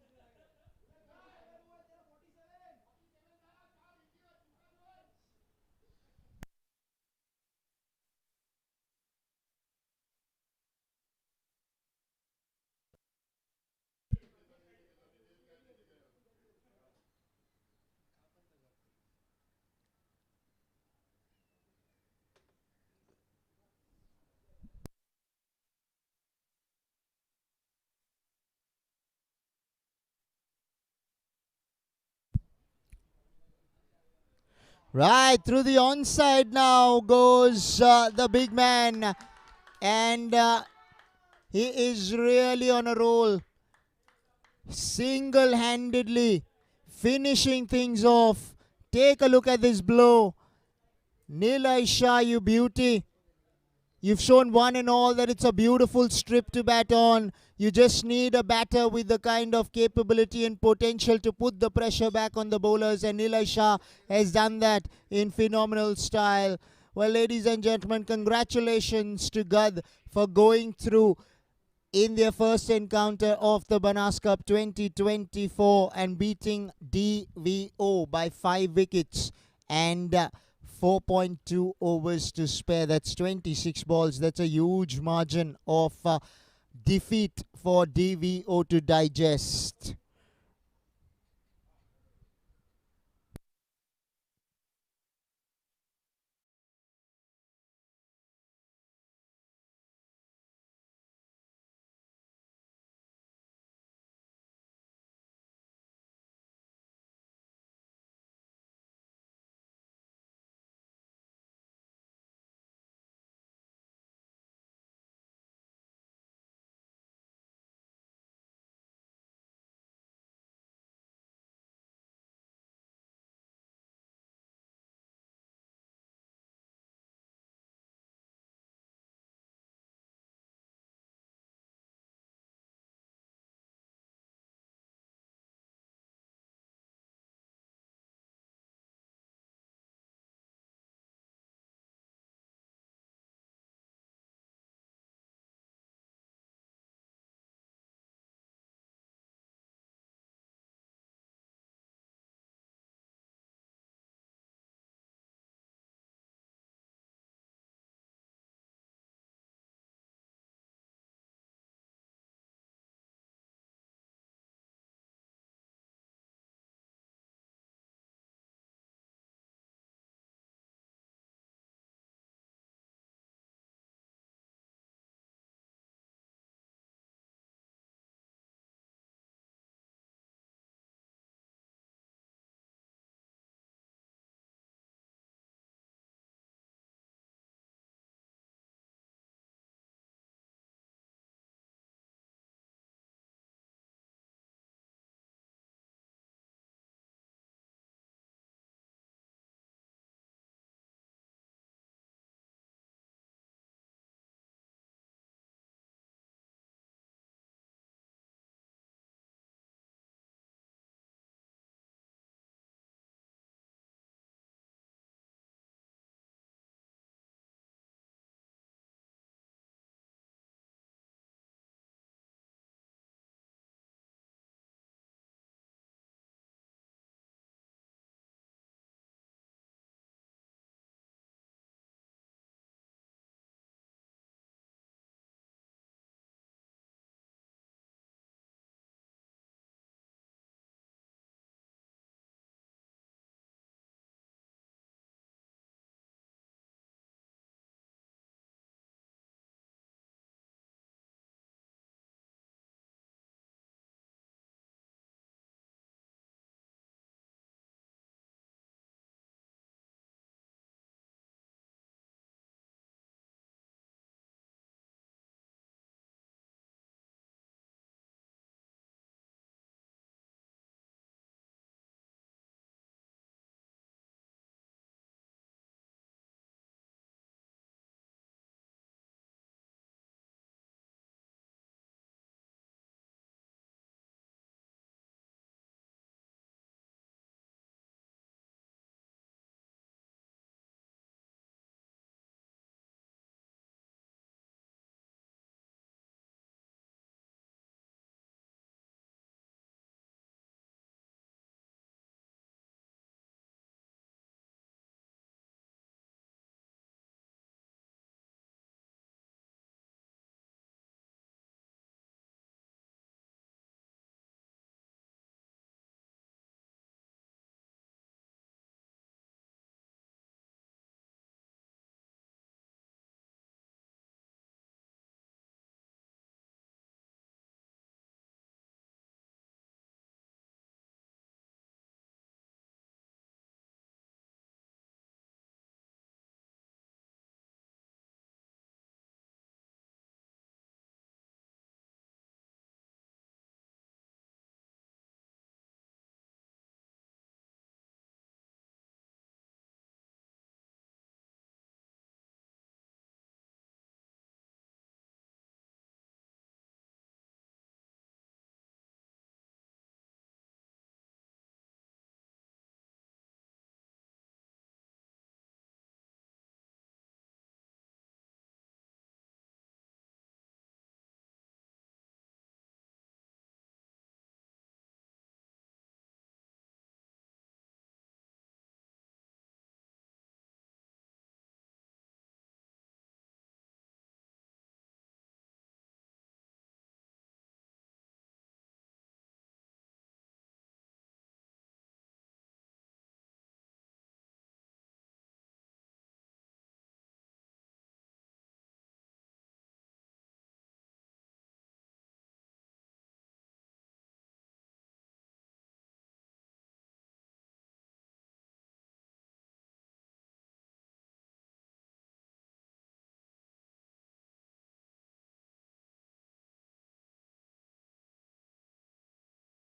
C: Right, through the onside now goes the big man. And he is really on a roll. Single-handedly finishing things off. Take a look at this blow. Nilay Shah, you beauty. You've shown one and all that it's a beautiful strip to bat on. You just need a batter with the kind of capability and potential to put the pressure back on the bowlers, and Nilay Shah has done that in phenomenal style. Well, ladies and gentlemen, congratulations to Gad for going through in their first encounter of the BANAS Cup 2024 and beating DVO by 5 wickets and 4.2 overs to spare. That's 26 balls. That's a huge margin of defeat for DVO to digest.